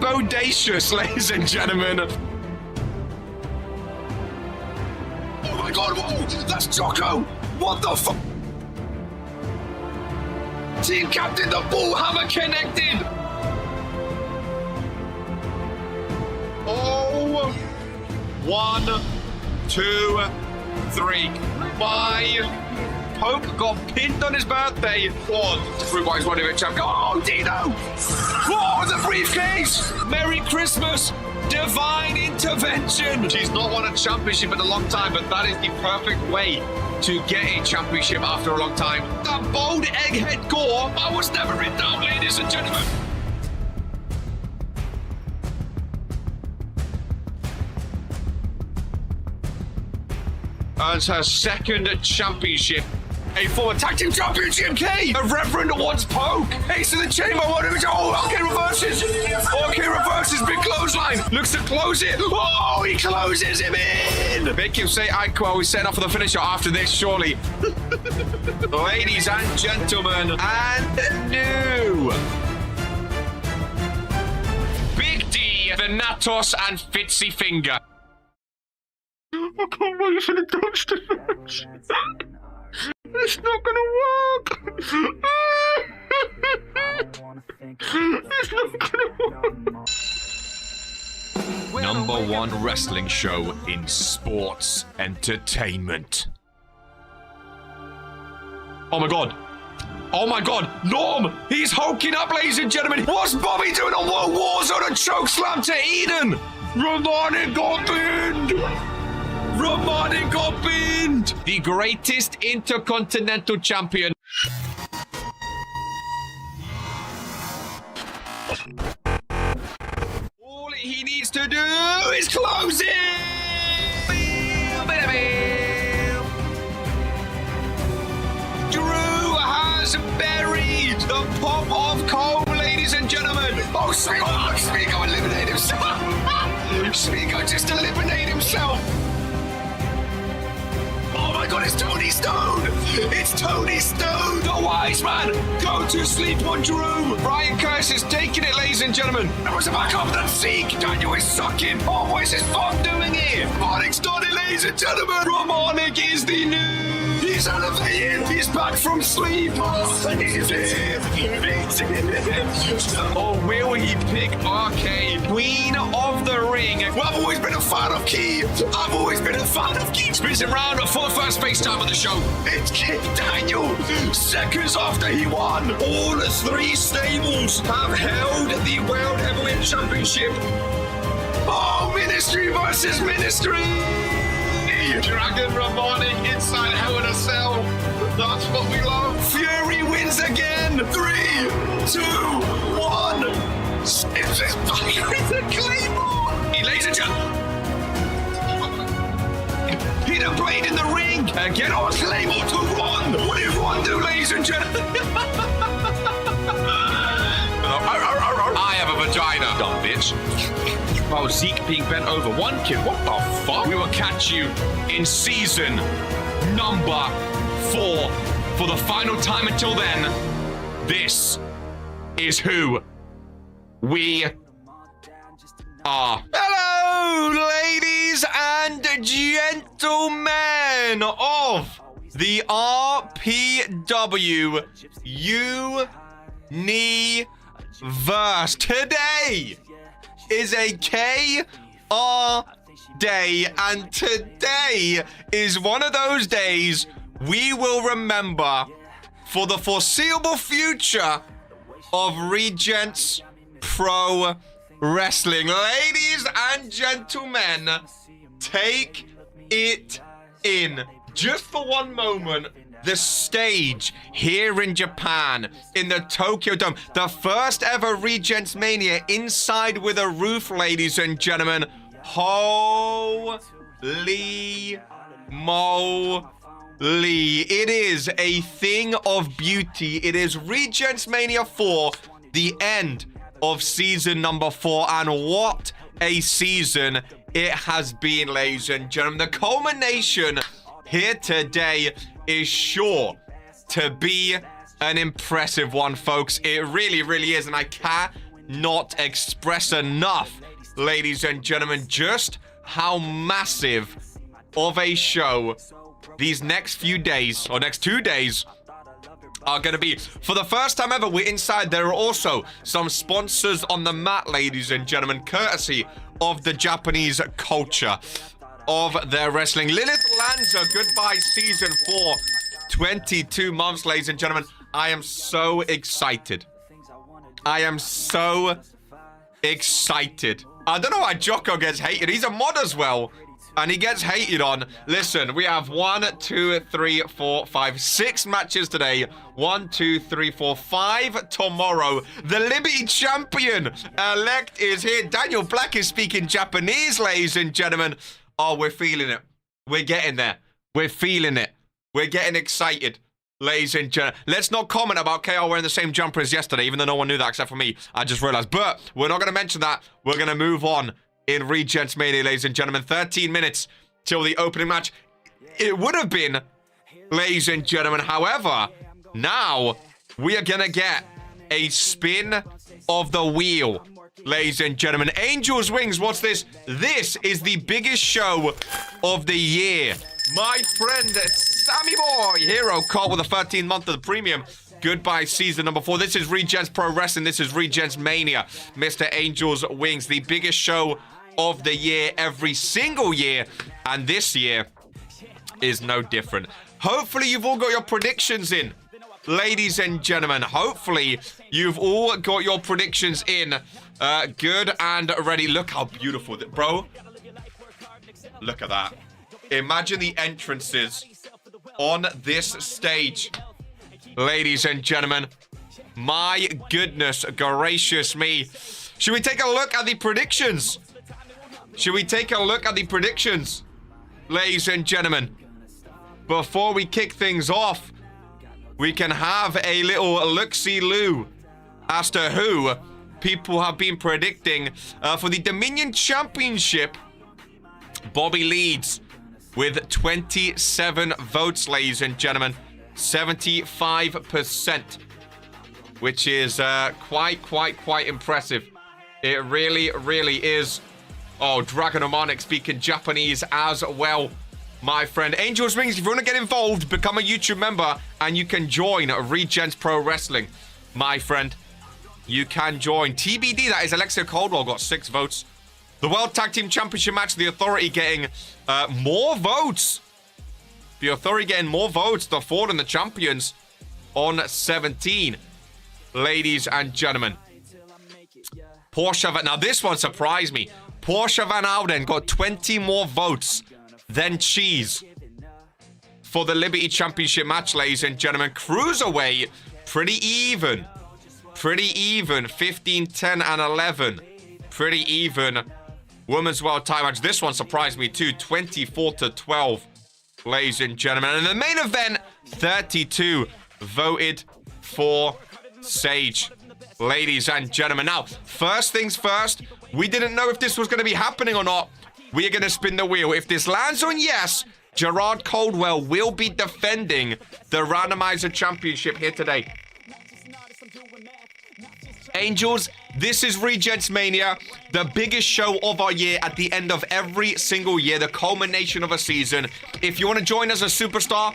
bodacious, ladies and gentlemen. Oh my God, whoa, that's Jocko. What the fuck? Team captain, the ball hammer connected. Oh, 1, 2, 3. My Pope got pinned on his birthday. Everybody's wanting a champ. Oh, Dino! Oh, the briefcase! Merry Christmas! Divine intervention! She's not won a championship in a long time, but that is the perfect way to get a championship after a long time. That bold egghead gore, I was never in doubt, ladies and gentlemen. Earns her second championship. A former tag team championship, K. A reverend wants Poke. Ace of the chamber. What do we do? Oh, okay, reverses. Okay, reverses. Big clothesline. Looks to close it. Oh, he closes him in. Make him say Aqua. We set up for the finisher after this, surely. Ladies and gentlemen, and new Big D, Venatos, and Fitzy Finger. I can't wait for the dumpster match. It's not gonna work. It's not gonna work. Number 1 wrestling show in sports entertainment. Oh my God. Oh my God. Norm, he's hulking up, ladies and gentlemen. What's Bobby doing on Warzone? A choke slam to Eden. Romani got pinned. Romani got pinned! The greatest intercontinental champion. All he needs to do is close it! Drew has buried the pop of coal, ladies and gentlemen. Oh, Smigo eliminated himself. Smigo just eliminated himself. Oh my God, it's Tony Stone! It's Tony Stone! The wise man! Go to sleep on Drew! Brian Curse is taking it, ladies and gentlemen! That was a back up that Zeke! Daniel is sucking! Oh, what is his fun doing here? Romanic's done it, ladies and gentlemen! Romanic is the new... He's elevated! He's back from sleep! Oh, will he pick RK? Queen of the Ring! Well, I've always been a fan of Key! I've always been a fan of Key! Spins it round for the first FaceTime of the show. It's King Daniel. Seconds after he won, all 3 stables have held the World Heavyweight Championship. Oh, Ministry versus Ministry. Dragon Romani inside Hell in a Cell. That's what we love. Fury wins again. 3, 2, 1. It's his fire with the Claymore. Ladies and gentlemen. Hidden blade in the ring. Get on Claymore to Ron. What did Ron do, ladies and gentlemen? I have a vagina, dumb bitch. Oh, Zeke being bent over. 1 kid. What the fuck? We will catch you in season number 4 for the final time. Until then, this is who we are. Hello, ladies and gentlemen of the RPW Universe. Today is a KR day, and today is one of those days we will remember for the foreseeable future of Regents Pro Wrestling. Ladies and gentlemen, take it in. Just for one moment, the stage here in Japan, in the Tokyo Dome, the first ever REGENTSMANIA inside with a roof, ladies and gentlemen. Holy moly. It is a thing of beauty. It is REGENTSMANIA 4, the end of season number 4, and what a season it has been, ladies and gentlemen. The culmination here today is sure to be an impressive one, folks. It really, really is, and I not express enough, ladies and gentlemen, just how massive of a show these next few days, or next 2 days, are going to be. For the first time ever, we're inside. There are also some sponsors on the mat, ladies and gentlemen, courtesy of the Japanese culture of their wrestling. Lilith Lanza, goodbye season 4. 22 months, ladies and gentlemen. I am so excited. I am so excited. I don't know why Jocko gets hated. He's a mod as well, and he gets hated on. Listen, we have 1, 2, 3, 4, 5, 6 matches today. 1, 2, 3, 4, 5 tomorrow. The Liberty champion elect is here. Daniel Black is speaking Japanese, ladies and gentlemen. Oh, we're feeling it. We're getting there. We're feeling it. We're getting excited, ladies and gentlemen. Let's not comment about KO wearing the same jumper as yesterday, even though no one knew that except for me. I just realized. But we're not going to mention that. We're going to move on in REGENTSMANIA, ladies and gentlemen. 13 minutes till the opening match. It would have been, ladies and gentlemen. However, now we are going to get a spin of the wheel, ladies and gentlemen. Angel's Wings, what's this? This is the biggest show of the year. My friend, Sammy Boy, Hero, caught with a 13th month of the premium. Goodbye, season number 4. This is Regents Pro Wrestling. This is REGENTSMANIA. Mr. Angel's Wings, the biggest show of the year every single year. And this year is no different. Hopefully, you've all got your predictions in, ladies and gentlemen. Hopefully, you've all got your predictions in. Good and ready. Look how beautiful that, bro. Look at that. Imagine the entrances on this stage, ladies and gentlemen. My goodness gracious me. Should we take a look at the predictions? Should we take a look at the predictions, ladies and gentlemen? Before we kick things off, we can have a little look-see-loo as to who people have been predicting for the Dominion Championship. Bobby leads with 27 votes, ladies and gentlemen. 75%, which is quite impressive. It really is. Oh, Dragon Harmonic speaking Japanese as well, my friend. Angel's Wings, if you want to get involved, become a YouTube member, and you can join Regents Pro Wrestling, my friend. You can join. TBD, that is Alexia Caldwell, got 6 votes. The World Tag Team Championship match, the Authority getting more votes. The Authority getting more votes. The Ford and the Champions on 17. Ladies and gentlemen. Portia Van... Now, this one surprised me. Portia Van Alden got 20 more votes than Cheese for the Liberty Championship match, ladies and gentlemen. Cruiserweight, pretty even. Pretty even. 15, 10, and 11. Pretty even. Women's World Title match. This one surprised me too. 24-12, ladies and gentlemen. And the main event, 32 voted for Sage, ladies and gentlemen. Now, first things first, we didn't know if this was going to be happening or not. We are going to spin the wheel. If this lands on yes, Gerard Caldwell will be defending the Randomizer Championship here today. Angels, this is REGENTSMANIA, the biggest show of our year at the end of every single year, the culmination of a season. If you want to join as a superstar, !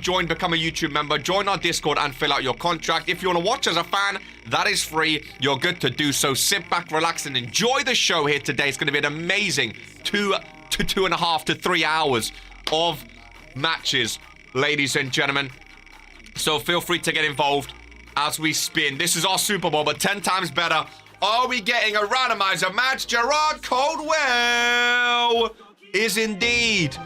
join, become a YouTube member, join our Discord and fill out your contract. If you want to watch as a fan, that is free. You're good to do so. Sit back, relax, and enjoy the show here today. It's going to be an amazing 2 to 2.5 to 3 hours of matches, ladies and gentlemen. So feel free to get involved as we spin. This is our Super Bowl, but 10 times better. Are we getting a randomizer match? Gerard Caldwell is indeed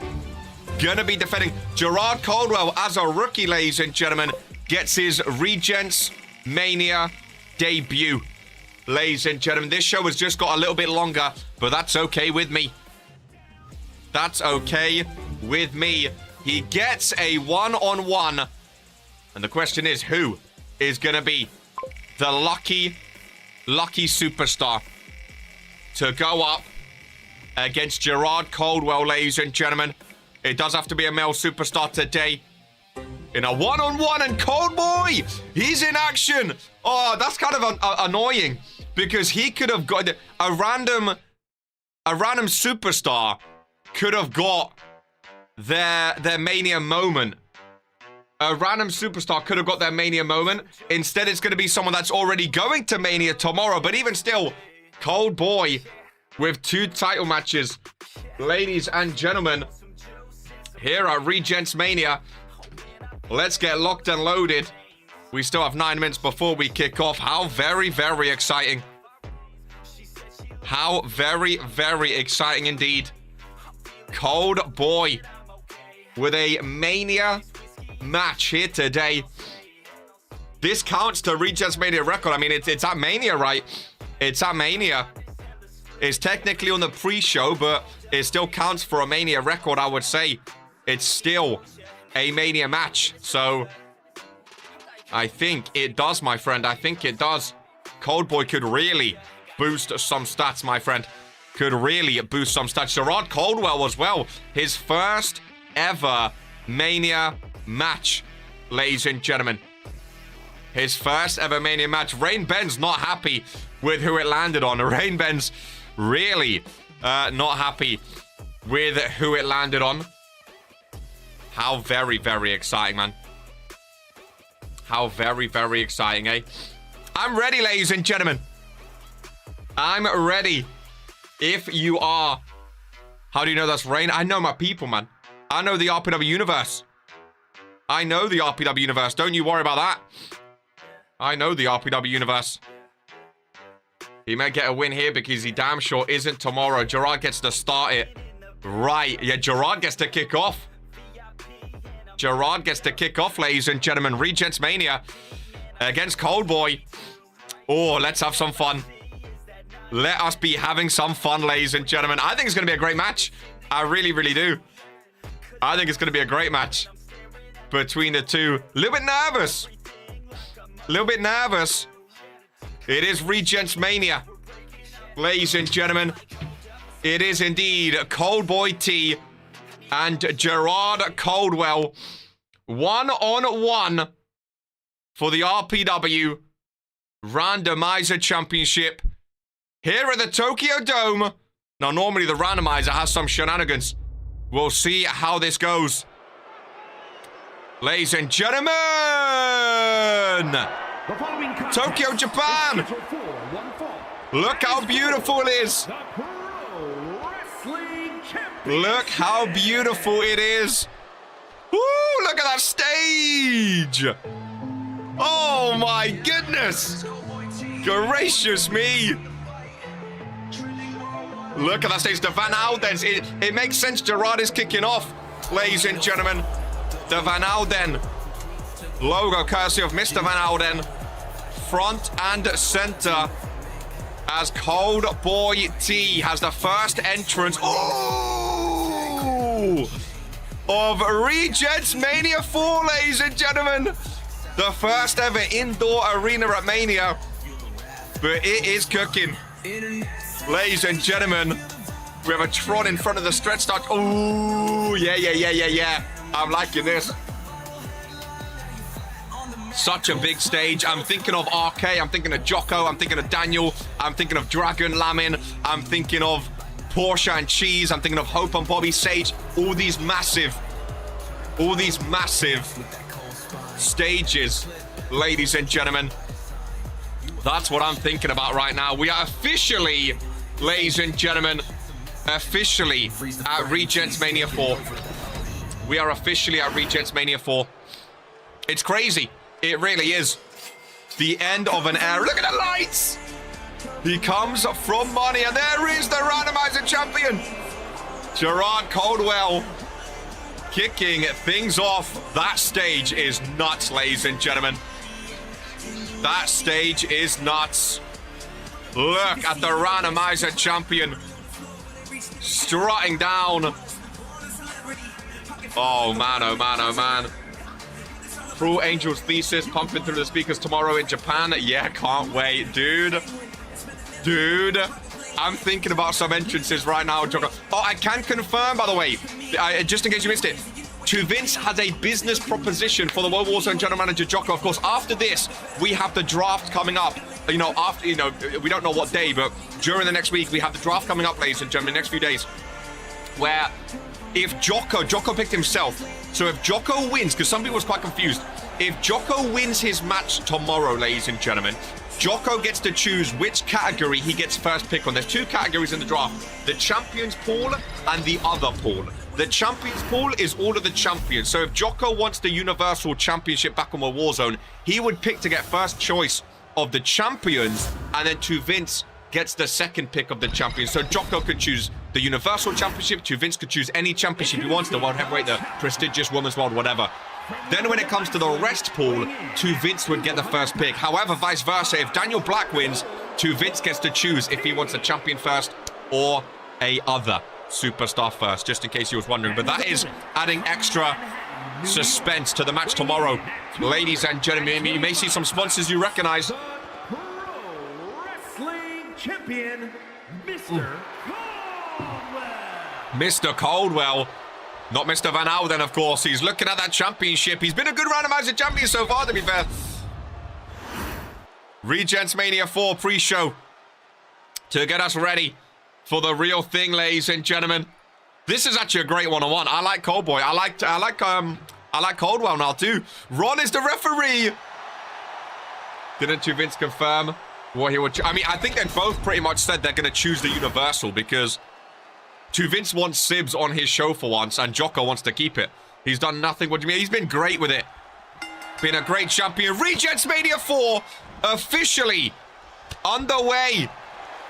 gonna be defending. Gerard Caldwell, as a rookie, ladies and gentlemen, gets his REGENTSMANIA debut. Ladies and gentlemen, this show has just got a little bit longer, but that's okay with me. That's okay with me. He gets a one-on-one, and the question is, who is going to be the lucky superstar to go up against Gerard Caldwell, ladies and gentlemen? It does have to be a male superstar today. In a one-on-one, and Cold Boy, he's in action. Oh, that's kind of annoying because he could have got a random superstar could have got their Mania moment. A random superstar could have got their Mania moment. Instead, it's going to be someone that's already going to Mania tomorrow. But even still, Cold Boy with 2 title matches. Ladies and gentlemen, here at REGENTSMANIA, let's get locked and loaded. We still have 9 minutes before we kick off. How very, very exciting. How very, very exciting indeed. Cold Boy with a Mania match here today. This counts to REGENTSMANIA record. I mean, it's at Mania, right? It's at Mania. It's technically on the pre-show, but it still counts for a Mania record, I would say. It's still a Mania match. So I think it does, my friend. I think it does. Cold Boy could really boost some stats, my friend. Could really boost some stats. Gerard Caldwell as well. His first ever Mania match, ladies and gentlemen. His first ever Mania match. Rain Ben's not happy with who it landed on. Rain Ben's really not happy with who it landed on. How very, very exciting, man. How very, very exciting, eh? I'm ready, ladies and gentlemen. I'm ready. If you are... How do you know that's Rain? I know my people, man. I know the RPW universe. I know the RPW universe. Don't you worry about that. I know the RPW universe. He may get a win here because he damn sure isn't tomorrow. Gerard gets to start it. Right. Yeah, Gerard gets to kick off. Gerard gets to kick off, ladies and gentlemen. REGENTSMANIA against Cold Boy. Oh, let's have some fun. Let us be having some fun, ladies and gentlemen. I think it's going to be a great match. I really, really do. I think it's going to be a great match between the two. A little bit nervous. A little bit nervous. It is REGENTSMANIA. Ladies and gentlemen, it is indeed Cold Boy T and Gerard Caldwell. 1-on-1 for the RPW Randomizer Championship here at the Tokyo Dome. Now, normally the Randomizer has some shenanigans. We'll see how this goes. Ladies and gentlemen, Tokyo, Japan. Look how beautiful it is. Look how beautiful it is. Woo, look at that stage. Oh my goodness. Gracious me. Look at that stage. The Van Alden's. It makes sense. Gerard is kicking off, ladies and gentlemen. The Van Alden logo, courtesy of Mr. Van Alden. Front and center as Cold Boy T has the first entrance of REGENTSMANIA 4, ladies and gentlemen. The first ever indoor arena at Mania. But it is cooking. Ladies and gentlemen, we have a Tron in front of the stretch start. Oh, yeah. I'm liking this. Such a big stage. I'm thinking of RK. I'm thinking of Jocko. I'm thinking of Daniel. I'm thinking of Dragon Lamin. I'm thinking of Porsche and Cheese. I'm thinking of Hope and Bobby Sage. All these massive stages, ladies and gentlemen. That's what I'm thinking about right now. We are officially, ladies and gentlemen, officially at REGENTSMANIA 4. We are officially at REGENTSMANIA 4. It's crazy. It really is. The end of an era. Look at the lights! He comes from money, and there is the Randomizer champion, Gerard Caldwell, kicking things off. That stage is nuts, ladies and gentlemen. That stage is nuts. Look at the Randomizer champion strutting down. Oh man, oh man, oh man. Cruel Angel's Thesis pumping through the speakers tomorrow in Japan. Yeah, can't wait, dude. I'm thinking about some entrances right now, Jocko. Oh, I can confirm, by the way, just in case you missed it, Vince has a business proposition for the World Warzone General Manager Jocko. Of course, after this, we have the draft coming up you know, after, you know, we don't know what day, but during the next week, we have the draft coming up, ladies and gentlemen, the next few days, where if Jocko picked himself, so if Jocko wins, because some people was quite confused, if Jocko wins his match tomorrow, ladies and gentlemen, Jocko gets to choose which category he gets first pick on. There's 2 categories in the draft, the champions pool and the other pool. The champions pool is all of the champions. So if Jocko wants the Universal Championship back on the Warzone, he would pick to get first choice of the champions, and then 2 Vince gets the second pick of the champions. So Jocko could choose the Universal Championship, 2 Vince could choose any championship he wants, the World Heavyweight, the prestigious Women's World, whatever. Then when it comes to the rest pool, 2 Vince would get the first pick. However, vice versa, if Daniel Black wins, 2 Vince gets to choose if he wants a champion first or a other superstar first, just in case you was wondering. But that is adding extra suspense to the match tomorrow. Ladies and gentlemen, you may see some sponsors you recognize. Pro Wrestling Champion, Mr. Caldwell. Mr. Caldwell. Not Mr. Van Alden, of course. He's looking at that championship. He's been a good randomizer champion so far, to be fair. REGENTSMANIA 4 pre-show to get us ready for the real thing, ladies and gentlemen. This is actually a great one-on-one. I like Coldboy. I like Caldwell now too. Ron is the referee. Didn't 2 Vince confirm what he would? I mean, I think they both pretty much said they're going to choose the Universal because 2 Vince wants Sibs on his show for once, and Jocko wants to keep it. He's done nothing. What do you mean? He's been great with it. Been a great champion. REGENTSMANIA 4 officially underway.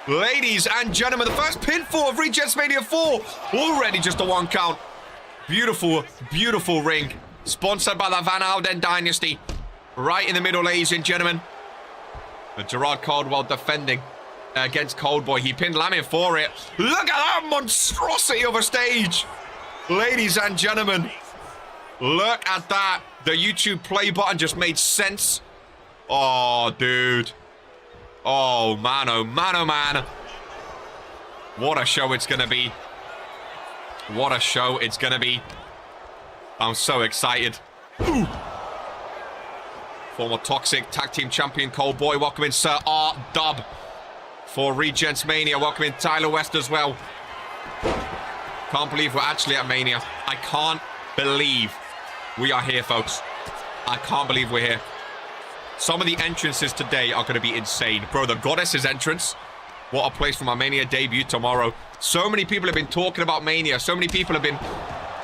Ladies and gentlemen, the first pinfall of REGENTSMANIA 4. Already just a 1 count. Beautiful, beautiful ring. Sponsored by the Van Alden dynasty. Right in the middle, ladies and gentlemen. And Gerard Caldwell defending against Coldboy. He pinned Lamin for it. Look at that monstrosity of a stage. Ladies and gentlemen, look at that. The YouTube play button just made sense. Oh, dude. Oh, man, oh, man, oh, man. What a show it's going to be. What a show it's going to be. I'm so excited. Ooh. Former Toxic Tag Team Champion Coldboy. Welcome in Sir R. Dub for REGENTSMANIA. Welcome in Tyler West as well. Can't believe we're actually at Mania. I can't believe we are here, folks. I can't believe we're here. Some of the entrances today are going to be insane. Bro, the Goddess's entrance. What a place for my Mania debut tomorrow. So many people have been talking about Mania. So many people have been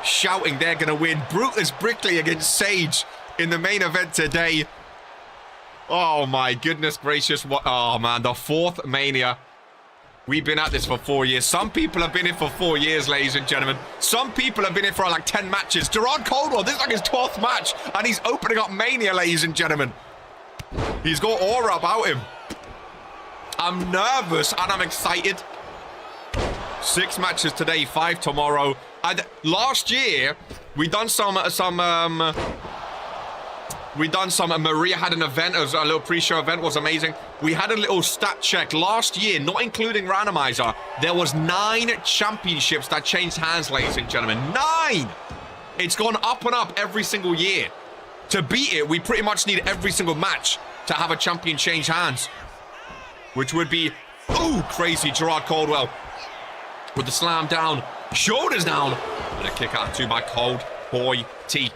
shouting they're going to win. Brutus Brickley against Sage in the main event today. Oh, my goodness gracious. What? Oh, man, the 4th Mania. We've been at this for 4 years. Some people have been in for 4 years, ladies and gentlemen. Some people have been in for like 10 matches. Gerard Caldwell, this is like his 12th match. And he's opening up Mania, ladies and gentlemen. He's got aura about him. I'm nervous and I'm excited. 6 matches today, 5 tomorrow. Last year, we done some Maria had an event, it was a little pre-show event, was amazing. We had a little stat check last year, not including Randomizer. There was 9 championships that changed hands, ladies and gentlemen. 9! It's gone up and up every single year. To beat it, we pretty much need every single match to have a champion change hands. Which would be, ooh, crazy. Gerard Caldwell with the slam down, shoulders down, and a kick out to my Coldboy T.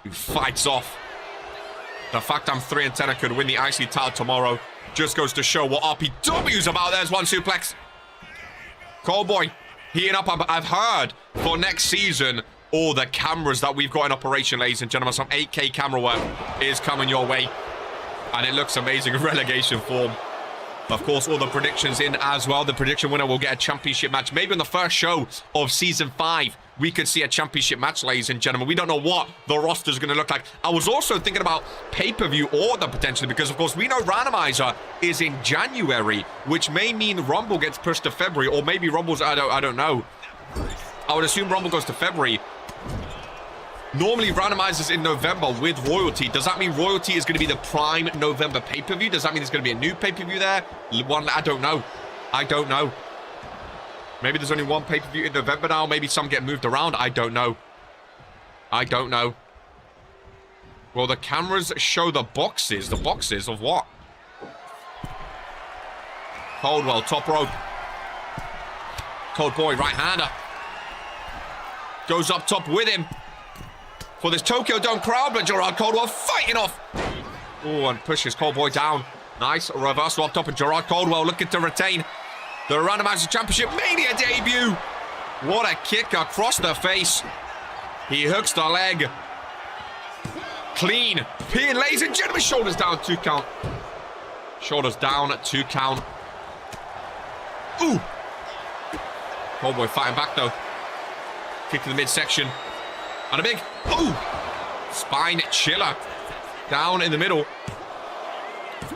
Who fights off. The fact I'm 3-10 and could win the IC title tomorrow just goes to show what RPW's about. There's one suplex. Coldboy heating up. I've heard for next season, all the cameras that we've got in operation, ladies and gentlemen, some 8K camera work is coming your way. And it looks amazing in relegation form. Of course, all the predictions in as well. The prediction winner will get a championship match. Maybe on the first show of Season 5, we could see a championship match, ladies and gentlemen. We don't know what the roster is going to look like. I was also thinking about pay-per-view order potentially because, of course, we know Randomizer is in January, which may mean Rumble gets pushed to February, or maybe Rumble's, I don't know. I would assume Rumble goes to February. Normally, Randomizer's in November with Royalty. Does that mean Royalty is going to be the prime November pay-per-view? Does that mean there's going to be a new pay-per-view there? One, I don't know. I don't know. Maybe there's only one pay-per-view in November now. Maybe some get moved around. I don't know. I don't know. Well, the cameras show the boxes. The boxes of what? Coldwell, top rope. Cold Boy, right-hander. Goes up top with him for this Tokyo Dome crowd, but Gerard Coldwell fighting off. Oh, and pushes Cold Boy down. Nice reversal up top, and Gerard Coldwell looking to retain the Randomizer Championship Mania debut. What a kick across the face. He hooks the leg. Clean pin, ladies and gentlemen. Shoulders down, 2 count. Shoulders down, 2 count. Ooh. Cold Boy fighting back though. Kick to the midsection. And a big, ooh. Spine chiller. Down in the middle.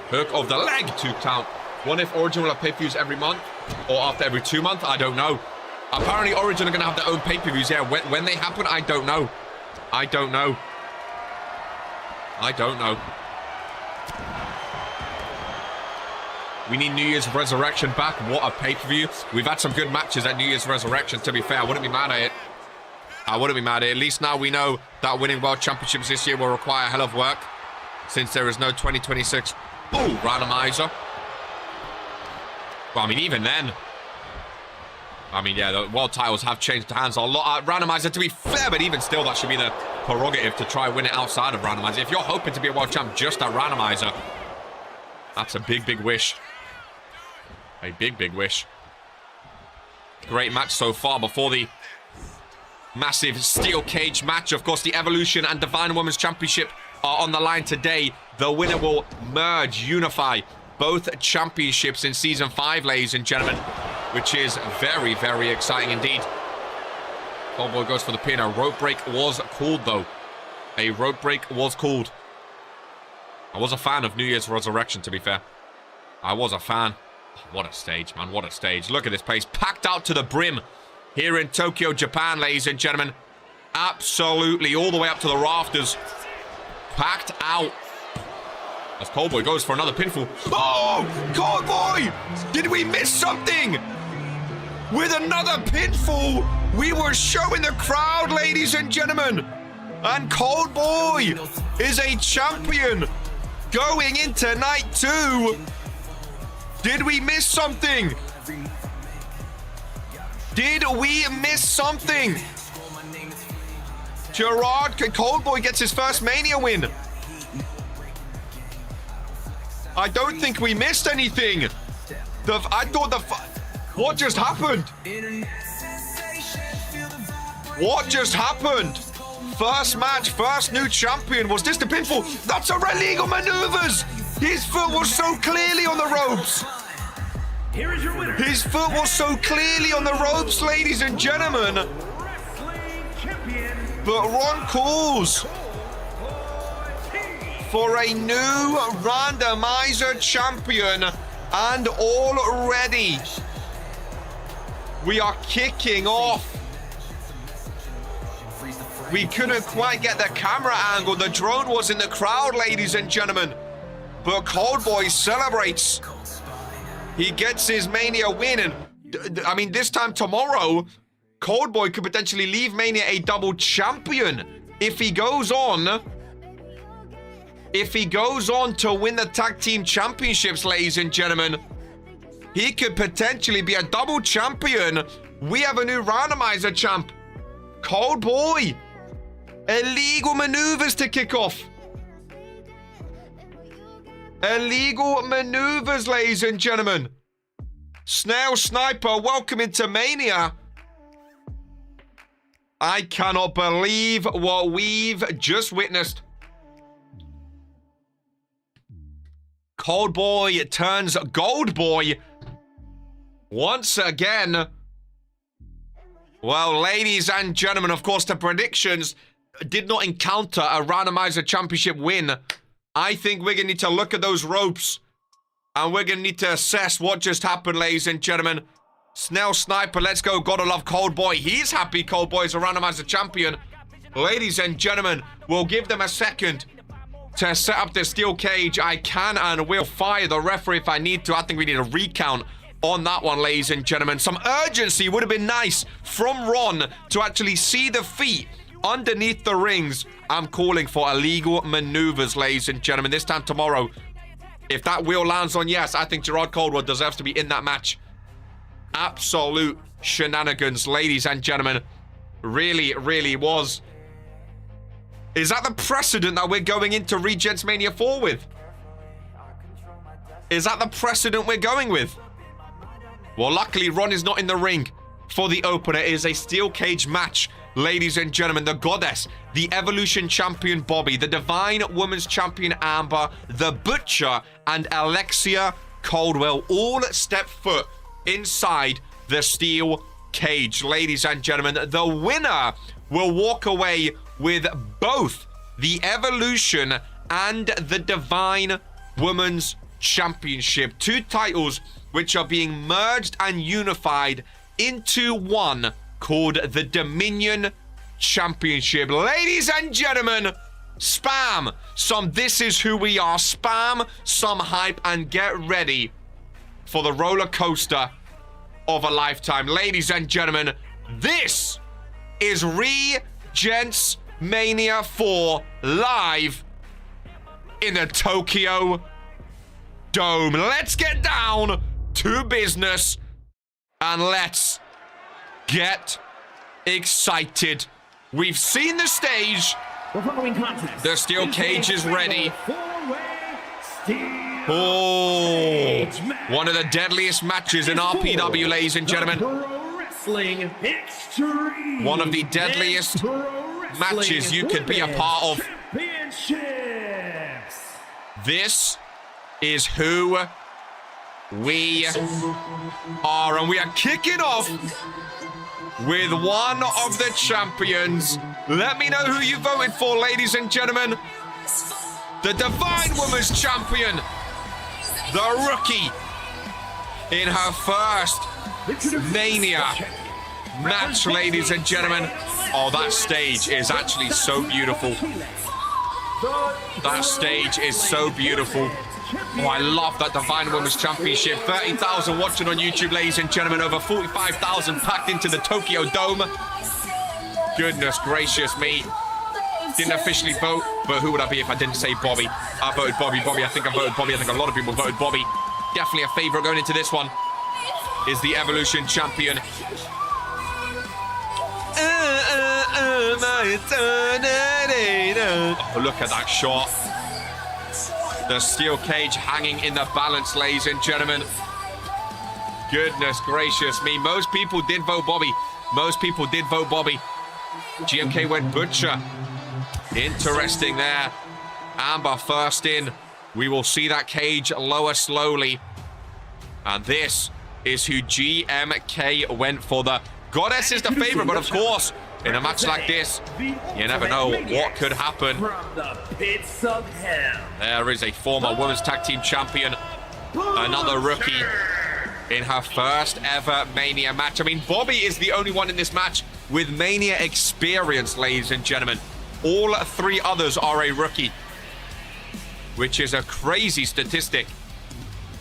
Hook of the leg, 2 count. Wonder if Origin will have pay-per-views every month or after every 2 months. I don't know. Apparently Origin are going to have their own pay-per-views. Yeah, when they happen, I don't know. I don't know. I don't know. We need New Year's Resurrection back. What a pay-per-view. We've had some good matches at New Year's Resurrection, to be fair. I wouldn't be mad at it. I wouldn't be mad at it. At least now we know that winning World Championships this year will require a hell of work, since there is no 2026. Ooh, Randomizer. Well, I mean, even then. I mean, yeah, the world titles have changed hands a lot. Randomizer, to be fair, but even still, that should be the prerogative to try win it outside of Randomizer. If you're hoping to be a world champ just at Randomizer, that's a big, big wish. A big, big wish. Great match so far before the massive steel cage match. Of course, the Evolution and Divine Women's Championship are on the line today. The winner will merge, unify both championships in Season 5, ladies and gentlemen, which is very, very exciting indeed. Cold Boy goes for the pin. A rope break was called, though. A rope break was called. I was a fan of New Year's Resurrection, to be fair. I was a fan. What a stage, man. What a stage. Look at this place. Packed out to the brim here in Tokyo, Japan, ladies and gentlemen. Absolutely all the way up to the rafters. Packed out. As Cold Boy goes for another pinfall. Oh, Cold Boy! Did we miss something? With another pinfall, we were showing the crowd, ladies and gentlemen. And Cold Boy is a champion going into night 2. Did we miss something? Did we miss something? Cold Boy gets his first Mania win. I don't think we missed anything. What just happened? What just happened? First match, first new champion. Was this the pinfall? That's a illegal maneuvers. His foot was so clearly on the ropes. Here is your winner. His foot was so clearly on the ropes, ladies and gentlemen. Wrestling champion. But Ron calls for a new Randomizer champion, and already we are kicking off. We couldn't quite get the camera angle. The drone was in the crowd, ladies and gentlemen. But Cold Boy celebrates. He gets his Mania win, and I mean, this time tomorrow, Cold Boy could potentially leave Mania a double champion if he goes on. If he goes on to win the tag team championships, ladies and gentlemen, he could potentially be a double champion. We have a new Randomizer champ, Cold Boy. Illegal maneuvers to kick off. Illegal maneuvers, ladies and gentlemen. Snail Sniper, welcome into Mania. I cannot believe what we've just witnessed. Cold Boy turns Gold Boy once again. Well, ladies and gentlemen, of course, the predictions did not encounter a Randomizer Championship win. I think we're going to need to look at those ropes, and we're going to need to assess what just happened, ladies and gentlemen. Snail Sniper, let's go. Gotta love Cold Boy. He's happy Cold Boy is a Randomizer champion. Ladies and gentlemen, we'll give them a second to set up the steel cage. I can and will fire the referee if I need to. I think we need a recount on that one, ladies and gentlemen. Some urgency would have been nice from Ron to actually see the feet underneath the rings, I'm calling for illegal maneuvers, ladies and gentlemen. This time tomorrow, if that wheel lands on yes, I think Gerard Caldwell deserves to be in that match. Absolute shenanigans, ladies and gentlemen. Really, really was. Is that the precedent that we're going into REGENTSMANIA 4 with? Is that the precedent we're going with? Well, luckily, Ron is not in the ring for the opener. It is a steel cage match, ladies and gentlemen. The Goddess, the Evolution Champion Bobby, the Divine Women's Champion Amber, the Butcher, and Alexia Caldwell all step foot inside the steel cage, ladies and gentlemen. The winner will walk away with both the Evolution and the Divine Women's Championship. Two titles which are being merged and unified into one called the Dominion Championship. Ladies and gentlemen, spam some "This Is Who We Are," spam some hype, and get ready for the roller coaster of a lifetime. Ladies and gentlemen, this is REGENTSMANIA 4 live in the Tokyo Dome. Let's get down to business and let's get excited. We've seen the stage. The following contest. The steel cage is ready. Four-way steel Oh, cage match. one of the deadliest matches in RPW, ladies and gentlemen. Pro Wrestling Extreme. One of the deadliest Pro Wrestling matches you could be a part of. Championships. This is who we are, and we are kicking off with one of the champions. Let me know who you voted for, ladies and gentlemen. The Divine Women's Champion, the rookie, in her first Mania match, ladies and gentlemen. Oh, that stage is actually so beautiful. That stage is so beautiful. Oh, I love that Divine Women's Championship. 30,000 watching on YouTube, ladies and gentlemen. Over 45,000 packed into the Tokyo Dome. Goodness gracious me. Didn't officially vote, but who would I be if I didn't say Bobby? I voted Bobby. I think I voted Bobby. I think a lot of people voted Bobby. Definitely a favorite going into this one is the Evolution Champion. My eternity. Oh, look at that shot. The steel cage hanging in the balance, ladies and gentlemen. Goodness gracious me. Most people did vote Bobby. Most people did vote Bobby. GMK went Butcher. Interesting there. Amber first in. We will see that cage lower slowly. And this is who GMK went for. The Goddess is the favorite, but of course, in a match like this, you never know what could happen. From the pits of hell. There is a former Women's Tag Team Champion. Another rookie in her first ever Mania match. I mean, Bobby is the only one in this match with Mania experience, ladies and gentlemen. All three others are a rookie, which is a crazy statistic.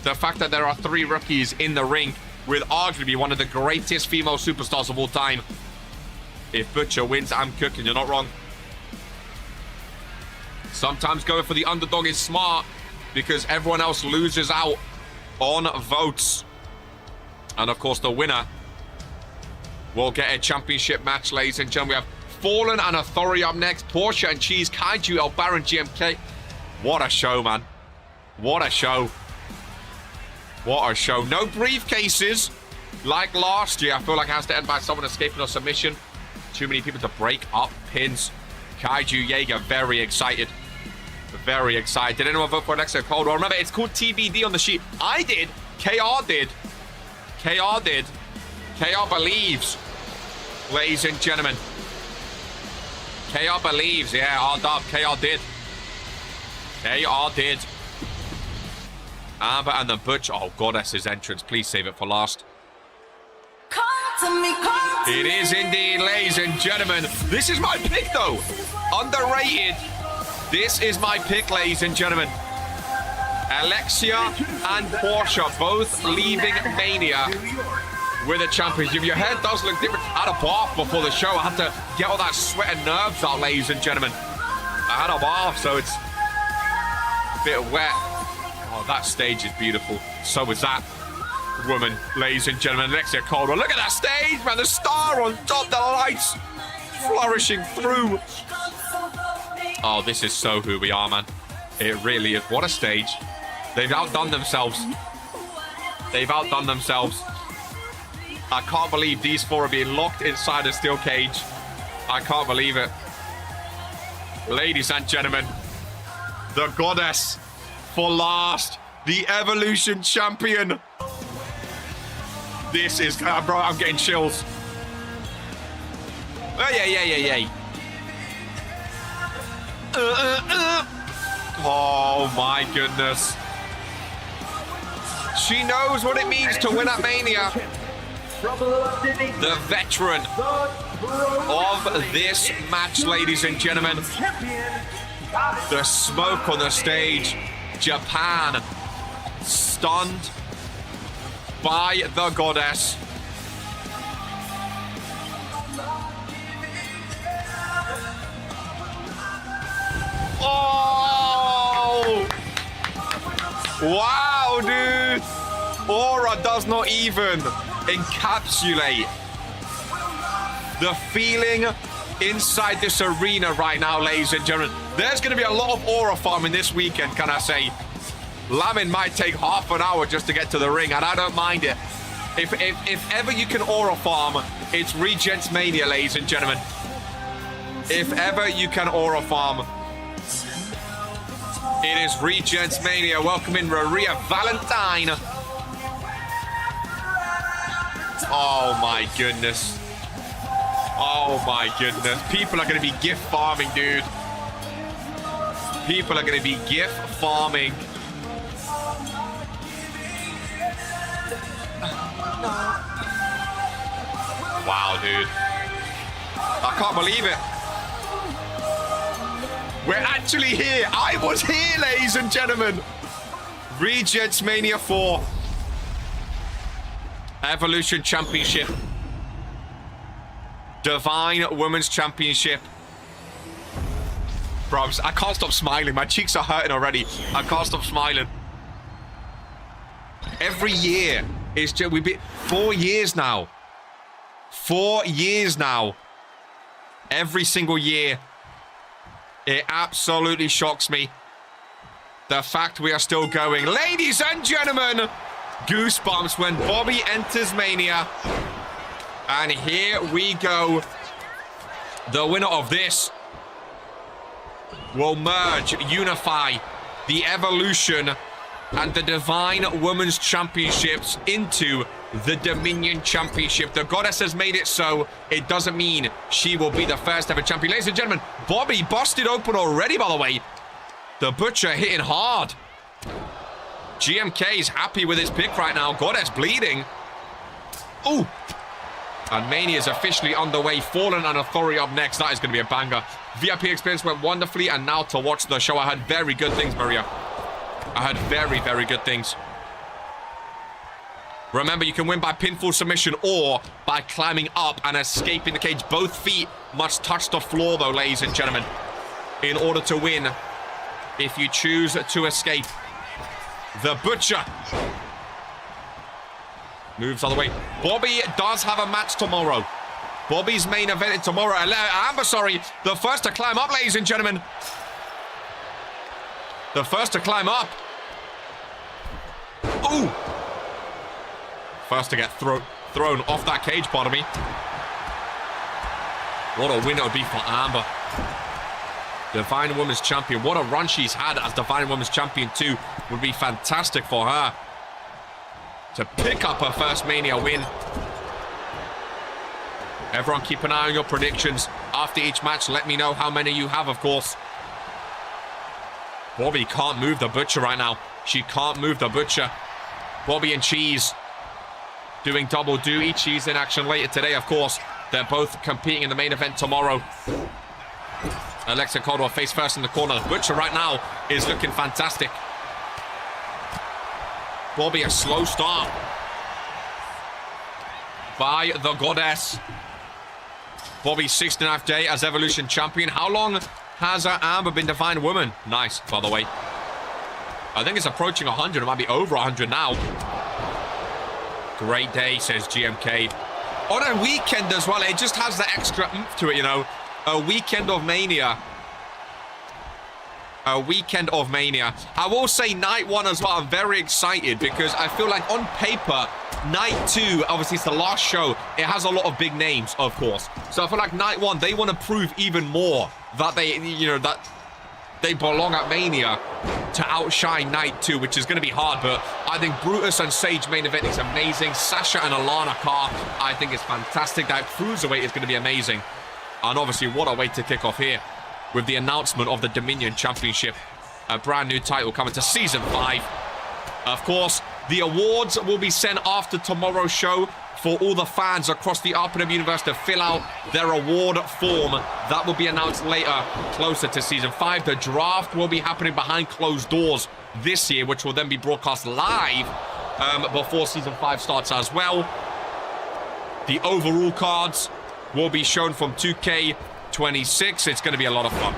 The fact that there are three rookies in the ring with arguably one of the greatest female superstars of all time. If Butcher wins, I'm cooking. You're not wrong. Sometimes going for the underdog is smart because everyone else loses out on votes. And of course, the winner will get a championship match, ladies and gentlemen. We have Fallen and Authority up next. Portia and Cheese, Kaiju, El Baron, GMK. What a show, man. What a show. What a show. No briefcases like last year. I feel like it has to end by someone escaping or submission. Too many people to break up pins. Kaiju Jaeger, very excited. Very excited. Did anyone vote for Alexia Caldwell? Remember, it's called TBD on the sheet. I did. KR did. KR did. KR believes. Ladies and gentlemen. KR believes. Yeah, R-Dub. KR did. KR did. Amber and the Butch. Oh, Goddess's entrance. Please save it for last. It is indeed, ladies and gentlemen. This is my pick, though. Underrated. This is my pick, ladies and gentlemen. Alexia and Portia both leaving Mania with a championship. Your hair does look different. I had a bath before the show. I had to get all that sweat and nerves out, ladies and gentlemen. I had a bath, so it's a bit wet. Oh, that stage is beautiful. So is that woman, ladies and gentlemen. Alexia Caldwell. Look at that stage, man. The star on top, the lights flourishing through. Oh, this is so who we are, man. It really is. What a stage. They've outdone themselves. They've outdone themselves. I can't believe these four are being locked inside a steel cage. I can't believe it. Ladies and gentlemen, the goddess for last, the Evolution champion. This is, bro, I'm getting chills. Oh, yeah. Oh, my goodness. She knows what it means to win at Mania. The veteran of this match, ladies and gentlemen. The smoke on the stage. Japan stunned by the goddess. Oh! Wow, dude! Aura does not even encapsulate the feeling inside this arena right now, ladies and gentlemen. There's going to be a lot of aura farming this weekend, can I say? Lamin might take half an hour just to get to the ring, and I don't mind it. If ever you can aura farm, it's REGENTSMANIA, ladies and gentlemen. If ever you can aura farm, it is REGENTSMANIA. Welcome in Maria Valentine. Oh my goodness. Oh my goodness. People are going to be gift farming, dude. People are going to be gift farming. Wow, dude. I can't believe it. We're actually here. I was here, ladies and gentlemen. REGENTSMANIA 4. Evolution Championship. Divine Women's Championship. Bro, I can't stop smiling. My cheeks are hurting already. I can't stop smiling. Every year, it's just, we've been 4 years now. 4 years now. Every single year. It absolutely shocks me. The fact we are still going. Ladies and gentlemen, goosebumps when Bobby enters Mania. And here we go. The winner of this will merge, unify the Evolution and the Divine Women's Championships into the Dominion Championship. The goddess has made it so. It doesn't mean she will be the first ever champion. Ladies and gentlemen, Bobby busted open already, by the way. The Butcher hitting hard. GMK is happy with his pick right now. Goddess bleeding. Ooh. And Mania is officially underway. Fallen and Authority up next. That is going to be a banger. VIP experience went wonderfully. And now to watch the show, I heard very good things, Maria. I heard very, very good things. Remember, you can win by pinfall submission or by climbing up and escaping the cage. Both feet must touch the floor, though, ladies and gentlemen, in order to win. If you choose to escape. The Butcher moves all the way. Bobby does have a match tomorrow. Bobby's main event tomorrow. Amber, sorry. The first to climb up, ladies and gentlemen. The first to climb up. Ooh. First to get thrown off that cage, pardon me. What a win it would be for Amber. Divine Women's Champion. What a run she's had as Divine Women's Champion 2. Would be fantastic for her to pick up her first Mania win. Everyone keep an eye on your predictions after each match. Let me know how many you have, of course. Bobby can't move the Butcher right now. She can't move the Butcher. Bobby and Cheese doing double duty. Cheese in action later today, of course. They're both competing in the main event tomorrow. Alexa Caldwell face first in the corner. The Butcher right now is looking fantastic. Bobby, a slow start. by the goddess. Bobby's 69th day as Evolution champion. How long has Amber been defined woman? Nice, by the way. I think it's approaching 100. It might be over 100 now. Great day, says GMK. On a weekend as well, it just has the extra oomph to it, you know. A weekend of Mania. A weekend of Mania. I will say night one as well. I'm very excited because I feel like on paper, night two, obviously it's the last show. It has a lot of big names, of course. So I feel like night one, they want to prove even more that they, you know, that they belong at Mania to outshine night two, which is going to be hard. But I think Brutus and Sage main event is amazing. Sasha and Alana Carr, I think it's fantastic. That Cruiserweight is going to be amazing. And obviously, what a way to kick off here with the announcement of the Dominion Championship. A brand new title coming to Season 5. Of course, the awards will be sent after tomorrow's show for all the fans across the RPW universe to fill out their award form. That will be announced later, closer to Season 5. The draft will be happening behind closed doors this year, which will then be broadcast live before Season 5 starts as well. The overall cards will be shown from 2K25. It's going to be a lot of fun.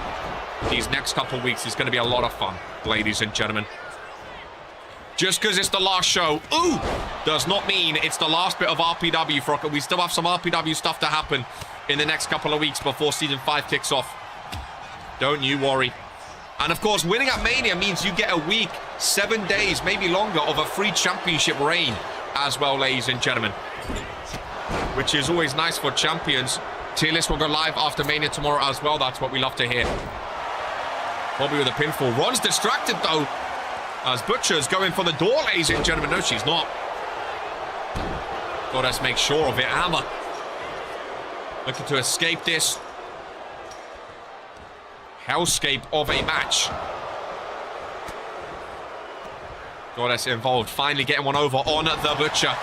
These next couple of weeks is going to be a lot of fun, ladies and gentlemen. Just because it's the last show, does not mean it's the last bit of RPW for us. We still have some RPW stuff to happen in the next couple of weeks before Season 5 kicks off. Don't you worry. And of course, winning at Mania means you get a week, 7 days, maybe longer, of a free championship reign as well, ladies and gentlemen. Which is always nice for champions. Tier list will go live after Mania tomorrow as well. That's what we love to hear. Bobby with a pinfall. Ron's distracted, though, as Butcher's going for the door, ladies and gentlemen. No, she's not. Goddess make sure of it. Amber looking to escape this hellscape of a match. Goddess involved. Finally getting one over on the Butcher.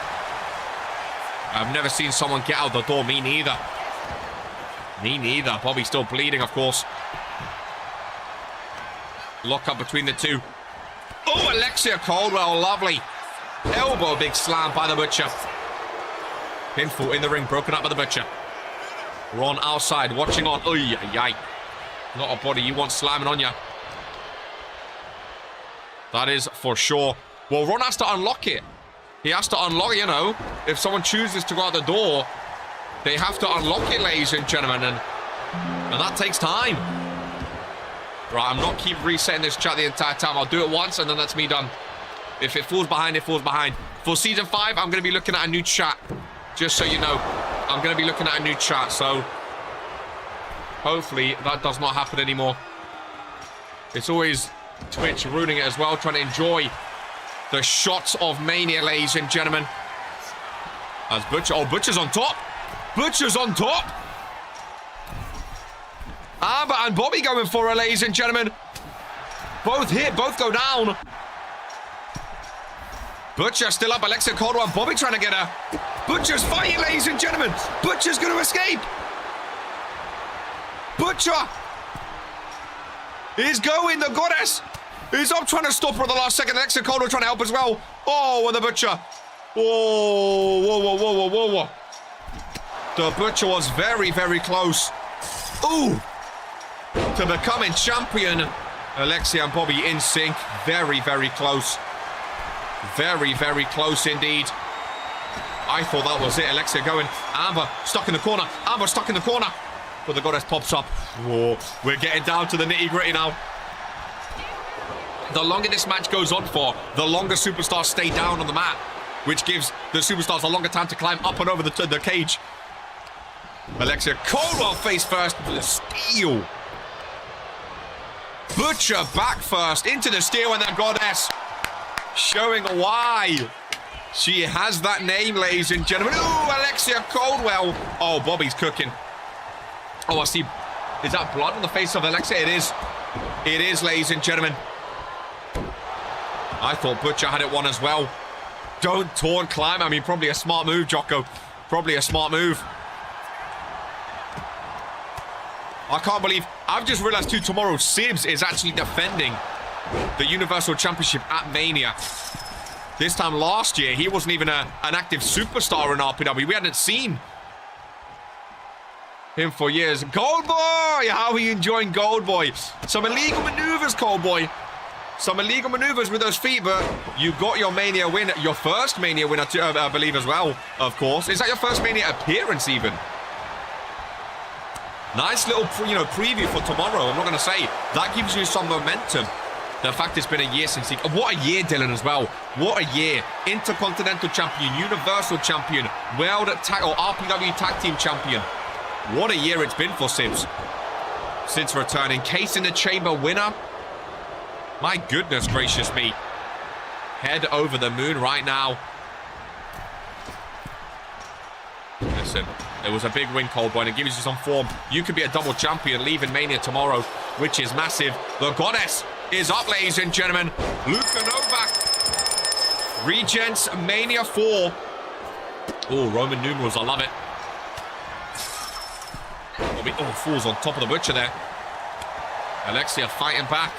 I've never seen someone get out the door. Me neither. Me neither. Bobby still bleeding, of course. Lock up between the two. Oh, Alexia Caldwell, lovely. Elbow, big slam by the Butcher. Pinfall in the ring, broken up by the Butcher. Ron outside, watching on. Oy, yay. Not a body you want slamming on you. That is for sure. Well, Ron has to unlock it. He has to unlock, you know. If someone chooses to go out the door, they have to unlock it, ladies and gentlemen. And that takes time. Right, I'm not keep resetting this chat the entire time. I'll do it once and then that's me done. If it falls behind, it falls behind. For Season 5, I'm going to be looking at a new chat. Just so you know, I'm going to be looking at a new chat. So hopefully that does not happen anymore. It's always Twitch ruining it as well, trying to enjoy the shots of Mania, ladies and gentlemen. As Butcher, oh, Butcher's on top. Butcher's on top. Amber and Bobby going for her, ladies and gentlemen. Both hit, both go down. Butcher still up. Alexia Caldwell and Bobby trying to get her. Butcher's fighting, ladies and gentlemen. Butcher's going to escape. Butcher is going. The Goddess is up trying to stop her at the last second. Alexia Caldwell trying to help as well. Oh, and the Butcher. Whoa, whoa, whoa, whoa, whoa, whoa. The Butcher was very, very close. Ooh. To becoming champion. Alexia and Bobby in sync. Very, very close. Very, very close indeed. I thought that was it. Alexia going. Amber stuck in the corner. Amber stuck in the corner. But the Goddess pops up. Whoa. We're getting down to the nitty-gritty now. The longer this match goes on for, the longer superstars stay down on the mat, which gives the superstars a longer time to climb up and over the cage. Alexia Caldwell face first into the steel. Butcher back first into the steel, and the Goddess showing why she has that name, ladies and gentlemen. Ooh, Alexia Caldwell. Oh, Bobby's cooking. Oh, I see. Is that blood on the face of Alexia? It is. It is, ladies and gentlemen. I thought Butcher had it won as well. Don't taunt climb. I mean, probably a smart move, Jocko. Probably a smart move. I can't believe... I've just realized, too, tomorrow Sibs is actually defending the Universal Championship at Mania. This time last year, he wasn't even an active superstar in RPW. We hadn't seen him for years. Gold Boy! How are you enjoying Gold Boy? Some illegal maneuvers, Gold Boy. Some illegal maneuvers with those feet, but you got your Mania win. Your first Mania win, I believe, as well, of course. Is that your first Mania appearance, even? Nice little, preview for tomorrow. I'm not going to say. That gives you some momentum. The fact it's been a year since he... What a year, Dylan, as well. What a year. Intercontinental Champion, Universal Champion, World Tag... or RPW Tag Team Champion. What a year it's been for Sibs. Since returning. Case in the Chamber winner. My goodness gracious me. Head over the moon right now. Listen, it was a big win, Cold Boy, and it gives you some form. You could be a double champion leaving Mania tomorrow, which is massive. The Goddess is up, ladies and gentlemen. Luka Novak. Regents Mania 4. Oh, Roman numerals. I love it. Oh, falls on top of the Butcher there. Alexia fighting back.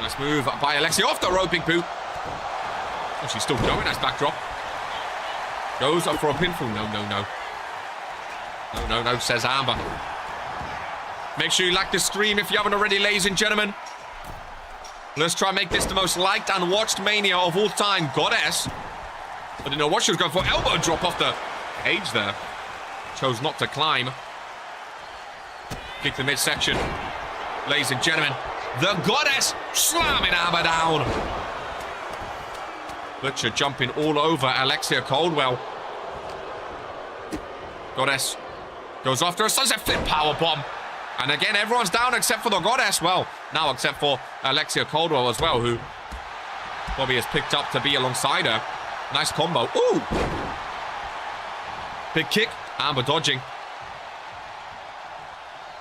Nice move by Alexia off the roping boot. Oh, she's still going. Nice backdrop. Goes up for a pinfall. No, says Amber. Make sure you like the stream if you haven't already, ladies and gentlemen. Let's try and make this the most liked and watched Mania of all time. Goddess. I didn't know what she was going for. Elbow drop off the cage there. Chose not to climb. Kick the midsection. Ladies and gentlemen, the Goddess slamming Amber down. Butcher jumping all over Alexia Coldwell. Goddess goes after a sunset flip powerbomb. And again, everyone's down except for the Goddess. Well, now except for Alexia Coldwell as well, who Bobby has picked up to be alongside her. Nice combo. Ooh! Big kick. Amber dodging.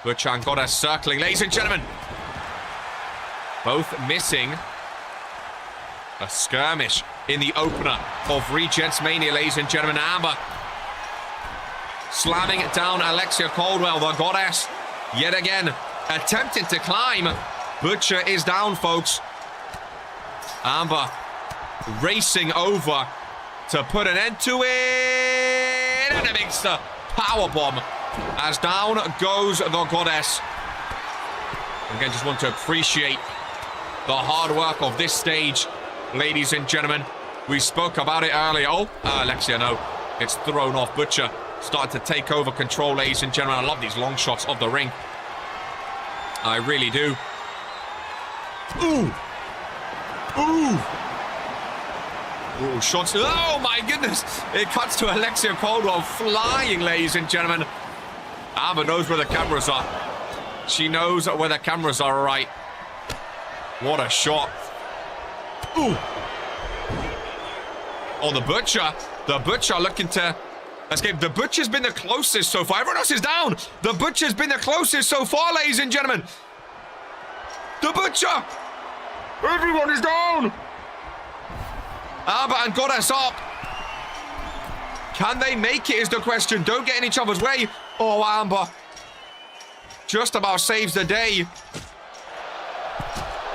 Butcher and Goddess circling. Ladies and gentlemen, both missing. A skirmish in the opener of Regents Mania, ladies and gentlemen. Amber slamming it down Alexia Coldwell, the Goddess, yet again attempting to climb. Butcher is down, folks. Amber racing over to put an end to it, and a big powerbomb as down goes the Goddess. Again, just want to appreciate the hard work of this stage, ladies and gentlemen. We spoke about it earlier. Oh, Alexia, no. It's thrown off. Butcher starting to take over control, ladies and gentlemen. I love these long shots of the ring. I really do. Ooh. Ooh. Ooh, shots. Oh, my goodness. It cuts to Alexia Coldwell flying, ladies and gentlemen. Amber knows where the cameras are. She knows where the cameras are, right. What a shot. Ooh. Oh, the Butcher. The Butcher looking to escape. The Butcher's been the closest so far. Everyone else is down. The Butcher's been the closest so far, ladies and gentlemen. The Butcher. Everyone is down. Amber and Goddess up. Can they make it is the question. Don't get in each other's way. Oh, Amber just about saves the day.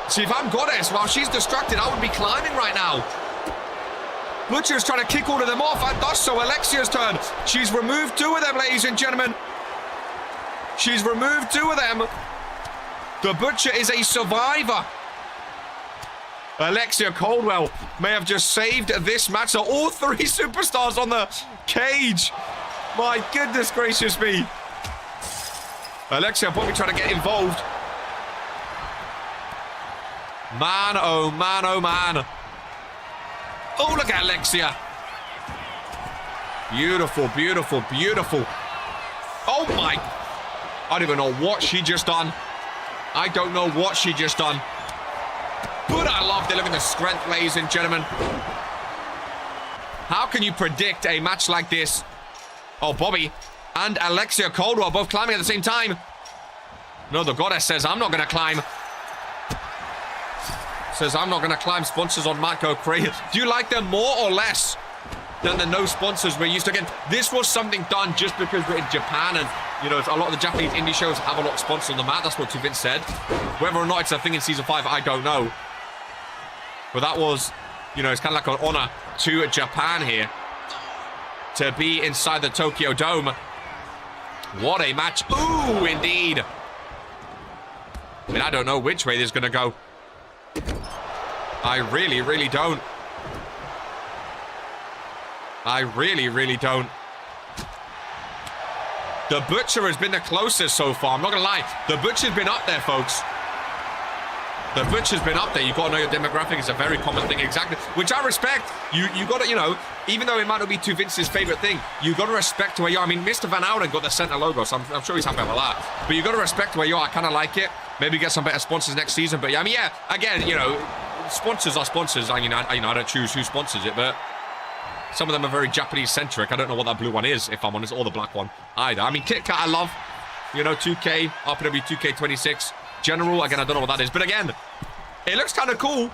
See, if I'm Goddess, while she's distracted, I would be climbing right now. Butcher's trying to kick all of them off, and thus so Alexia's turn. She's removed 2 of them, ladies and gentlemen. She's removed 2 of them. The Butcher is a survivor. Alexia Coldwell may have just saved this match. So all 3 superstars on the cage. My goodness gracious me. Alexia probably trying to get involved. Man, oh man, oh man. Oh, look at Alexia. Beautiful, beautiful, beautiful. Oh my. I don't even know what she just done. I don't know what she just done. But I love it. Look at the strength, ladies and gentlemen. How can you predict a match like this? Oh, Bobby and Alexia Coldwell both climbing at the same time. No, the Goddess says, I'm not going to climb. Says, I'm not going to climb. Sponsors on Matt go crazy. Do you like them more or less than the no sponsors we're used to? Again, this was something done just because we're in Japan and, you know, a lot of the Japanese indie shows have a lot of sponsors on the mat. That's what Vince said. Whether or not it's a thing in Season 5, I don't know. But that was, you know, it's kind of like an honor to Japan here to be inside the Tokyo Dome. What a match. Ooh, indeed. I mean, I don't know which way this is going to go. I really, really don't. I really, really don't. The Butcher has been the closest so far. I'm not going to lie. The Butcher's been up there, folks. The Butcher's been up there. You've got to know your demographic. It's a very common thing. Exactly. Which I respect. You got to, you know, even though it might not be to Vince's favorite thing, you got to respect where you are. I mean, Mr. Van Alden got the center logo, so I'm sure he's happy about that. But you got to respect where you are. I kind of like it. Maybe get some better sponsors next season. But yeah, I mean, yeah, again, you know, sponsors are sponsors. I don't choose who sponsors it, but some of them are very Japanese-centric. I don't know what that blue one is, if I'm honest, or the black one either. I mean, Kit Kat, I love. You know, 2K, RPW 2K25. General, again, I don't know what that is. But again, it looks kind of cool.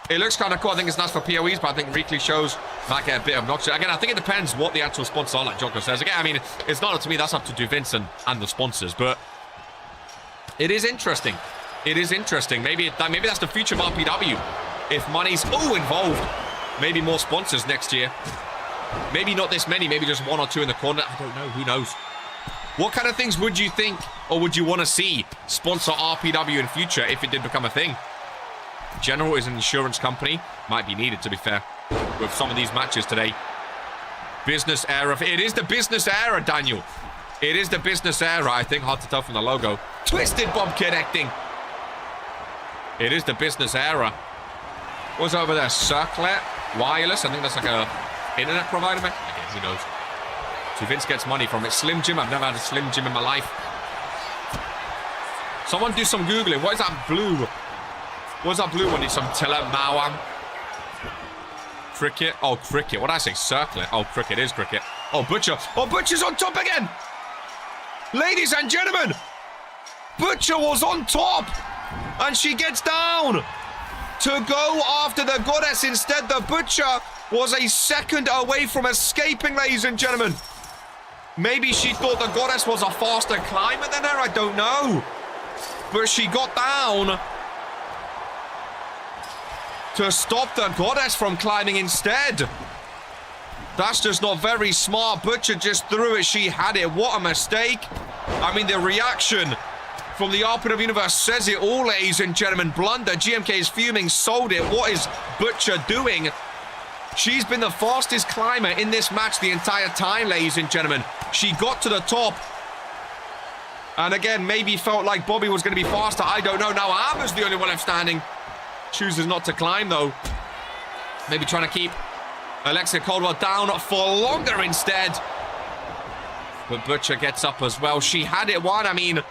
It looks kind of cool. I think it's nice for POEs, but I think weekly shows might get a bit obnoxious. Again, I think it depends what the actual sponsors are, like Jocko says. Again, I mean, it's not up to me. That's up to Vince and the sponsors. But it is interesting. It is interesting. Maybe that's the future of RPW. If money's involved, maybe more sponsors next year. Maybe not this many. Maybe just one or two in the corner. I don't know. Who knows? What kind of things would you think or would you want to see sponsor RPW in future if it did become a thing? General is an insurance company. Might be needed, to be fair, with some of these matches today. Business era. It is the business era, Daniel. It is the business era, I think. Hard to tell from the logo. Twisted Bob connecting. It is the business era. What's over there? Circlet? Wireless? I think that's like a internet provider, man. Okay, who knows? So Vince gets money from it. Slim Jim. I've never had a Slim Jim in my life. Someone do some Googling. What is that blue? What's that blue one? It's some Telemawam. Cricket. Oh, cricket. What did I say? Circlet. Oh, cricket is cricket. Oh, Butcher. Oh, Butcher's on top again. Ladies and gentlemen, Butcher was on top. And she gets down to go after the Goddess. Instead, the Butcher was a second away from escaping, ladies and gentlemen. Maybe she thought the Goddess was a faster climber than her. I don't know. But she got down to stop the Goddess from climbing instead. That's just not very smart. Butcher just threw it. She had it. What a mistake. I mean, the reaction from the RPW universe says it all, ladies and gentlemen. Blunder. GMK is fuming. Sold it. What is Butcher doing? She's been the fastest climber in this match the entire time, ladies and gentlemen. She got to the top. And again, maybe felt like Bobby was going to be faster. I don't know. Now Armor's the only one left standing. Chooses not to climb, though. Maybe trying to keep Alexia Caldwell down for longer instead. But Butcher gets up as well. She had it won. I mean,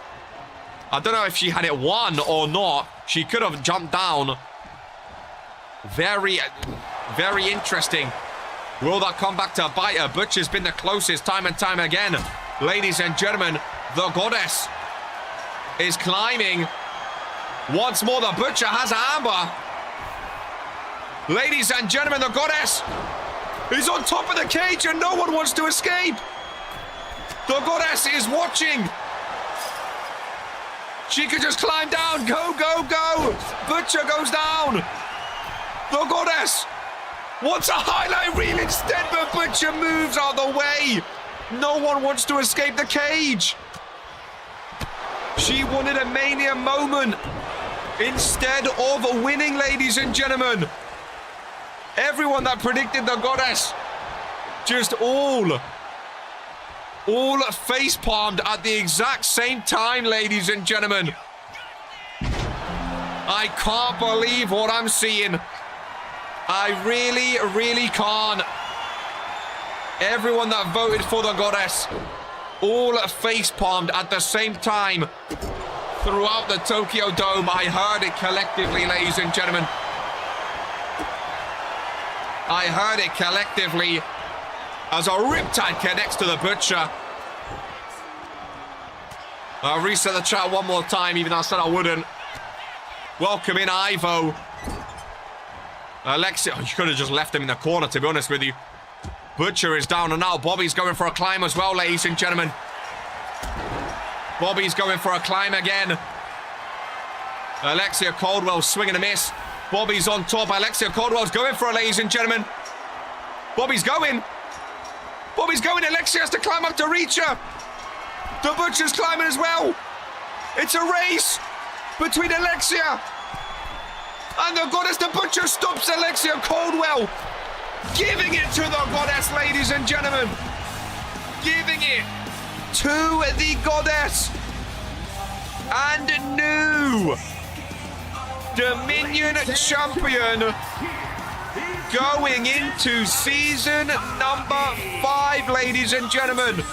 I don't know if she had it won or not. She could have jumped down. Very, very interesting. Will that come back to bite her? Butcher's been the closest time and time again. Ladies and gentlemen, the Goddess is climbing. Once more, the Butcher has Amber. Ladies and gentlemen, the Goddess is on top of the cage and no one wants to escape. The Goddess is watching. She could just climb down. Go, go, go. Butcher goes down. The Goddess wants a highlight reel instead, but Butcher moves out of the way. No one wants to escape the cage. She wanted a Mania moment instead of winning, ladies and gentlemen. Everyone that predicted the Goddess just all face-palmed at the exact same time, ladies and gentlemen. I can't believe what I'm seeing. I really, really can't. Everyone that voted for the Goddess all face-palmed at the same time throughout the Tokyo Dome. I heard it collectively, ladies and gentlemen. I heard it collectively as a Riptide connects to the Butcher. I'll reset the chat one more time, even though I said I wouldn't. Welcome in, Ivo. Alexia, you could have just left him in the corner, to be honest with you. Butcher is down and out. Bobby's going for a climb as well, ladies and gentlemen. Bobby's going for a climb again. Alexia Caldwell swinging a miss. Bobby's on top. Alexia Caldwell's going for it, ladies and gentlemen. Bobby's going. Bobby's going. Alexia has to climb up to reach her. The Butcher's climbing as well. It's a race between Alexia and the Goddess. The Butcher stops Alexia Caldwell. Giving it to the Goddess, ladies and gentlemen. Giving it to the Goddess. And new Dominion champion going into season number 5, ladies and gentlemen.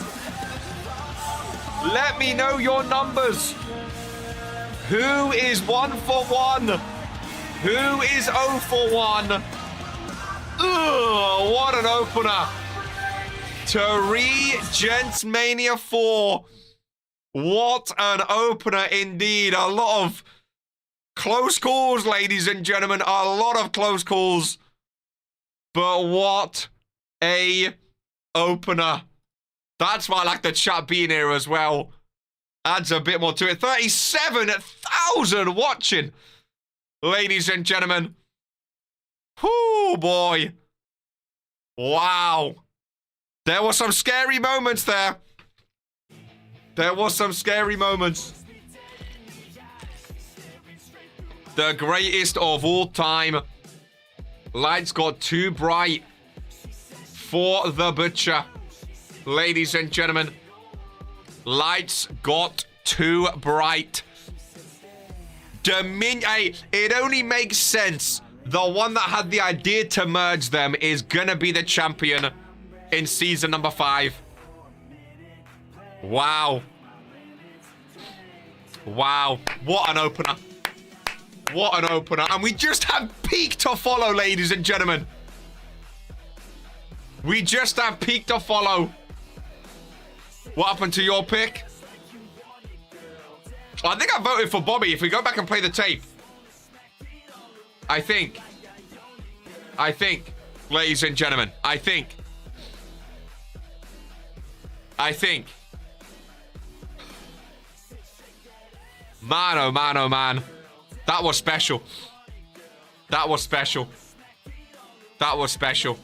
Let me know your numbers. Who is 1 for 1? Who is 0 for 1? Ugh, what an opener to REGENTSMANIA 4. What an opener indeed. A lot of close calls, ladies and gentlemen. A lot of close calls. But what a opener. That's why I like the chat being here as well. Adds a bit more to it. 37,000 watching, ladies and gentlemen. Whoo, boy. Wow. There were some scary moments there. There was some scary moments. The greatest of all time. Lights got too bright for the Butcher. Ladies and gentlemen. Lights got too bright. Hey, it only makes sense. The one that had the idea to merge them is gonna be the champion in season number 5. Wow. Wow. What an opener. What an opener. And we just have Peak to follow, ladies and gentlemen. We just have Peak to follow. What happened to your pick? I think I voted for Bobby. If we go back and play the tape. I think, ladies and gentlemen, I think. Man, oh man, oh man. That was special. That was special. That was special.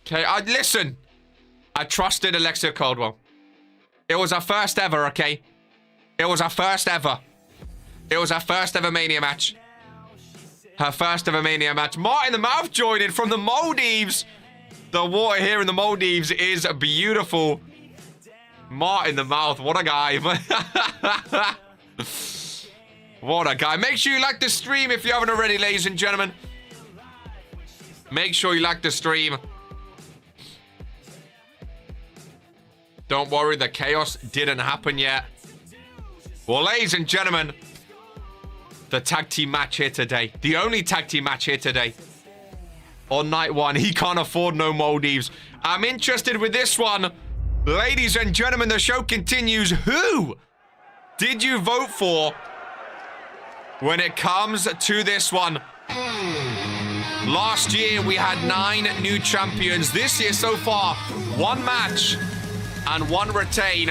Okay, listen. I trusted Alexia Caldwell. It was our first ever, okay? It was our first ever. It was our first ever Mania match. Her first ever Mania match. Martin the Mouth joining from the Maldives. The water here in the Maldives is beautiful. Martin the Mouth, what a guy. What a guy. Make sure you like the stream if you haven't already, ladies and gentlemen. Make sure you like the stream. Don't worry, the chaos didn't happen yet. Well, ladies and gentlemen, the tag team match here today. The only tag team match here today. On night 1, he can't afford no Maldives. I'm interested with this one. Ladies and gentlemen, the show continues. Who did you vote for when it comes to this one? Last year, we had 9 new champions. This year, so far, 1 match and 1 retain.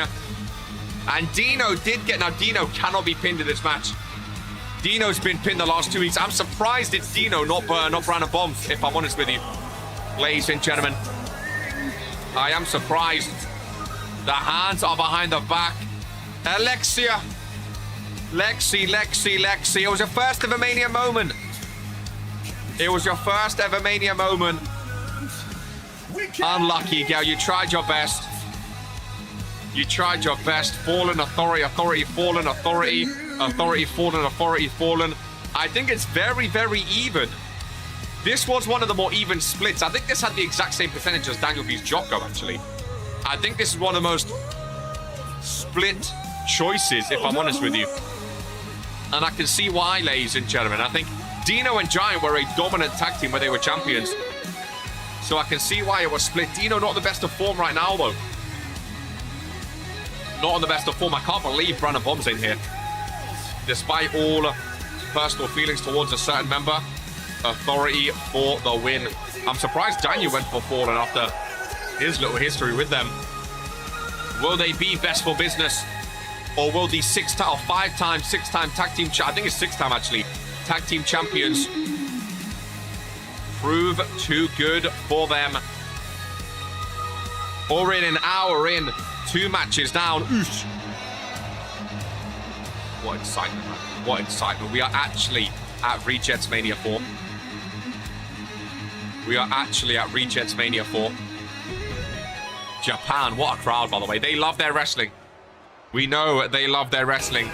And Dino did get... Now, Dino cannot be pinned in this match. Dino's been pinned the last 2 weeks. I'm surprised it's Dino, not Brandon Bombs, if I'm honest with you. Ladies and gentlemen, I am surprised. The hands are behind the back. Alexia. Lexi. It was your first ever Mania moment. It was your first ever Mania moment. Unlucky, girl. You tried your best. You tried your best. Fallen, authority, fallen, authority, fallen, fallen. I think it's very, very even. This was one of the more even splits. I think this had the exact same percentage as Daniel B's Jocko, actually. I think this is one of the most split choices, if I'm honest with you. And I can see why, ladies and gentlemen. I think Dino and Giant were a dominant tag team where they were champions. So I can see why it was split. Dino not the best of form right now, though. Not on the best of form. I can't believe Brandon Bomb's in here. Despite all personal feelings towards a certain member, authority for the win. I'm surprised Daniel went for Fallen after his little history with them. Will they be best for business Or will the 5-time, 6-time tag team, I think it's 6-time actually, tag team champions prove too good for them? Already an hour in, 2 matches down. Oosh. What excitement, man. What excitement. We are actually at REGENTSMANIA 4. We are actually at REGENTSMANIA 4. Japan, what a crowd, by the way. They love their wrestling. We know they love their wrestling.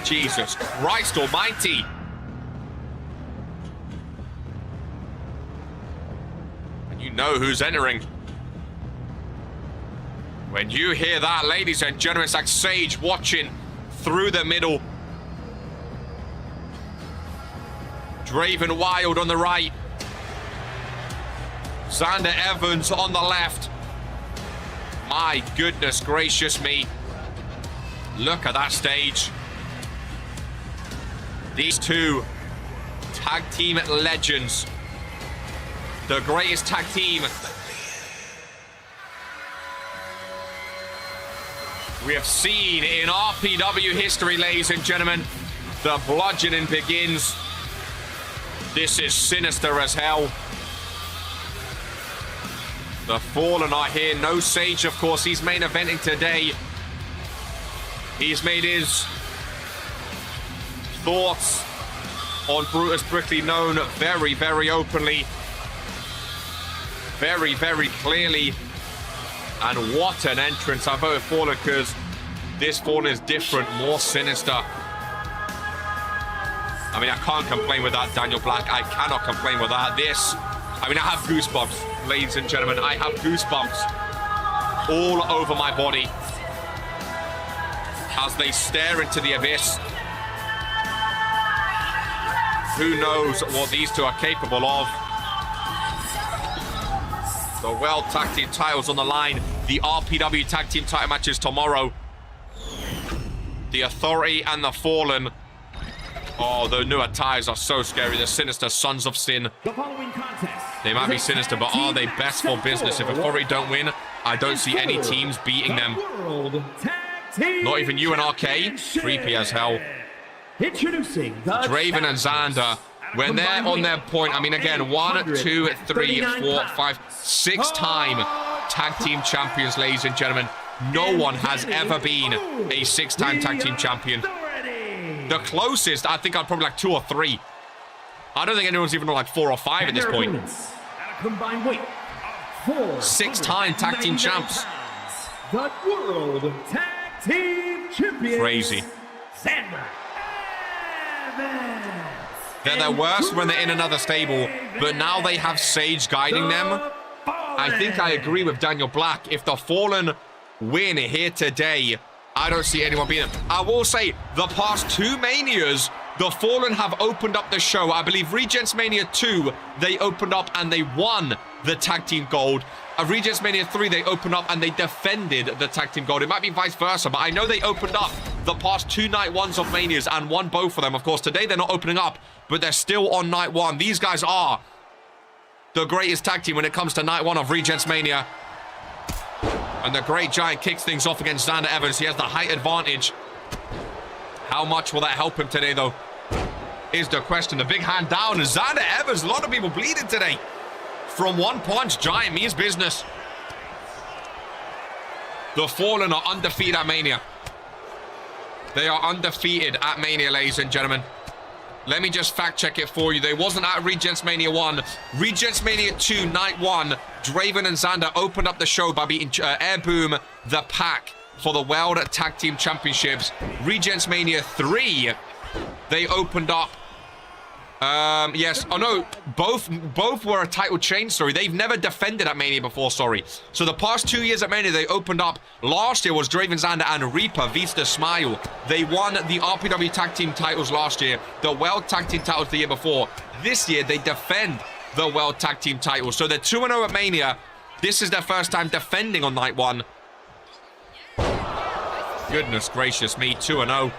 Jesus Christ almighty. And you know who's entering. When you hear that, ladies and gentlemen, it's like Sage watching through the middle. Draven Wild on the right. Xander Evans on the left. My goodness gracious me. Look at that stage. These two tag team legends. The greatest tag team we have seen in RPW history, ladies and gentlemen. The bludgeoning begins. This is sinister as hell. The Fallen are here. No Sage, of course. He's main eventing today. He's made his thoughts on Brutus Brickley known very, very openly. Very, very clearly. And what an entrance. I voted Fallen because this Fallen is different, more sinister. I mean, I can't complain with that, Daniel Black. I cannot complain with that. I have goosebumps, ladies and gentlemen. I have goosebumps all over my body as they stare into the abyss. Who knows what these two are capable of? The World Tag Team titles on the line. The RPW Tag Team title matches tomorrow. The Authority and the Fallen. Oh, the new attires are so scary. The Sinister Sons of Sin. The following contest. They might be sinister, but are they best for business? If Authority don't win, I don't see any teams beating them. Not even you and RK. Creepy as hell. Introducing the Draven and Xander. When they're on their point, I mean, again, 1, 2, 3, 4, 5, 6-time tag team champions, ladies and gentlemen. No one has ever been a 6-time tag team champion. The closest, I think, I'd probably like 2 or 3. I don't think anyone's even like 4 or 5 at this point. 6-time tag team champs. The World Tag Team Champions. Crazy. Xander Evans. They're their worst when they're in another stable, but now they have Sage guiding them. I think I agree with Daniel Black. If the Fallen win here today, I don't see anyone beating them. I will say, the past 2 Manias, the Fallen have opened up the show. I believe REGENTSMANIA 2, they opened up and they won the Tag Team Gold. REGENTSMANIA 3, they opened up and they defended the Tag Team Gold. It might be vice versa, but I know they opened up the past 2 night ones of Manias and won both of them. Of course, today they're not opening up, but they're still on night 1. These guys are the greatest tag team when it comes to night 1 of REGENTSMANIA. And the Great Giant kicks things off against Xander Evans. He has the height advantage. How much will that help him today, though, is the question. The big hand down. Xander Evans, a lot of people bleeding today. From one punch, Giant means business. The Fallen are undefeated at Mania. They are undefeated at Mania, ladies and gentlemen. Let me just fact check it for you. They wasn't at REGENTSMANIA 1. REGENTSMANIA 2, night 1. Draven and Xander opened up the show by beating Airboom, the Pack, for the World Tag Team Championships. REGENTSMANIA 3, they opened up. Yes. Oh, no. Both were a title change, sorry. They've never defended at Mania before, sorry. So the past 2 years at Mania, they opened up. Last year was Draven Xander and Reaper, Vista Smile. They won the RPW Tag Team titles last year. The World Tag Team titles the year before. This year, they defend the World Tag Team titles. So they're 2-0 at Mania. This is their first time defending on night 1. Goodness gracious me, 2-0.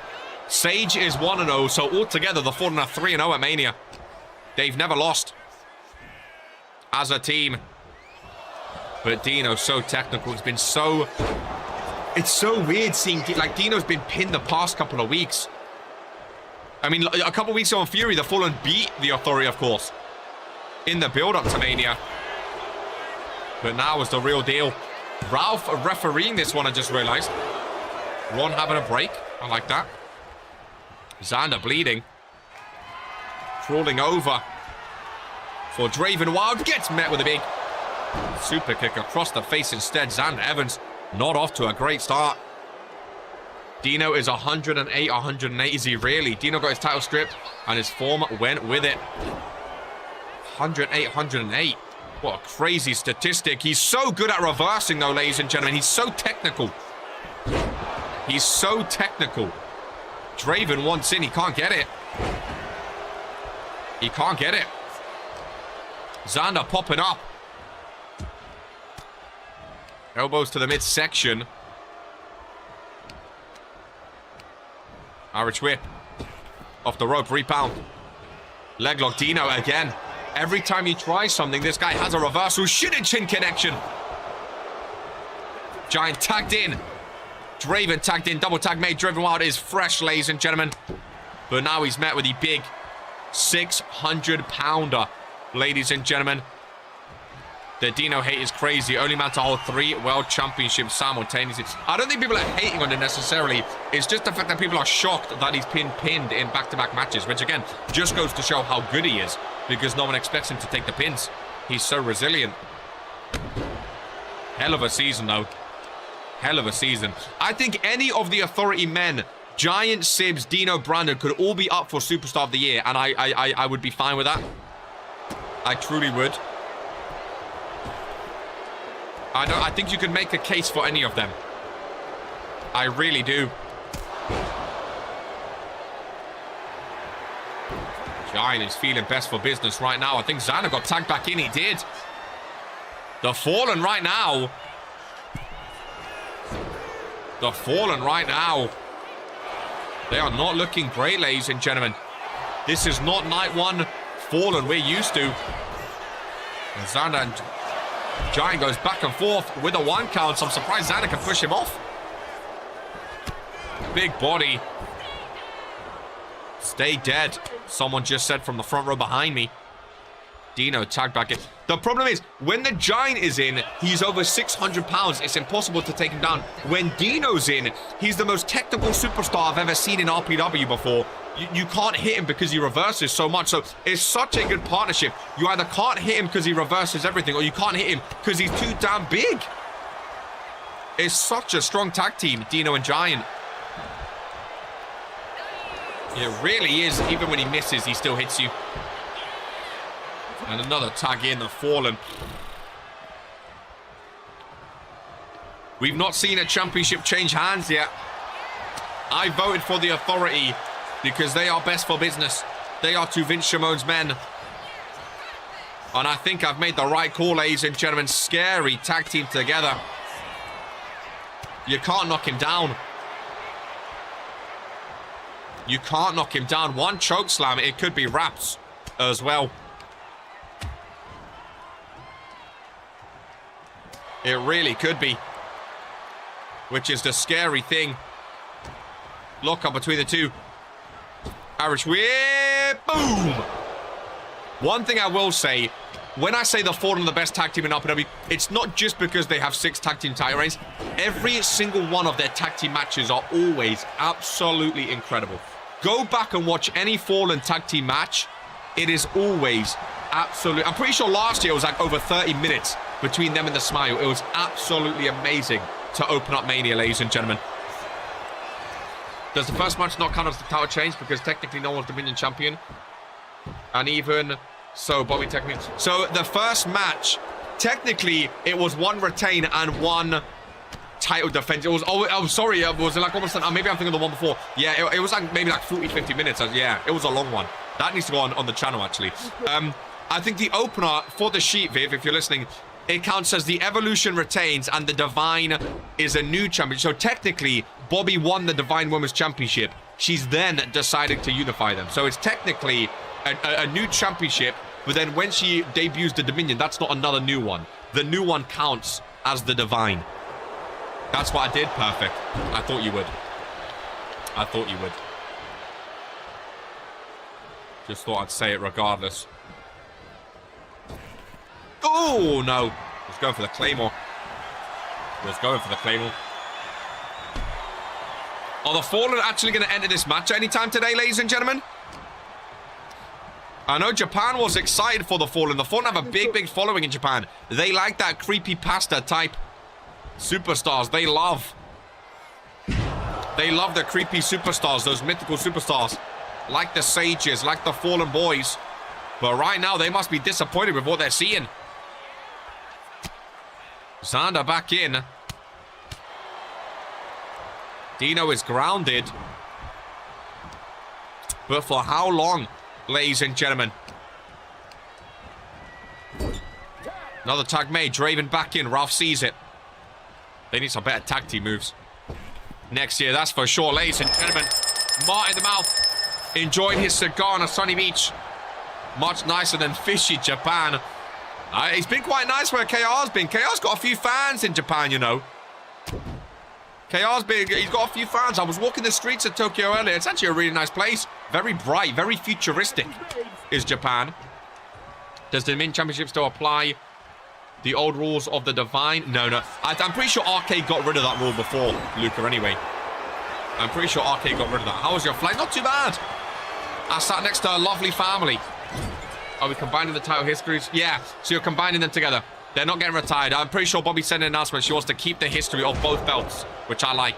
Sage is 1-0, so altogether the Fallen are 3-0 at Mania. They've never lost as a team. But Dino's so technical. He's been so It's so weird seeing, like, Dino's been pinned the past couple of weeks. I mean, a couple of weeks ago on Fury, the Fallen beat the Authority, of course, in the build-up to Mania. But now is the real deal. Ralph refereeing this one, I just realized. Ron having a break. I like that. Xander bleeding. Crawling over for Draven Wild. Gets met with a big super kick across the face instead. Xander Evans not off to a great start. Dino is 108, 108. Is he really? Dino got his title stripped and his form went with it. 108, 108. What a crazy statistic. He's so good at reversing, though, ladies and gentlemen. He's so technical. He's so technical. Draven wants in. He can't get it. He can't get it. Xander popping up. Elbows to the midsection. Irish whip. Off the rope. Rebound. Leglock Dino again. Every time he tries something, this guy has a reversal. Shooting chin connection. Giant tagged in. Draven tagged in. Double tag made. Draven Wild is fresh, ladies and gentlemen. But now he's met with the big 600-pounder, ladies and gentlemen. The Dino hate is crazy. Only man to hold 3 world championships simultaneously. I don't think people are hating on it necessarily. It's just the fact that people are shocked that he's been pinned in back-to-back matches, which again just goes to show how good he is, because no one expects him to take the pins. He's so resilient. Hell of a season, though. Hell of a season. I think any of the Authority men, Giant, Sibs, Dino, Brandon, could all be up for Superstar of the Year, and I would be fine with that. I truly would. I think you could make a case for any of them. I really do. Giant is feeling best for business right now. I think Xander got tagged back in. He did. The Fallen right now. The Fallen right now. They are not looking great, ladies and gentlemen. This is not night 1 Fallen we're used to. And Xander and Giant goes back and forth with a 1 count. So I'm surprised Xander can push him off. Big body. Stay dead. Someone just said from the front row behind me. Dino tagged back in. The problem is, when the Giant is in, he's over 600 pounds. It's impossible to take him down. When Dino's in, he's the most technical superstar I've ever seen in RPW before. You can't hit him because he reverses so much. So it's such a good partnership. You either can't hit him because he reverses everything, or you can't hit him because he's too damn big. It's such a strong tag team, Dino and Giant. It really is. Even when he misses, he still hits you. And another tag in, the Fallen. We've not seen a championship change hands yet. I voted for the Authority because they are best for business. They are to Vince Simone's men. And I think I've made the right call, ladies and gentlemen. Scary tag team together. You can't knock him down. You can't knock him down. 1 choke slam, it could be wraps as well. It really could be. Which is the scary thing. Lock up between the two. Irish whip. Boom. One thing I will say, when I say the Fallen are the best tag team in RPW, it's not just because they have 6 tag team title reigns. Every single one of their tag team matches are always absolutely incredible. Go back and watch any Fallen tag team match. It is always absolutely... I'm pretty sure last year it was like over 30 minutes between them and the Smile. It was absolutely amazing to open up Mania, ladies and gentlemen. Does the first match not count as the title change because technically no one's Dominion champion? And even so, Bobby technically... So the first match, technically, it was 1 retain and 1 title defense. It was... Oh, I'm sorry. It was like almost... maybe I'm thinking of the one before. Yeah, it was like maybe like 40, 50 minutes. Yeah, it was a long one. That needs to go on the channel, actually. I think the opener for the sheet, Viv, if you're listening, it counts as the Evolution retains and the Divine is a new champion. So technically, Bobby won the Divine Women's Championship. She's then decided to unify them. So it's technically a new championship, but then when she debuts the Dominion, that's not another new one. The new one counts as the Divine. That's what I did. Perfect. I thought you would. I thought you would. Just thought I'd say it regardless. Oh, no. Was going for the Claymore. Was going for the Claymore. Are the Fallen actually going to enter this match anytime today, ladies and gentlemen? I know Japan was excited for the Fallen. The Fallen have a big, big following in Japan. They like that creepy pasta type superstars. They love the creepy superstars, those mythical superstars. Like the Sages, like the Fallen Boys. But right now, they must be disappointed with what they're seeing. Xander back in. Dino is grounded. But for how long, ladies and gentlemen? Another tag made. Draven back in. Ralph sees it. They need some better tag team moves next year, that's for sure, ladies and gentlemen. Mart in the mouth. Enjoying his cigar on a sunny beach. Much nicer than fishy Japan. It's been quite nice where KR's been. KR's got a few fans in Japan, you know. He's got a few fans. I was walking the streets of Tokyo earlier. It's actually a really nice place. Very bright, very futuristic is Japan. Does the Min Championship still apply the old rules of the Divine? No. I'm pretty sure Arcade got rid of that rule before, Luca, anyway. I'm pretty sure Arcade got rid of that. How was your flight? Not too bad. I sat next to a lovely family. Are we combining the title histories? Yeah, so you're combining them together. They're not getting retired. I'm pretty sure Bobby sent an announcement. She wants to keep the history of both belts, which I like.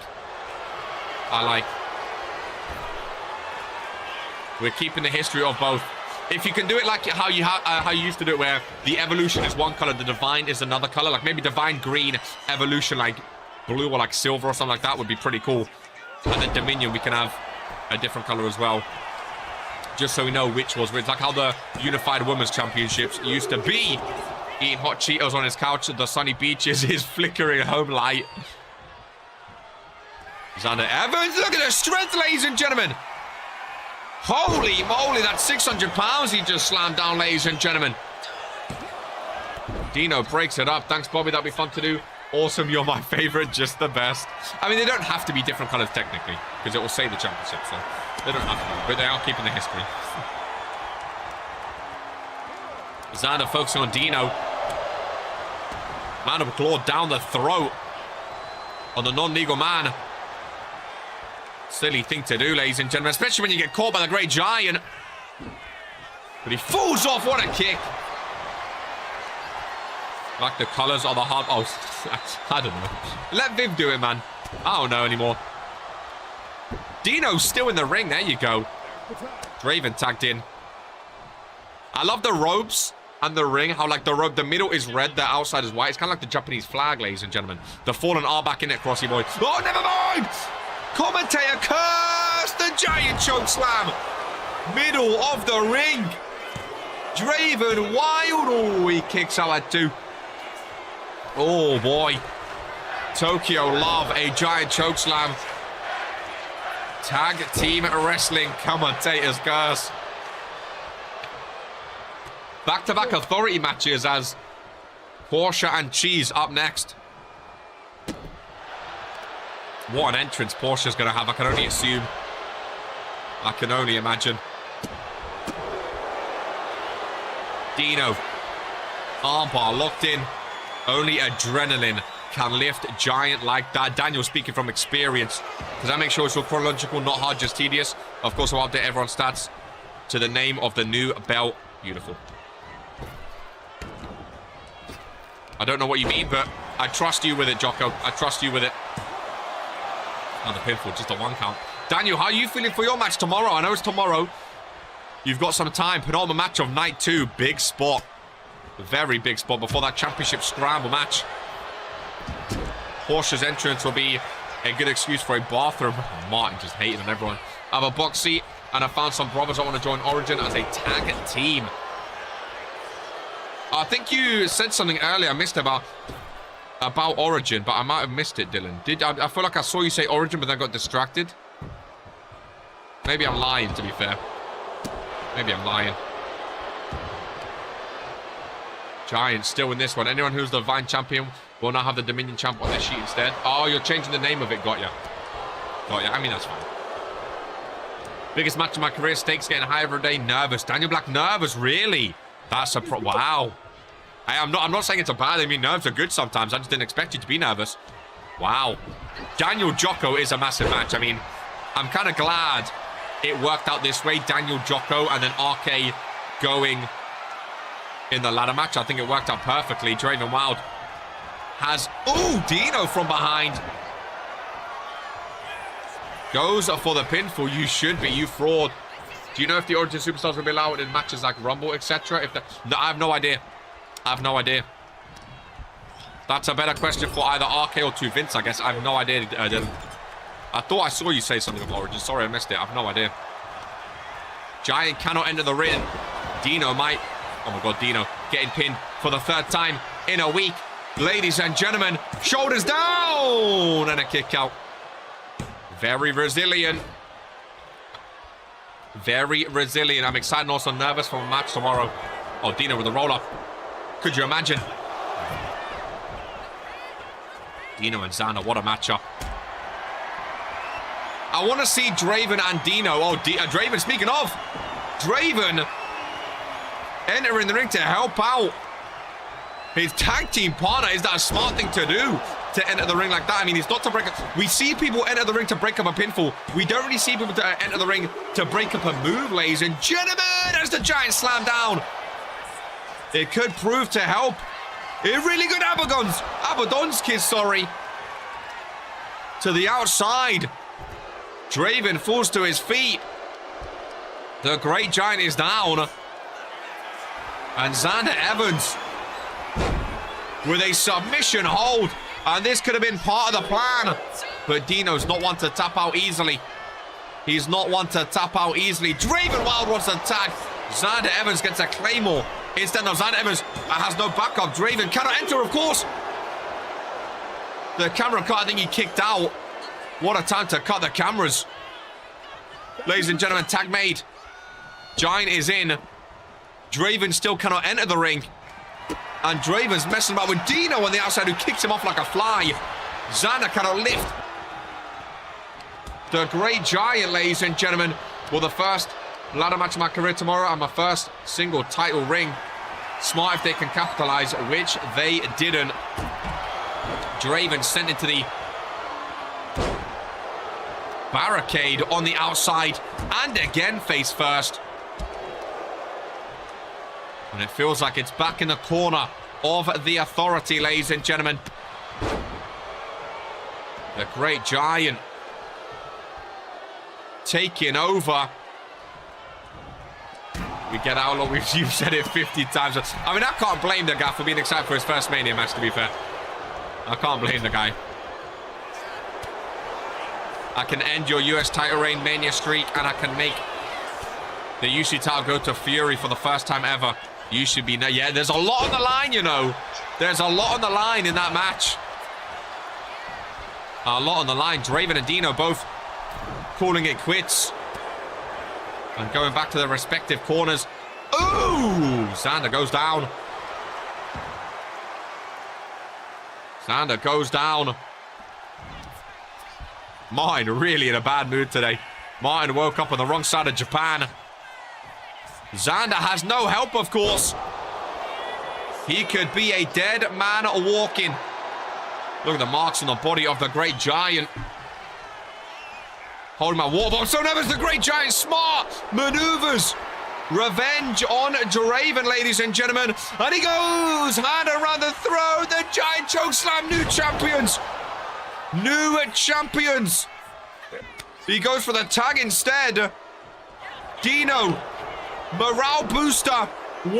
We're keeping the history of both. If you can do it like how you used to do it, where the Evolution is one color, the Divine is another color, like maybe Divine green, Evolution like blue or like silver or something like that would be pretty cool. And then Dominion, we can have a different color as well, just so we know which was which. Like how the Unified Women's Championships used to be. Eating hot Cheetos on his couch at the sunny beaches, his flickering home light. Xander Evans, look at the strength, ladies and gentlemen. Holy moly, that's 600 pounds he just slammed down, ladies and gentlemen. Dino breaks it up. Thanks, Bobby. That'll be fun to do. Awesome, you're my favorite, just the best. I mean, they don't have to be different colors technically, because it will say the championship, so they don't have to be, but they are keeping the history. Xander focusing on Dino. Man of Claw down the throat on the non-legal man. Silly thing to do, ladies and gentlemen, especially when you get caught by the Great Giant. But he falls off. What a kick. Like the colors of the hard... Oh, I don't know. Let Viv do it, man. I don't know anymore. Dino's still in the ring. There you go. Draven tagged in. I love the ropes and the ring. How, like, the rope, the middle is red, the outside is white. It's kind of like the Japanese flag, ladies and gentlemen. The Fallen are back in it, Crossy boy. Oh, never mind! Commentator curse the giant choke slam. Middle of the ring. Draven wild. Oh, he kicks out at 2. Oh, boy. Tokyo love a giant choke slam. Tag team wrestling commentators curse. Back-to-back authority matches as Porsche and Cheese up next. What an entrance Porsche's going to have. I can only assume. I can only imagine. Dino. Armbar locked in. Only adrenaline can lift Giant like that. Daniel speaking from experience. Does that make sure it's all chronological, not hard, just tedious? Of course, I'll update everyone's stats to the name of the new belt. Beautiful. I don't know what you mean, but I trust you with it, Jocko. I trust you with it. Another pinfall, just a 1 count. Daniel, how are you feeling for your match tomorrow? I know it's tomorrow. You've got some time. Penultimate match of night 2. Big spot. Very big spot before that championship scramble match. Porsche's entrance will be a good excuse for a bathroom. Oh, Martin just hating on everyone. I have a box seat, and I found some brothers that want to join Origin as a tag team. I think you said something earlier I missed about Origin, but I might have missed it, Dylan. I feel like I saw you say Origin, but then I got distracted. Maybe I'm lying, to be fair. Maybe I'm lying. Giant still in this one. Anyone who's the Divine Champion We'll now have the Dominion champ on their sheet instead. Oh, you're changing the name of it. Got ya. Got ya. I mean, that's fine. Biggest match of my career. Stakes getting higher every day. Nervous. Daniel Black nervous. Really? That's a wow. I'm not saying it's a bad. I mean, nerves are good sometimes. I just didn't expect you to be nervous. Wow. Daniel Jocko is a massive match. I mean, I'm kind of glad it worked out this way. Daniel Jocko and then RK going in the ladder match. I think it worked out perfectly. Draven Wild has... Ooh, Dino from behind. Goes for the pinfall. You should be, you fraud. Do you know if the Origin Superstars will be allowed in matches like Rumble, etc.? No, I have no idea. I have no idea. That's a better question for either RK or to Vince, I guess. I have no idea. I thought I saw you say something about Origin. Sorry, I missed it. I have no idea. Giant cannot enter the ring. Dino might. Oh my God, Dino getting pinned for the third time in a week. Ladies and gentlemen, shoulders down and a kick out. Very resilient. Very resilient. I'm excited and also nervous for a match tomorrow. Oh, Dino with a roll-up. Could you imagine? Dino and Xander, what a matchup. I want to see Draven and Dino. Oh, Draven, speaking of, Draven entering the ring to help out his tag team partner. Is that a smart thing to do? To enter the ring like that? I mean, it's not to break up. We see people enter the ring to break up a pinfall. We don't really see people to enter the ring to break up a move, ladies and gentlemen, as the Giant slam down. It could prove to help. A really good Abaddon's kiss, sorry. To the outside. Draven falls to his feet. The Great Giant is down. And Xander Evans with a submission hold. And this could have been part of the plan. But Dino's not one to tap out easily. He's not one to tap out easily. Draven Wild wants to tag. Xander Evans gets a Claymore. Instead of Xander Evans has no backup. Draven cannot enter, of course. The camera cut. I think he kicked out. What a time to cut the cameras. Ladies and gentlemen, tag made. Giant is in. Draven still cannot enter the ring. And Draven's messing about with Dino on the outside, who kicks him off like a fly. Xander cannot lift. The Great Giant, ladies and gentlemen, will the first ladder match of my career tomorrow and my first single title ring. Smart if they can capitalize, which they didn't. Draven sent into the barricade on the outside and again face first. And it feels like it's back in the corner of the Authority, ladies and gentlemen. The Great Giant taking over. We get out, you've said it 50 times. I mean, I can't blame the guy for being excited for his first Mania match, to be fair. I can't blame the guy. I can end your US title reign Mania streak, and I can make the UC title go to Fury for the first time ever. You should be... Yeah, there's a lot on the line, you know. There's a lot on the line in that match. A lot on the line. Draven and Dino both calling it quits. And going back to their respective corners. Ooh! Xander goes down. Xander goes down. Martin really in a bad mood today. Martin woke up on the wrong side of Japan. Xander has no help, of course. He could be a dead man walking. Look at the marks on the body of the Great Giant. Holding my water bomb. So nervous, the Great Giant. Smart maneuvers. Revenge on Draven, ladies and gentlemen. And he goes. Hand around the throat. The Giant chokeslam. New champions. New champions. He goes for the tag instead. Dino. Morale booster. 1,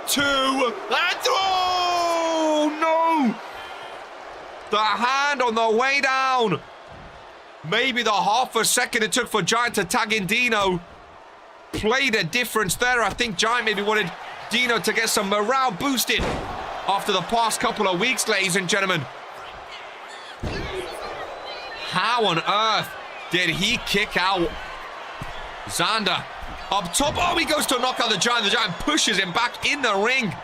2, and oh no! The hand on the way down. Maybe the half a second it took for Giant to tag in Dino played a difference there. I think Giant maybe wanted Dino to get some morale boosted after the past couple of weeks, ladies and gentlemen. How on earth did he kick out Xander? Up top, oh, he goes to knock out the Giant. The Giant pushes him back in the ring.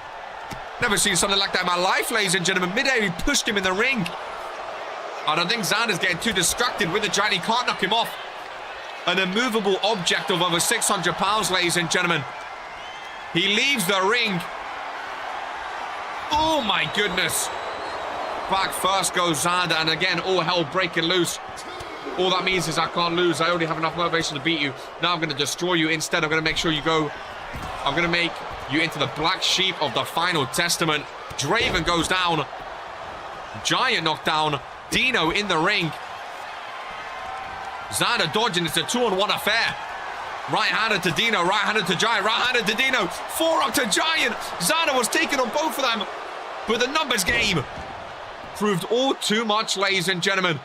Never seen something like that in my life, ladies and gentlemen. Mid-air, he pushed him in the ring. I don't think Xander's getting too distracted with the giant. He can't knock him off. An immovable object of over 600 pounds, ladies and gentlemen. He leaves the ring. Oh, my goodness. Back first goes Xander, and again, all hell breaking loose. All that means is I can't lose. I already have enough motivation to beat you. Now I'm going to destroy you. Instead, I'm going to make sure you go. I'm going to make you into the black sheep of the final testament. Draven goes down. Giant knockdown. Dino in the ring. Xander dodging. It's a 2-on-1 affair. Right-handed to Dino. Right-handed to Giant. Right-handed to Dino. Forearm to Giant. Xander was taking on both of them. But the numbers game proved all too much, ladies and gentlemen.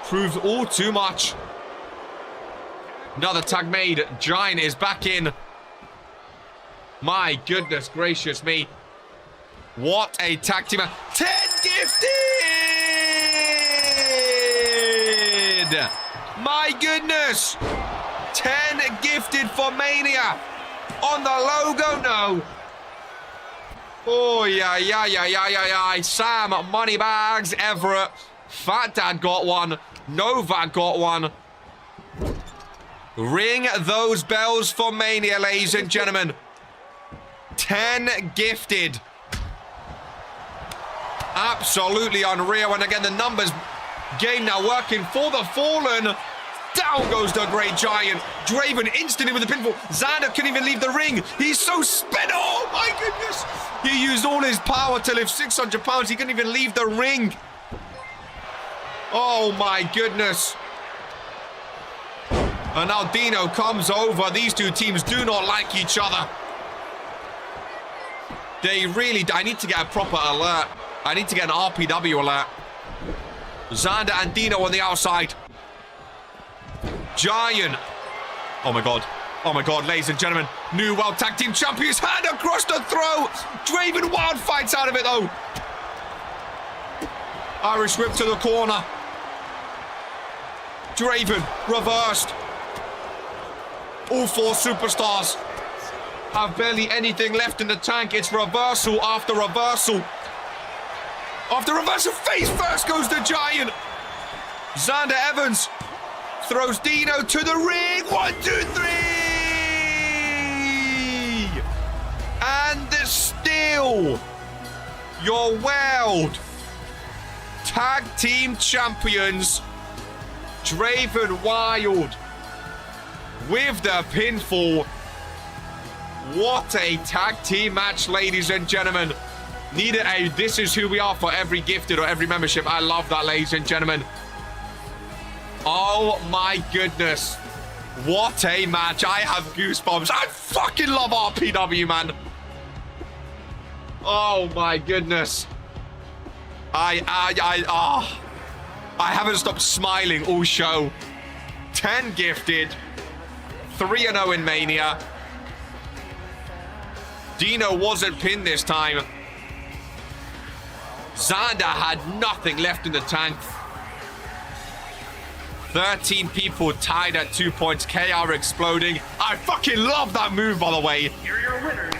Proved all too much. Another tag made. Giant is back in. My goodness gracious me. What a tag team. 10 gifted! My goodness. 10 gifted for Mania. On the logo, no. Oh, yeah. Sam, Moneybags, Everett. Fat Dad got one. Novak got one. Ring those bells for Mania, ladies and gentlemen. 10 gifted. Absolutely unreal. And again, the numbers game now working for the Fallen. Down goes the Great Giant. Draven instantly with the pinfall. Xander couldn't even leave the ring. He's so spent. Oh, my goodness. He used all his power to lift 600 pounds. He couldn't even leave the ring. Oh, my goodness. And now Dino comes over. These two teams do not like each other. They really... I need to get a proper alert. I need to get an RPW alert. Xander and Dino on the outside. Giant. Oh, my God. Oh, my God, ladies and gentlemen. New World Tag Team Champions. Hand across the throat. Draven Wild fights out of it, though. Irish whip to the corner. Draven reversed. All four superstars have barely anything left in the tank. It's reversal after reversal. After reversal, face first goes the Giant. Xander Evans throws Dino to the ring. 1, 2, 3. And still, your world tag team champions, Draven Wild, with the pinfall. What a tag team match, ladies and gentlemen. Needed a this is who we are for every gifted or every membership. I love that, ladies and gentlemen. Oh my goodness. What a match. I have goosebumps. I fucking love RPW, man. Oh my goodness. I haven't stopped smiling all show. 10 gifted. 3-0 in Mania. Dino wasn't pinned this time. Xander had nothing left in the tank. 13 people tied at 2 points. KR exploding. I fucking love that move, by the way. Here are your winners.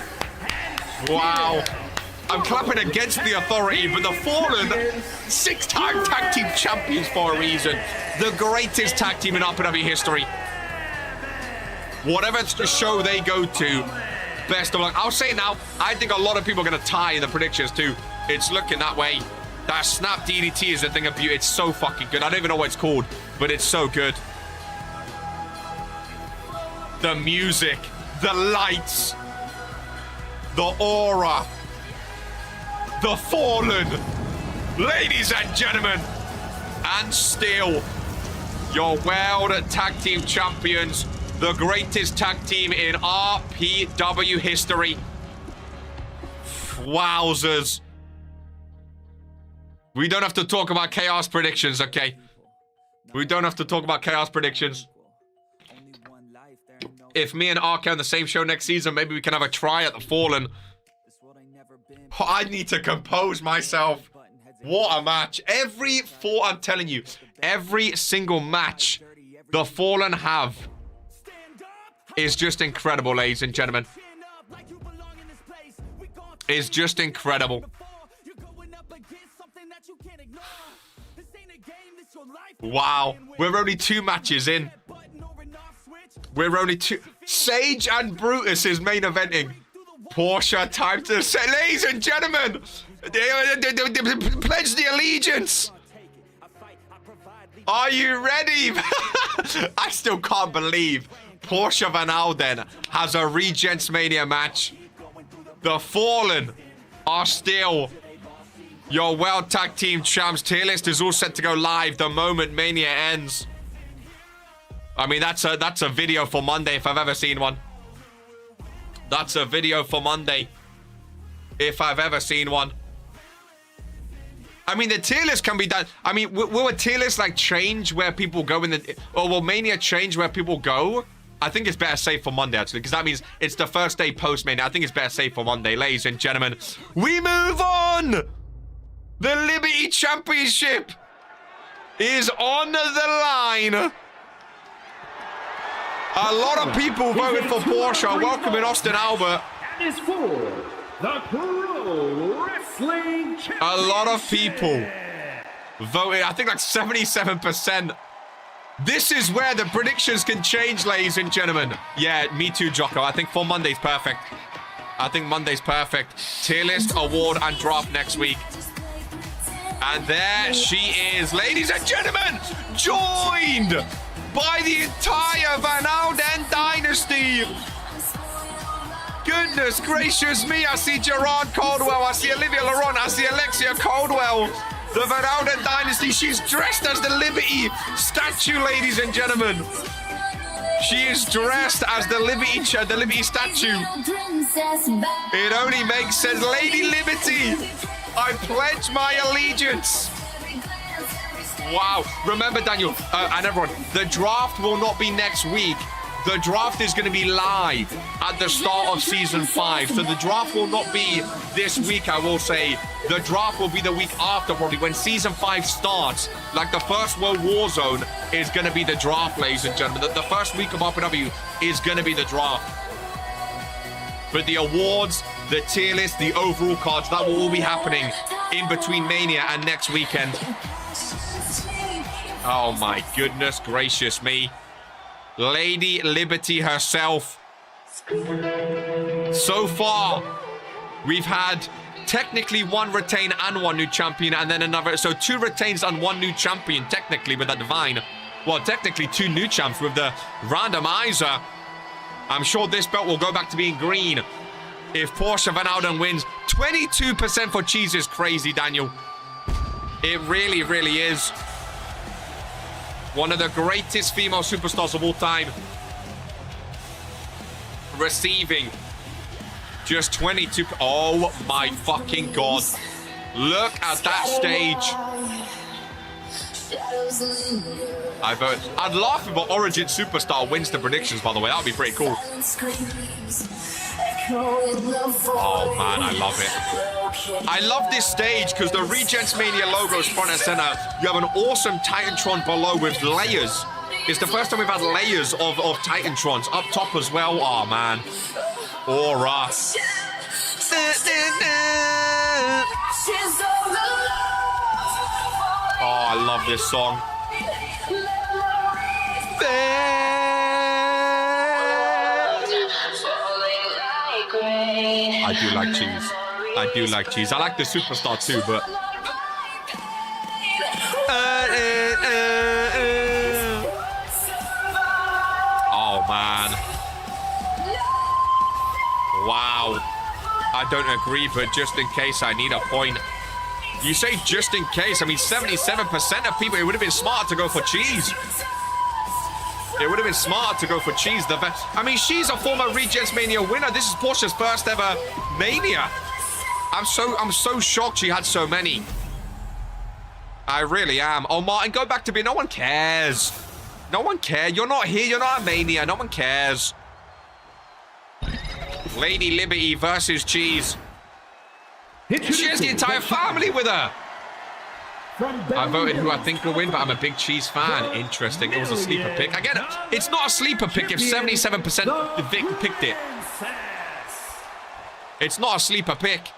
Wow. I'm clapping against the authority, but the Fallen, 6-time tag team champions for a reason. The greatest tag team in RPW history. Whatever show they go to, best of luck. I'll say it now, I think a lot of people are going to tie in the predictions too. It's looking that way. That snap DDT is a thing of beauty. It's so fucking good. I don't even know what it's called, but it's so good. The music, the lights, the aura, the Fallen, ladies and gentlemen, and still your world tag team champions, the greatest tag team in RPW history. Wowzers. We don't have to talk about Chaos predictions, okay? We don't have to talk about Chaos predictions. If me and RK are on the same show next season, maybe we can have a try at the Fallen. Oh, I need to compose myself. What a match. I'm telling you, every single match the Fallen have is just incredible, ladies and gentlemen. is just incredible. Wow. We're only 2 matches in. We're only 2. Sage and Brutus is main eventing. Portia, time to say, ladies and gentlemen, pledge the allegiance. Are you ready? I still can't believe Portia Van Alden has a REGENTSMANIA match. The Fallen are still your World Tag Team Champs. Tier list is all set to go live the moment Mania ends. I mean, that's a video for Monday if I've ever seen one. That's a video for Monday if I've ever seen one. I mean, the tier list can be done. I mean, will a tier list like change where people go in the, or will Mania change where people go? I think it's better safe for Monday, actually, because that means it's the first day post-Mania. I think it's better safe for Monday. Ladies and gentlemen, we move on. The Liberty Championship is on the line. A lot of people voted for Portia. Welcoming Austin Albert. And is for the Pro Wrestling Championship. A lot of people voted. I think like 77%. This is where the predictions can change, ladies and gentlemen. Yeah, me too, Jocko. I think for Monday's perfect. I think Monday's perfect. Tier list, award, and draft next week. And there she is, ladies and gentlemen, joined by the entire Van Alden dynasty. Goodness gracious me, I see Gerard Caldwell, I see Olivia Laurent, I see Alexia Caldwell. The Van Alden dynasty, she's dressed as the Liberty statue, ladies and gentlemen. She is dressed as the Liberty statue. It only makes sense. Lady Liberty, I pledge my allegiance. Wow. Remember, Daniel, and everyone, the draft will not be next week. The draft is going to be live at the start of Season 5. So the draft will not be this week, I will say. The draft will be the week after, probably, when Season 5 starts. Like, the first World War Zone is going to be the draft, ladies and gentlemen. The first week of RPW is going to be the draft. But the awards, the tier list, the overall cards, that will all be happening in between Mania and next weekend. Oh, my goodness gracious me. Lady Liberty herself. So far, we've had technically 1 retain and 1 new champion, and then another. So 2 retains and 1 new champion, technically, with that Divine. Well, technically 2 new champs with the Randomizer. I'm sure this belt will go back to being green if Portia Van Alden wins. 22% for Cheese is crazy, Daniel. It really, really is. One of the greatest female superstars of all time. Receiving just 22. Oh my fucking God. Look at that stage. I'd laugh if an Origin superstar wins the predictions, by the way. That would be pretty cool. Oh man, I love it. I love this stage because the REGENTSMANIA logo is front and center. You have an awesome Titantron below with layers. It's the first time we've had layers of Titantrons up top as well. Oh man. Aura. Oh, I love this song. I do like Cheese. I do like Cheese. I like the superstar too, but... Oh, man. Wow. I don't agree, but just in case, I need a point. You say just in case. I mean, 77% of people, it would have been smart to go for Cheese. It would have been smart to go for Cheese. I mean, she's a former REGENTSMANIA winner. This is Portia's first ever Mania. I'm so shocked she had so many. I really am. Oh, Martin, go back to being. No one cares. No one cares. You're not here. You're not at Mania. No one cares. Lady Liberty versus Cheese. She has the entire family with her. I voted who I think will win, but I'm a big Cheese fan. Interesting. It was a sleeper pick. Again, it's not a sleeper pick if 77% picked it. It's not a sleeper pick.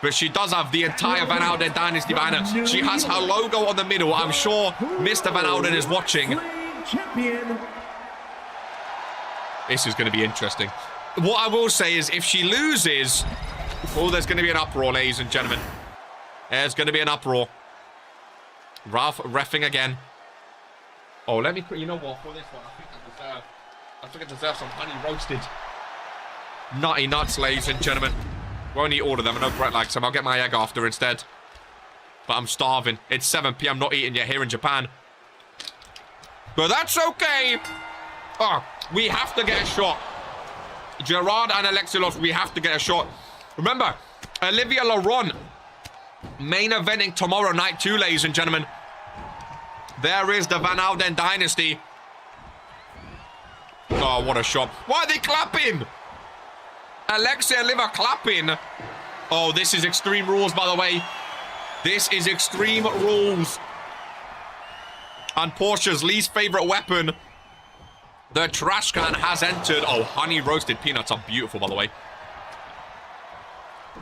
But she does have the entire Van Alden Dynasty banner. She has her logo on the middle. I'm sure Mr. Van Alden is watching. This is going to be interesting. What I will say is if she loses... Oh, there's going to be an uproar, ladies and gentlemen. There's going to be an uproar. Ralph reffing again. Oh, let me... You know what? For this one, I think I deserve some honey roasted. Nutty nuts, ladies and gentlemen. Won't eat all of them. I know Brett likes them. I'll get my egg after instead. But I'm starving. It's 7 p.m. Not eating yet here in Japan. But that's okay. Oh, we have to get a shot. Gerard and Alexia lost. We have to get a shot. Remember, Olivia Laron main eventing tomorrow night too, ladies and gentlemen. There is the Van Alden Dynasty. Oh, what a shot. Why are they clapping? Alexia and Liv are clapping. Oh, this is Extreme Rules, by the way. This is Extreme Rules. And Portia's least favorite weapon, the trash can, has entered. Oh, honey roasted peanuts are beautiful, by the way.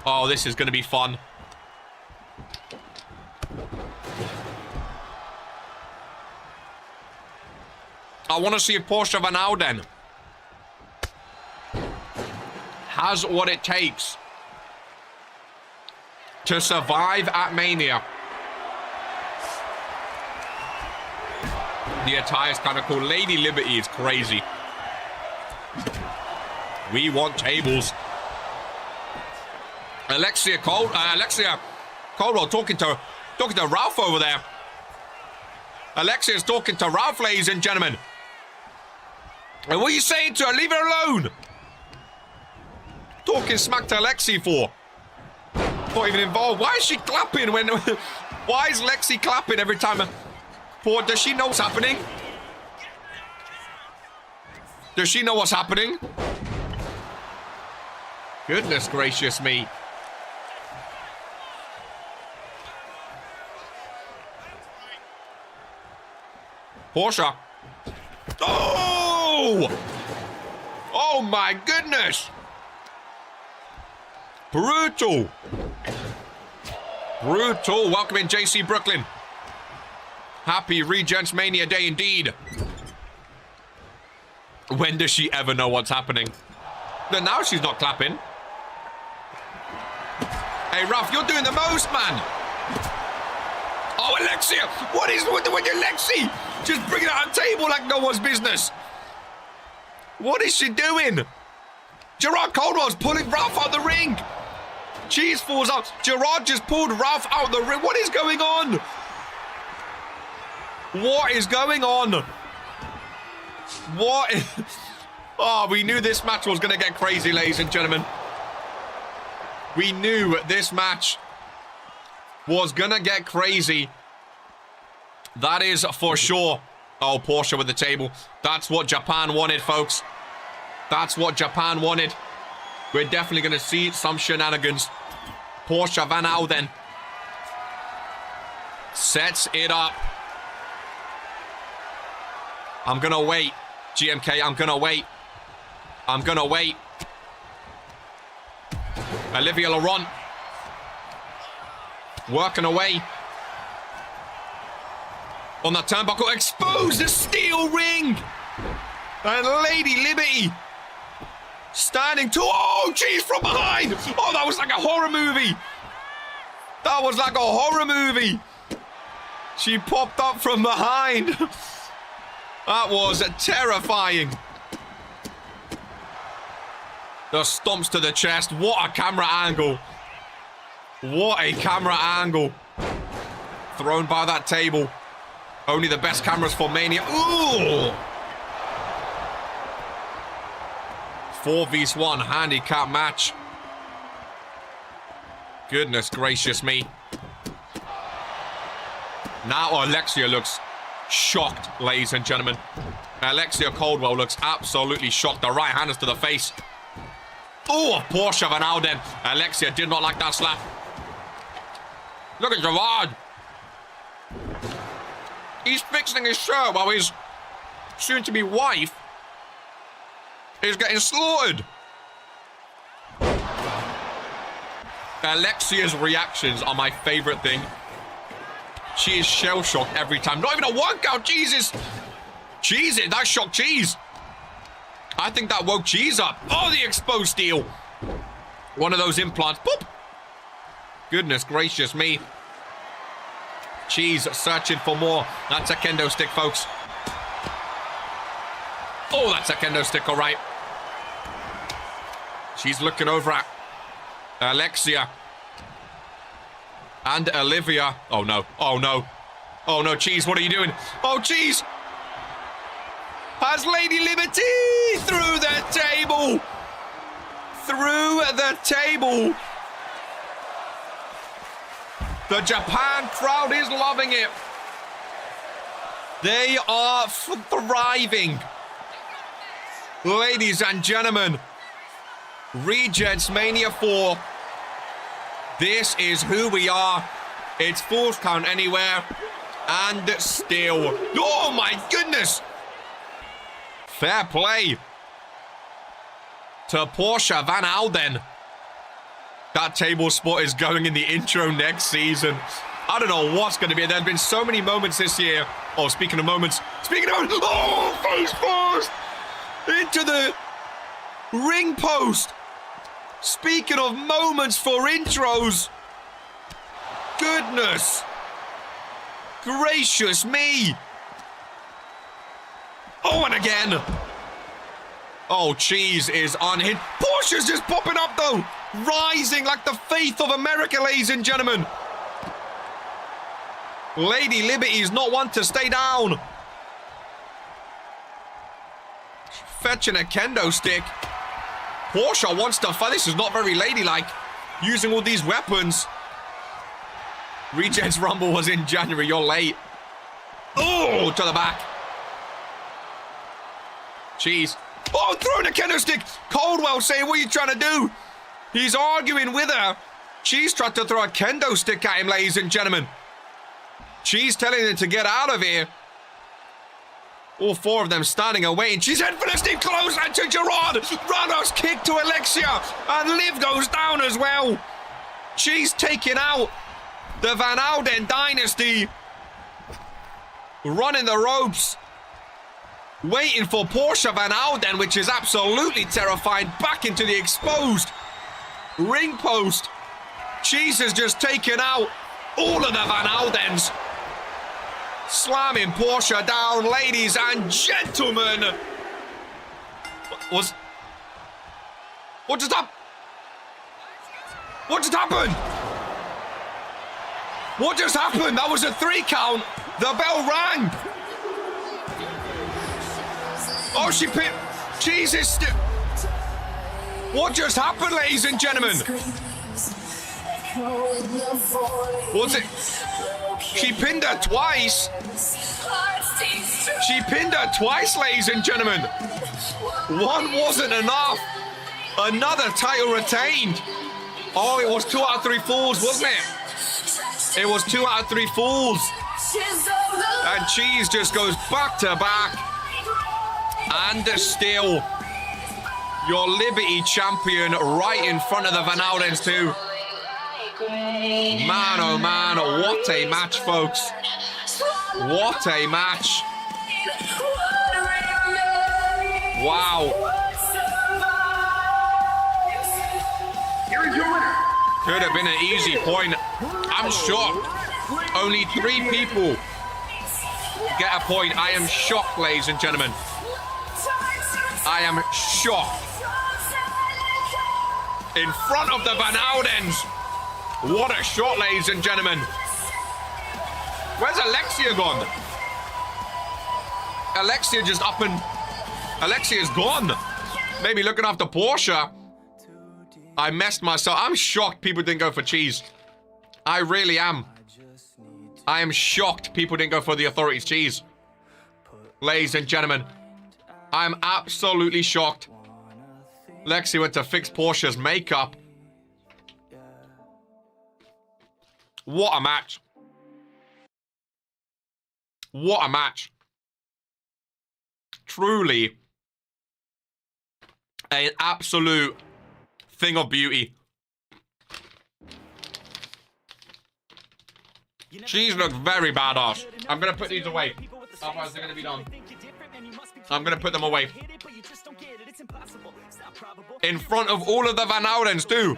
Oh, this is going to be fun. I want to see if Portia Van Alden has what it takes to survive at Mania. The attire is kind of cool. Lady Liberty is crazy. We want tables. Alexia Caldwell talking to Ralph over there. Alexia's talking to Ralph, ladies and gentlemen. And what are you saying to her? Leave her alone. Talking smack to Alexi for. Not even involved. Why is she clapping when... Why is Lexi clapping every time... Does she know what's happening? Does she know what's happening? Goodness gracious me. Portia. Oh! Oh my goodness! Brutal. Brutal. Welcome in, JC Brooklyn. Happy Regents Mania Day indeed. When does she ever know what's happening? But now she's not clapping. Hey, Ralph, you're doing the most, man. Oh, Alexia. What is with Alexi? Just bring it on the table like no one's business. What is she doing? Gerard Caldwell's pulling Ralph out the ring. Cheese falls out. Gerard just pulled Ralph out the ring. What is going on? What is going on? What? Oh, we knew this match was going to get crazy, ladies and gentlemen. We knew this match was going to get crazy. That is for sure. Oh, Portia with the table. That's what Japan wanted, folks. That's what Japan wanted. We're definitely going to see some shenanigans. Portia Van Alden sets it up. I'm going to wait. GMK, I'm going to wait. I'm going to wait. Olivia Laurent working away. On the turnbuckle, expose the steel ring. And Lady Liberty standing to, oh, geez, from behind. Oh, that was like a horror movie. That was like a horror movie. She popped up from behind. That was terrifying. The stomps to the chest. What a camera angle. What a camera angle. Thrown by that table. Only the best cameras for Mania. Ooh! 4v1 handicap match. Goodness gracious me. Now Alexia looks shocked, ladies and gentlemen. Alexia Caldwell looks absolutely shocked. The right hand is to the face. Oh, Portia Van Alden. Alexia did not like that slap. Look at Gerard. He's fixing his shirt while his soon-to-be wife is getting slaughtered. Alexia's reactions are my favorite thing. She is shell-shocked every time. Not even a one count, Jesus. Jesus, that shocked Cheese. I think that woke Cheese up. Oh, the exposed steel. One of those implants. Boop. Goodness gracious me. Cheese searching for more. That's a kendo stick, folks. Oh, that's a kendo stick, all right. She's looking over at Alexia. And Olivia. Oh, no. Oh, no. Oh, no, Cheese, what are you doing? Oh, Cheese. Has Lady Liberty through the table. Through the table. The Japan crowd is loving it. They are thriving. Ladies and gentlemen, REGENTSMANIA 4. This is who we are. It's Falls Count Anywhere. And still. Oh my goodness. Fair play to Portia Van Alden. That table spot is going in the intro next season. I don't know what's going to be. There's been so many moments this year. Oh, speaking of moments. Oh, face first. Into the ring post. Speaking of moments for intros. Goodness. Gracious me. Oh, and again. Oh, Cheese is on hit. Portia's just popping up, though. Rising like the faith of America, ladies and gentlemen. Lady Liberty is not one to stay down. Fetching a kendo stick. Portia wants to fight. This is not very ladylike. Using all these weapons. Regents Rumble was in January. You're late. Oh, to the back. Cheese. Oh, throwing a kendo stick. Coldwell saying, what are you trying to do? He's arguing with her. Cheese tried to throw a kendo stick at him, ladies and gentlemen. Cheese telling him to get out of here. All four of them standing and waiting. She's heading for the steep close and to Gerard. Ramos kick to Alexia. And Liv goes down as well. She's taking out the Van Alden dynasty. Running the ropes. Waiting for Portia Van Alden, which is absolutely terrifying. Back into the exposed ring post. Cheese has just taken out all of the Van Aldens. Slamming Portia down, ladies and gentlemen. What just happened? What just happened? What just happened? That was a 3 count. The bell rang. Oh, she picked. Jesus. What just happened, ladies and gentlemen? What's it? She pinned her twice. She pinned her twice, ladies and gentlemen. One wasn't enough. Another title retained. Oh, it was 2 out of 3 falls, wasn't it? It was 2 out of 3 falls. And Cheese just goes back to back. And still, your Liberty champion right in front of the Van Aldens too. Man, oh man, what a match, folks. What a match. Wow. Could have been an easy point. I'm shocked. Only 3 people get a point. I am shocked, ladies and gentlemen. I am shocked. In front of the Van Aldens. What a shot, ladies and gentlemen. Where's Alexia gone? Alexia just up and... Alexia's gone. Maybe looking after Portia. I messed myself. I'm shocked people didn't go for Cheese. I really am. I am shocked people didn't go for the Authorities Cheese. Ladies and gentlemen. I'm absolutely shocked. Lexi went to fix Portia's makeup. What a match. What a match. Truly an absolute thing of beauty. She's looked very badass. I'm going to put these away. Otherwise, they're going to be done. I'm going to put them away. In front of all of the Van Oudens, too.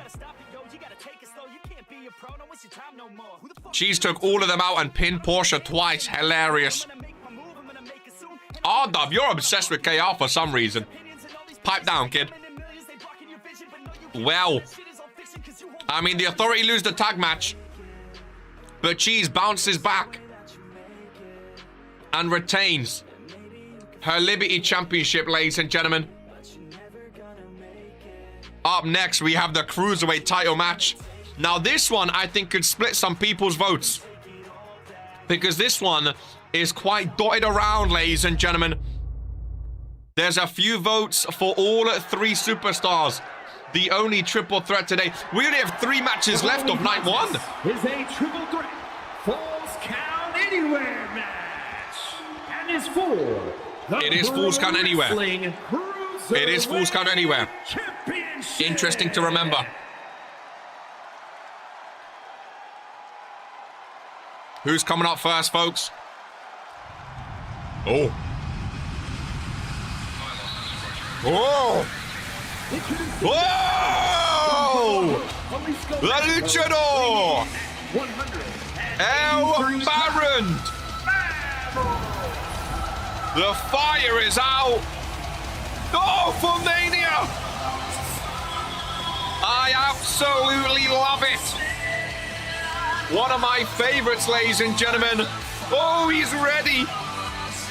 She's took all of them out and pinned Portia twice. Hilarious. R-Dub, you're obsessed with KR for some reason. Pipe down, kid. Well, I mean, the Authority lose the tag match, but Cheese bounces back and retains her Liberty Championship, ladies and gentlemen. Up next, we have the Cruiserweight title match. Now, this one, I think, could split some people's votes, because this one is quite dotted around, ladies and gentlemen. There's a few votes for all three superstars. The only triple threat today. We only have 3 matches left of night 1. Is a triple threat Falls Count Anywhere match. And is for the It is Falls Count Anywhere. It is Falls Count Anywhere. Interesting to remember. Who's coming up first, folks? Oh. Whoa! Whoa! The Luchador! El Baron! The fire is out! Oh, for Mania! I absolutely love it! One of my favorites, ladies and gentlemen. Oh, he's ready!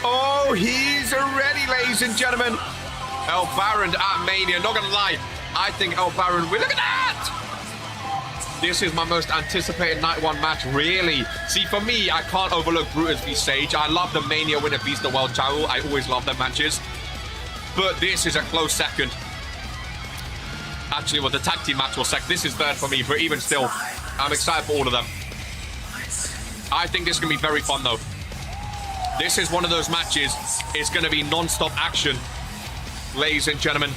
Oh, he's ready, ladies and gentlemen. El Baron at Mania. Not gonna lie, I think El Baron will. Look at that! This is my most anticipated night 1 match, really. See, for me, I can't overlook Brutus v Sage. I love the Mania winner vs the World title. I always love their matches. But this is a close second. Actually, well, the tag team match was second. This is third for me, but even still, I'm excited for all of them. I think this is gonna be very fun, though. This is one of those matches. It's gonna be non-stop action. Ladies and gentlemen,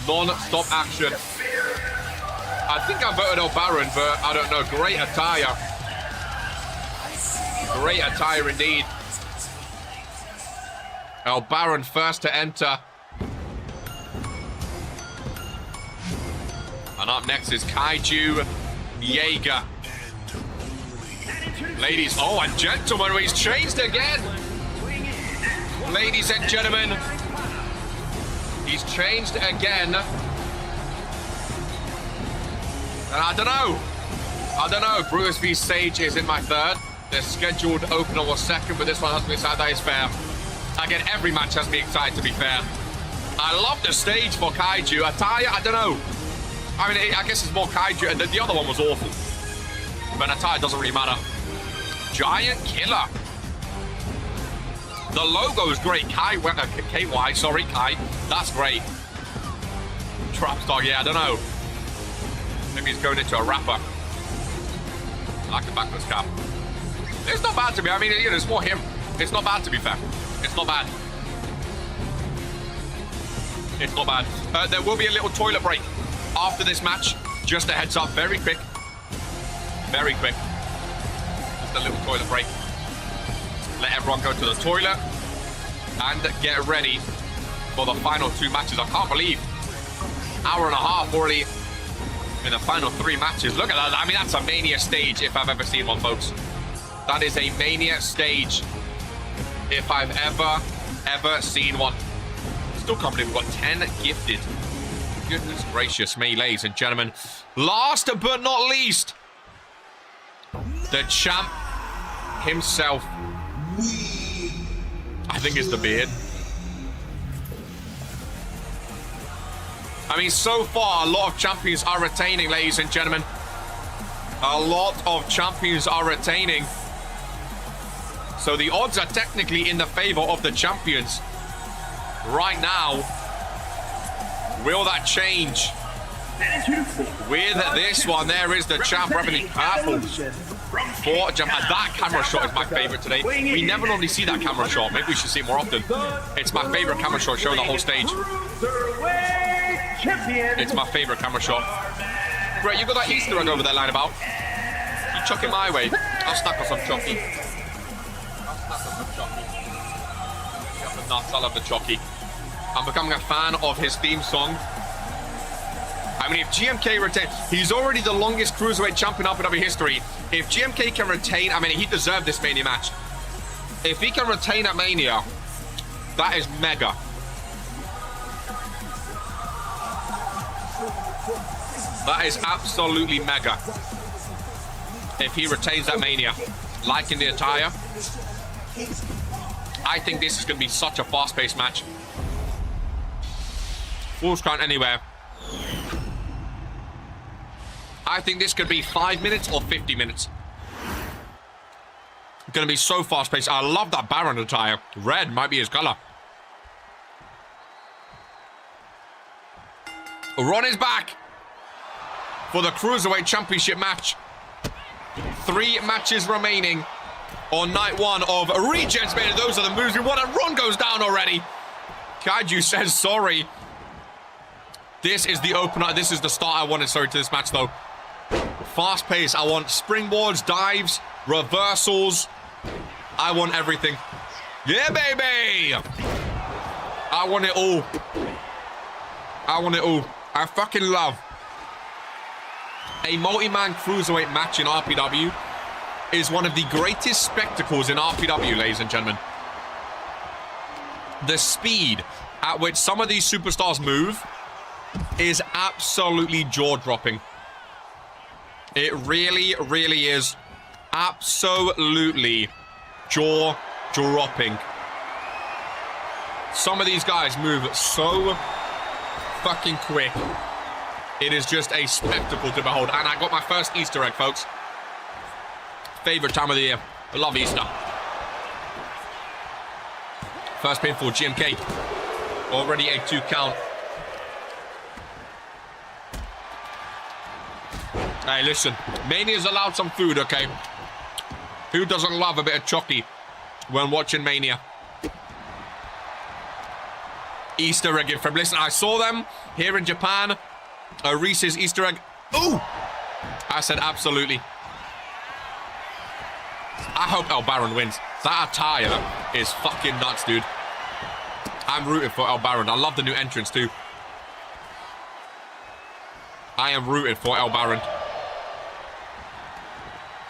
non-stop action. I think I voted El Baron, but I don't know. Great attire. Great attire indeed. El Baron first to enter. And up next is Kaiju Jaeger. Ladies, oh, and gentlemen, he's changed again. Ladies and gentlemen, he's changed again. And I don't know. Brutus v Sage is in my third. The scheduled opener was second, but this one has to be excited. That is fair. Again, every match has to be excited, to be fair. I love the stage for Kaiju. Attire, I don't know. I mean, I guess it's more Kaiju, and the other one was awful. But attire doesn't really matter. Giant Killer. The logo is great. KY, sorry, Kai. That's great. Trap Star, yeah, I don't know. Maybe he's going into a rapper. I like the backwards cap. It's not bad to me. I mean, you know, it's more him. It's not bad, to be fair. It's not bad. It's not bad. There will be a little toilet break after this match. Just a heads up. Very quick. Very quick. Just a little toilet break. Let everyone go to the toilet and get ready for the final 2 matches. I can't believe hour and a half already in the final 3 matches. Look at that. I mean, that's a Mania stage if I've ever seen one, folks. That is a Mania stage if I've ever seen one. Still can't believe we've got 10 gifted. Goodness gracious me, ladies and gentlemen. Last but not least, the champ himself. I think it's the beard. I mean, so far, a lot of champions are retaining, ladies and gentlemen. A lot of champions are retaining. So the odds are technically in the favor of the champions. Right now, will that change? With this one, there is the champ representing purple. For jump. And that camera shot is my favorite today. We never normally see that camera shot. Maybe we should see it more often. It's my favorite camera shot showing the whole stage. It's my favorite camera shot. Great, you got that Easter egg over there lying about. You chuck it my way. I'll snack on some chucky. Nuts. I love the chucky. I'm becoming a fan of his theme song. I mean, if GMK retains, he's already the longest Cruiserweight champion in RPW history. If GMK can retain, I mean, he deserved this Mania match. If he can retain at Mania, that is mega. That is absolutely mega. If he retains that Mania, liking the attire, I think this is going to be such a fast-paced match. Falls count anywhere. I think this could be 5 minutes or 50 minutes. Going to be so fast-paced. I love that Baron attire. Red might be his color. Ron is back for the Cruiserweight Championship match. 3 matches remaining on night 1 of REGENTSMANIA. Those are the moves we want, and Ron goes down already. Kaiju says sorry. This is the opener. This is the start I wanted, sorry, to this match, though. Fast pace. I want springboards, dives, reversals. I want everything. Yeah, baby! I want it all. I want it all. I fucking love a multi-man Cruiserweight match in RPW. Is one of the greatest spectacles in RPW, ladies and gentlemen. The speed at which some of these superstars move is absolutely jaw-dropping. It really, really is absolutely jaw-dropping. Some of these guys move so fucking quick. It is just a spectacle to behold. And I got my first Easter egg, folks. Favorite time of the year. I love Easter. First pin for GMK. Already a 2 count. Hey, listen. Mania's allowed some food, okay? Who doesn't love a bit of chocky when watching Mania? Easter egg from. Listen, I saw them here in Japan. A Reese's Easter egg. Ooh! I said absolutely. I hope El Baron wins. That attire is fucking nuts, dude. I'm rooting for El Baron. I love the new entrance, too. I am rooting for El Baron.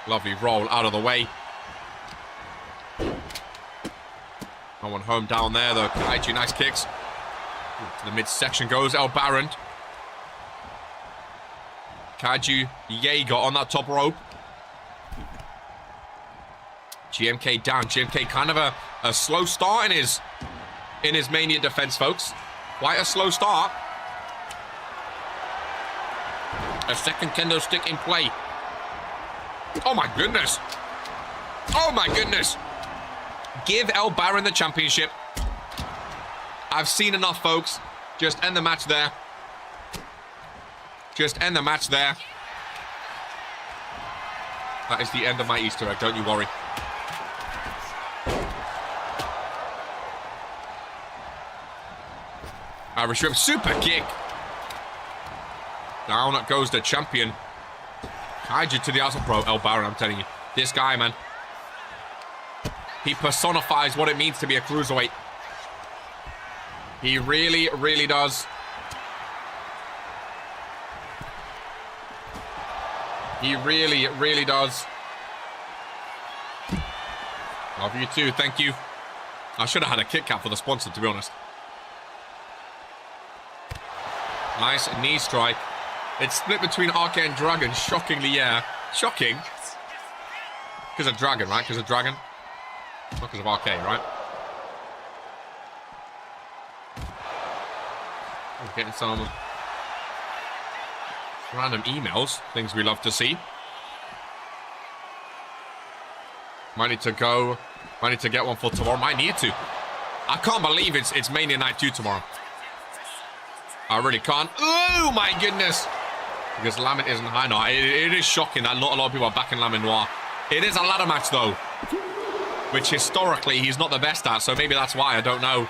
Lovely roll out of the way. No one home down there, though. Kaiju, nice kicks. To the midsection goes El Baron. Kaiju Jaeger on that top rope. GMK down. GMK kind of a slow start in his Mania defense, folks. Quite a slow start. A second kendo stick in play. Oh my goodness. Oh my goodness. Give El Baron the championship. I've seen enough, folks. Just end the match there. Just end the match there. That is the end of my Easter egg, don't you worry. Irish whip, super kick. Down goes the champion. Kaiju to the outside. Bro, El Baron, I'm telling you. This guy, man. He personifies what it means to be a Cruiserweight. He really, really does. He really, really does. Love you too, thank you. I should have had a Kit Kat for the sponsor, to be honest. Nice knee strike. It's split between RK and Dragon, shockingly, yeah. Shocking. Because of Dragon, right? Because of Dragon. Not because of RK, right? We're getting some random emails. Things we love to see. Might need to go. Might need to get one for tomorrow. Might need to. I can't believe it's Mania Night 2 tomorrow. I really can't. Oh my goodness. Because Lamin isn't high now. It is shocking that not a lot of people are backing Lamin Noir. It is a ladder match though. Which historically he's not the best at. So maybe that's why. I don't know.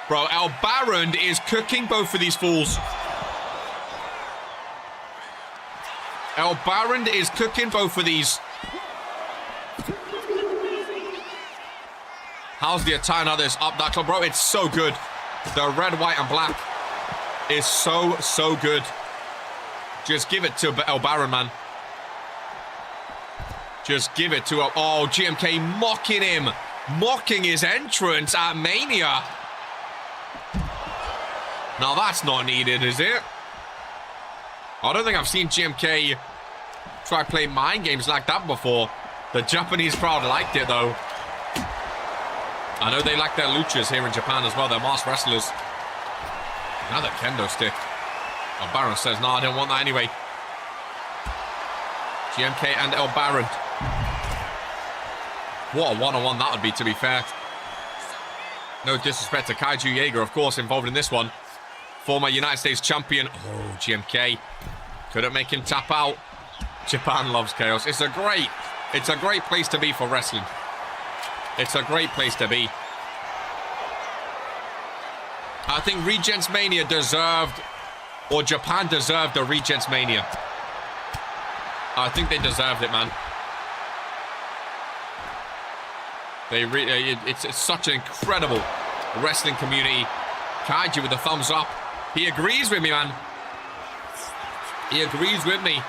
Bro, El Baron is cooking both of these fools. El Baron is cooking both of these. How's the attire now? This up that club, bro. It's so good. The red, white, and black is so, so good. Just give it to El Baron, man. Just give it to him. Oh, GMK mocking him. Mocking his entrance at Mania. Now that's not needed, is it? I don't think I've seen GMK try play mind games like that before. The Japanese crowd liked it, though. I know they like their luchas here in Japan as well. They're masked wrestlers. Another kendo stick. Oh, Baron says, no, I didn't want that anyway. GMK and El Baron. What a one-on-one that would be, to be fair. No disrespect to Kaiju Jaeger, of course, involved in this one. Former United States champion. Oh, GMK. Couldn't make him tap out. Japan loves chaos. It's a great place to be for wrestling. It's a great place to be. I think REGENTSMANIA deserved, or Japan deserved a REGENTSMANIA. I think they deserved it, man. It's such an incredible wrestling community. Kaiju with a thumbs up. He agrees with me, man. He agrees with me.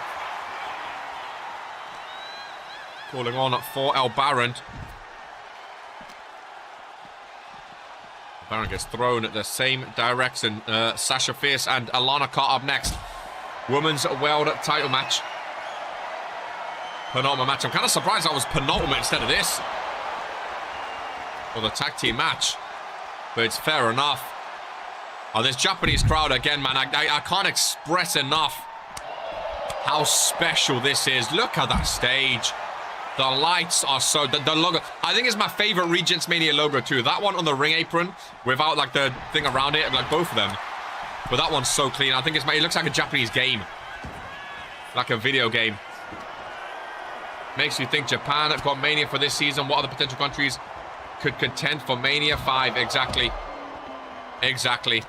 Calling on for El Baron. Baron gets thrown at the same direction. Sasha Fierce and Alana Carr up next. Women's World title match. Penultimate match. I'm kind of surprised that was penultimate instead of this. Or the tag team match. But it's fair enough. Oh, this Japanese crowd again, man. I can't express enough how special this is. Look at that stage. The lights are so... The logo... I think it's my favorite REGENTSMANIA logo, too. That one on the ring apron, without, like, the thing around it. Like, both of them. But that one's so clean. I think it looks like a Japanese game. Like a video game. Makes you think Japan got Mania for this season. What other potential countries could contend for Mania? 5, exactly. Exactly.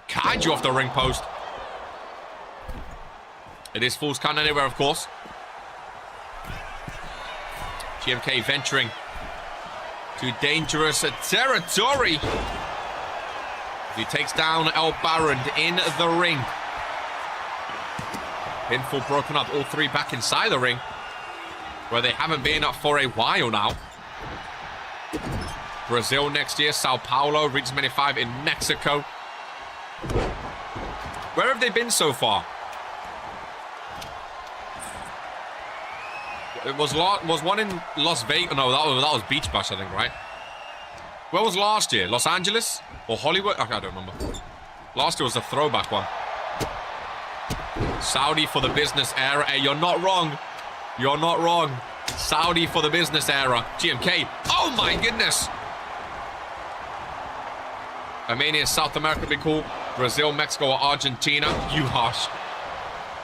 Kaiju off the ring post. It is Falls Count Anywhere, of course. GMK venturing to dangerous territory. He takes down El Baron in the ring. Pinfall broken up. All three back inside the ring, where they haven't been up for a while now. Brazil next year. Sao Paulo. REGENTSMANIA 5 in Mexico. Where have they been so far? It was one in Las Vegas. No, that was Beach Bash, I think, right? Where was last year? Los Angeles or Hollywood? Okay, I don't remember. Last year was a throwback one. Saudi for the business era. Hey, you're not wrong. You're not wrong. Saudi for the business era. GMK. Oh my goodness. Armenia, South America would be cool. Brazil, Mexico, or Argentina. You harsh.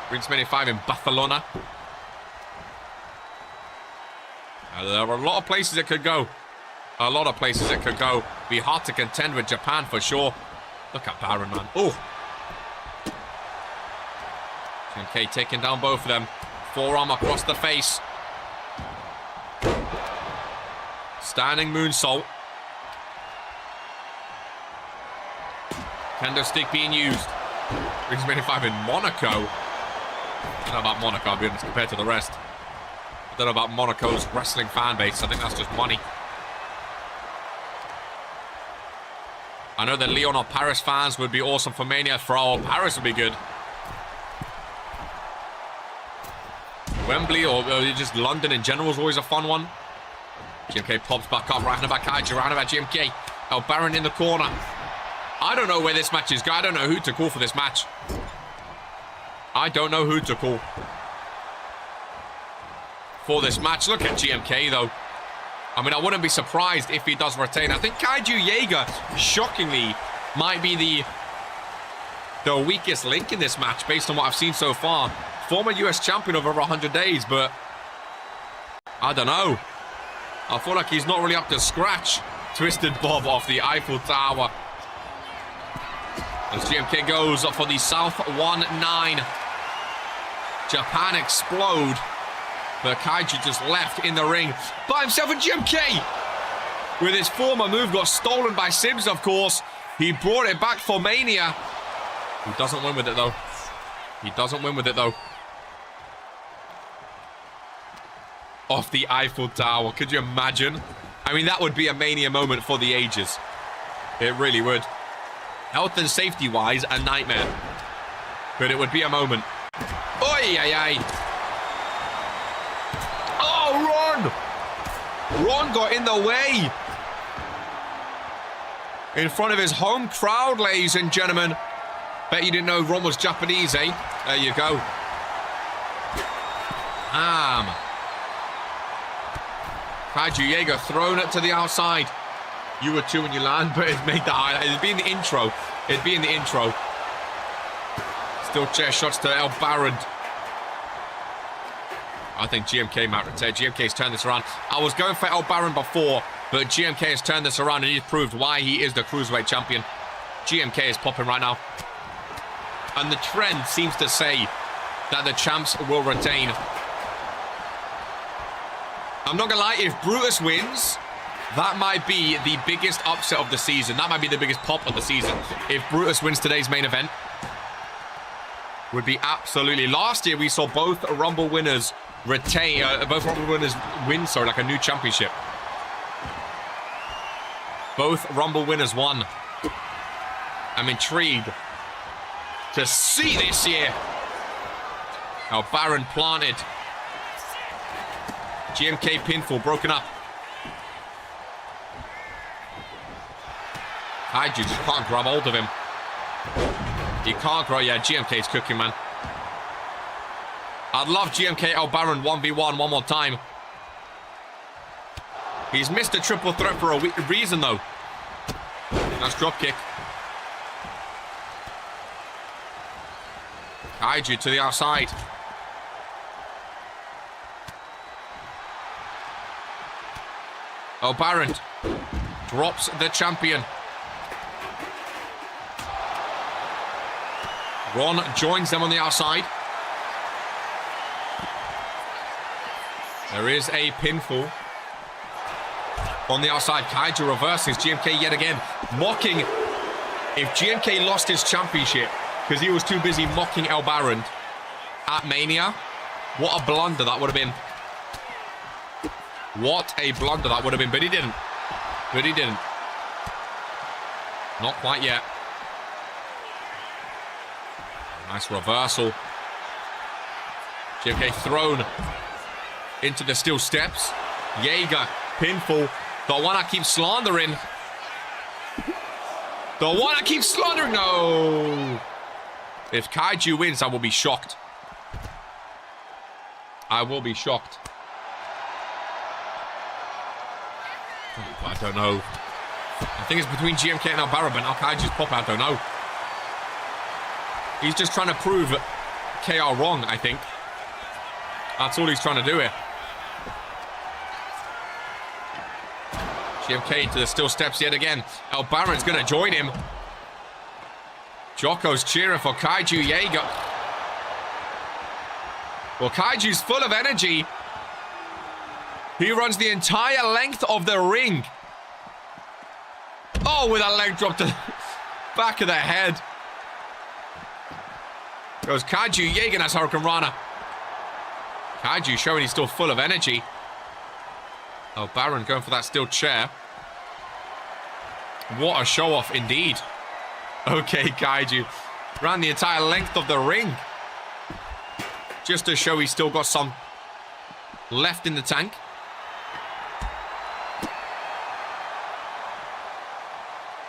REGENTSMANIA 5 in Barcelona. There are a lot of places it could go. A lot of places it could go. Be hard to contend with Japan for sure. Look at Baron, man. Oh. GMK taking down both of them. Forearm across the face. Standing moonsault. Kendo stick being used. REGENTSMANIA 5 in Monaco. I don't know about Monaco, I'll be honest, compared to the rest. I don't know about Monaco's wrestling fan base. I think that's just money. I know that Lyon or Paris fans would be awesome for Mania. For Paris would be good. Wembley or just London in general is always a fun one. GMK pops back up. Right about Kaiju. Right about GMK. El Baron in the corner. I don't know where this match is going. I don't know who to call for this match. I don't know who to call for this match. Look at GMK, though. I mean, I wouldn't be surprised if he does retain. I think Kaiju Jaeger, shockingly, might be the weakest link in this match, based on what I've seen so far. Former US champion of over 100 days, but I don't know. I feel like he's not really up to scratch. Twisted Bob off the Eiffel Tower. As GMK goes for the South 1-9. Japan explode. But Kaiju just left in the ring by himself, and GMK, with his former move, got stolen by Sims, of course. He brought it back for Mania. He doesn't win with it, though. He doesn't win with it, though. Off the Eiffel Tower. Could you imagine? I mean, that would be a Mania moment for the ages. It really would. Health and safety-wise, a nightmare. But it would be a moment. Oi, ay, ay. Oh, Ron! Ron got in the way. In front of his home crowd, ladies and gentlemen. Bet you didn't know Ron was Japanese, eh? There you go. Kaiju Jaeger thrown it to the outside. You were two when you land, but it made the highlight. It'd be in the intro. It'd be in the intro. Still chair shots to El Baron. I think GMK might return. GMK's turned this around. I was going for El Baron before, but GMK has turned this around and he's proved why he is the Cruiserweight champion. GMK is popping right now. And the trend seems to say that the champs will retain. I'm not gonna lie, if Brutus wins, that might be the biggest upset of the season. That might be the biggest pop of the season. If Brutus wins today's main event, would be absolutely. Last year we saw both Rumble winners retain, both Rumble winners win, sorry, like a new championship. Both Rumble winners won. I'm intrigued to see this year. Now Baron planted. GMK pinfall broken up. Kaiju just can't grab hold of him. He can't grow. Yeah, GMK's cooking, man. I'd love GMK El Baron 1v1 one more time. He's missed a triple threat for a reason, though. Nice drop kick. Kaiju to the outside. El Baron drops the champion. Ron joins them on the outside. There is a pinfall on the outside. Kaiju reverses GMK yet again, mocking. If GMK lost his championship because he was too busy mocking El Baron at Mania, what a blunder that would have been. What a blunder that would have been, but he didn't. But he didn't. Not quite yet. Nice reversal. GMK thrown into the steel steps. Jaeger, pinfall. The one I keep slandering. The one I keep slandering. No. If Kaiju wins, I will be shocked. I will be shocked. I don't know. I think it's between GMK and El Baron, but now Kaiju's pop out. I don't know. He's just trying to prove KR wrong, I think. That's all he's trying to do here. GMK into the steel steps yet again. El Baron's going to join him. Jocko's cheering for Kaiju Jaeger. Well, Kaiju's full of energy. He runs the entire length of the ring. Oh, with a leg drop to the back of the head. Goes Kaiju Jaeger, that's Hurricane Rana. Kaiju showing he's still full of energy. Oh, Baron going for that steel chair. What a show off indeed. Okay, Kaiju ran the entire length of the ring. Just to show he's still got some left in the tank.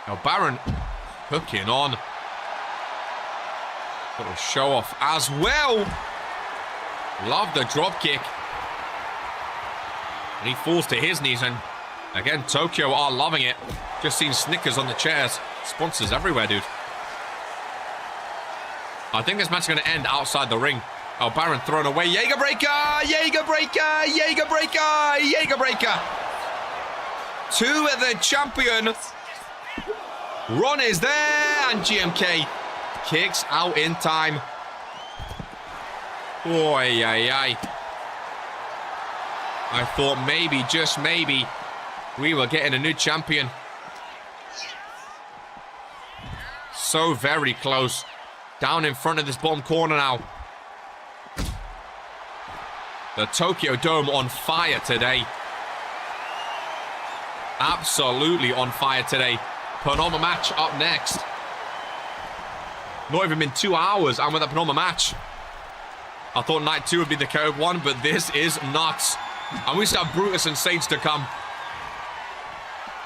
Now Baron hooking on. Little show off as well. Love the drop kick. And he falls to his knees, and again Tokyo are loving it. Just seen Snickers on the chairs. Sponsors everywhere, dude. I think this match is going to end outside the ring. Oh, Baron thrown away. Jaeger breaker! Jaeger breaker! Jaeger breaker! Jaeger breaker! To the champion. Ron is there, and GMK kicks out in time. Oy, ay, ay. I thought maybe, just maybe, we were getting a new champion. So very close. Down in front of this bottom corner now. The Tokyo Dome on fire today. Absolutely on fire today. Penultimate match up next. Not even been 2 hours and with a penultimate match. I thought night 2 would be the curved one, but this is nuts. And we still have Brutus and Sage to come.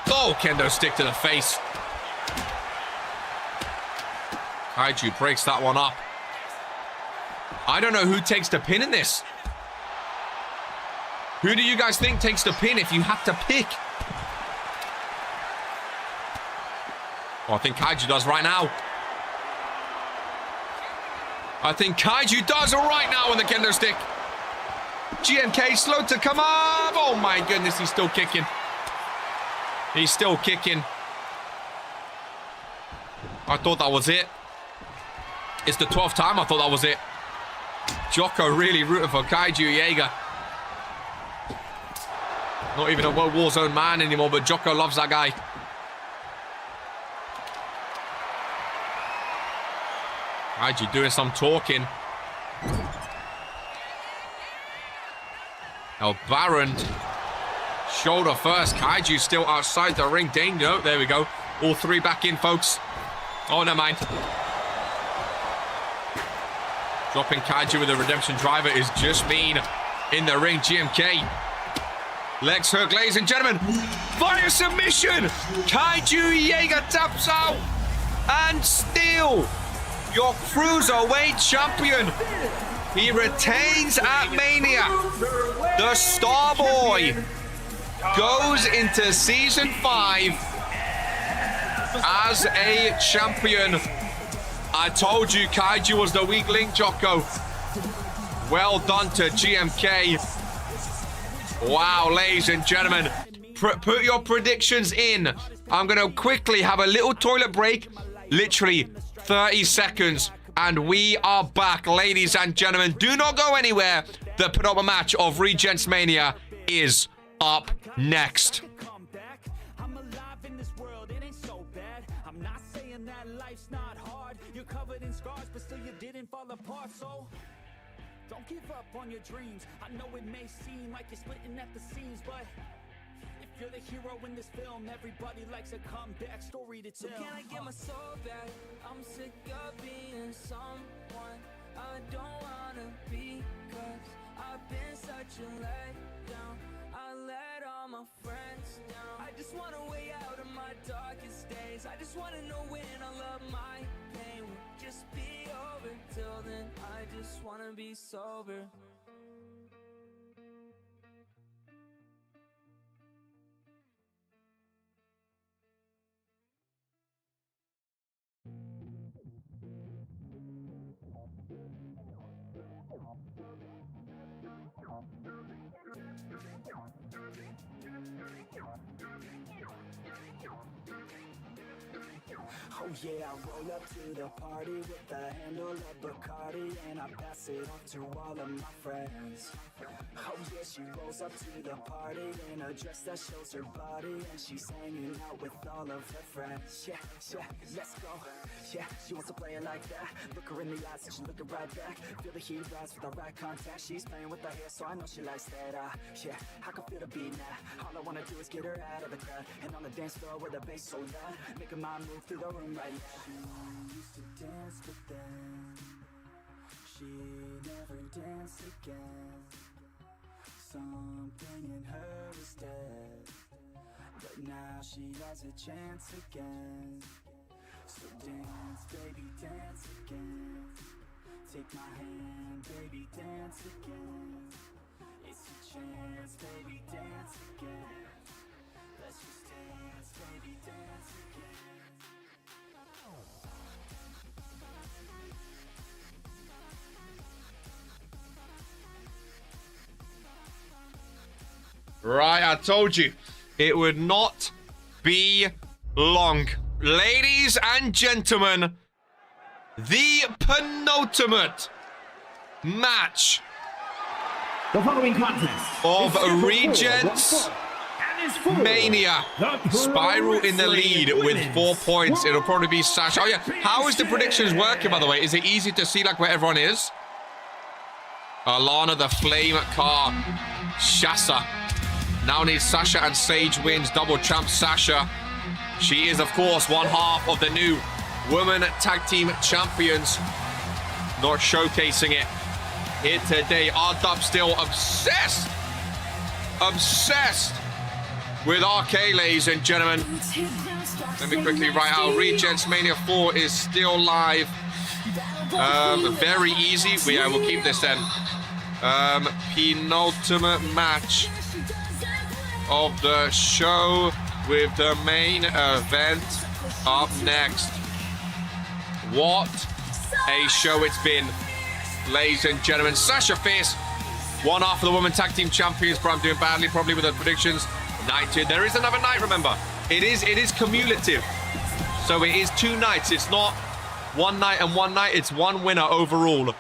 Oh, kendo stick to the face. Kaiju breaks that one up. I don't know who takes the pin in this. Who do you guys think takes the pin if you have to pick? Oh, I think Kaiju does right now. I think Kaiju does right now on the kendo stick. GMK slow to come up. Oh my goodness, he's still kicking. He's still kicking. I thought that was it. It's the 12th time I thought that was it. Jocko really rooting for Kaiju Jaeger. Not even a World Warzone man anymore, but Jocko loves that guy. Kaiju doing some talking. Now Baron. Shoulder first. Kaiju still outside the ring. Danger. There we go. All three back in, folks. Oh, never mind. Dropping Kaiju with a redemption driver is just mean. In the ring, GMK. Legs hook, ladies and gentlemen. Via submission. Kaiju Jaeger taps out. And still your Cruiserweight champion. He retains at Mania. The Starboy goes into Season 5 as a champion. I told you Kaiju was the weak link, Jocko. Well done to GMK. Wow, ladies and gentlemen. Put your predictions in. I'm going to quickly have a little toilet break. Literally 30 seconds. And we are back, ladies and gentlemen. Do not go anywhere. The penultimate match of REGENTSMANIA is up next. Don't give up on your dreams. I know it may seem like you're splitting at the seams, but if you're the hero in this film, everybody likes a comeback story to tell. So can I get my soul back? I'm sick of being someone I don't wanna be, 'cause I've been such a letdown. I let all my friends down. I just want a way out of my darkest days. I just wanna know when all of my pain will just be over. Till then, I just wanna be sober. Oh yeah, I roll up to the party with the handle of Bacardi, and I pass it off to all of my friends. Oh yeah, she rolls up to the party in a dress that shows her body, and she's hanging out with all of her friends. Yeah, yeah, let's go. Yeah, she wants to play it like that. Look her in the eyes and she's looking right back. Feel the heat rise with the right contact. She's playing with her hair, so I know she likes that. Yeah, I can feel the beat now. All I wanna do is get her out of the crowd, and on the dance floor with the bass so loud, make her mind move through the room right now. She used to dance with them. She never danced again. Something in her is dead, but now she has a chance again. So dance, baby, dance again. Take my hand, baby, dance again. It's your chance, baby, dance again. Let's just dance, baby, dance again. Right, I told you. It would not be long. Ladies and gentlemen, the penultimate match The following contest of is Regents Mania. Spiral in the lead with 4 points. It'll probably be Sasha. Oh yeah, how is the predictions working, by the way? Is it easy to see like where everyone is? Alana the Flame Car Shasa now needs Sasha, and Sage wins. Double champ Sasha. She is of course one half of the new Women Tag Team Champions. Not showcasing it here today. R-Dub still obsessed with RK, ladies and gentlemen. Let me quickly write out. Regents Mania 4 is still live. Very easy. We'll keep this then. Penultimate match of the show with the main event up next. What a show it's been, ladies and gentlemen. Sasha Fierce, one half of the Women Tag Team Champions, but I'm doing badly probably with the predictions. Night 2. There is another night, remember. It is cumulative. So it is 2 nights. It's not one night and one night. It's one winner overall.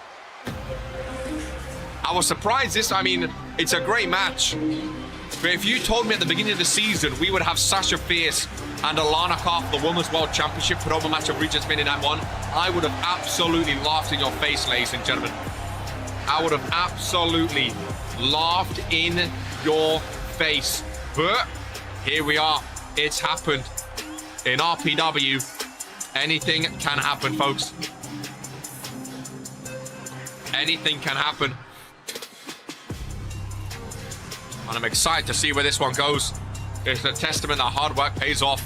I was surprised this. I mean, it's a great match. But if you told me at the beginning of the season we would have Sasha Fierce and Alana Carr for the Women's World Championship for the match of Regents Mania Night 1, I would have absolutely laughed in your face, ladies and gentlemen. I would have absolutely laughed in your face. But here we are. It's happened. In RPW, anything can happen, folks. Anything can happen. And I'm excited to see where this one goes. It's a testament that hard work pays off.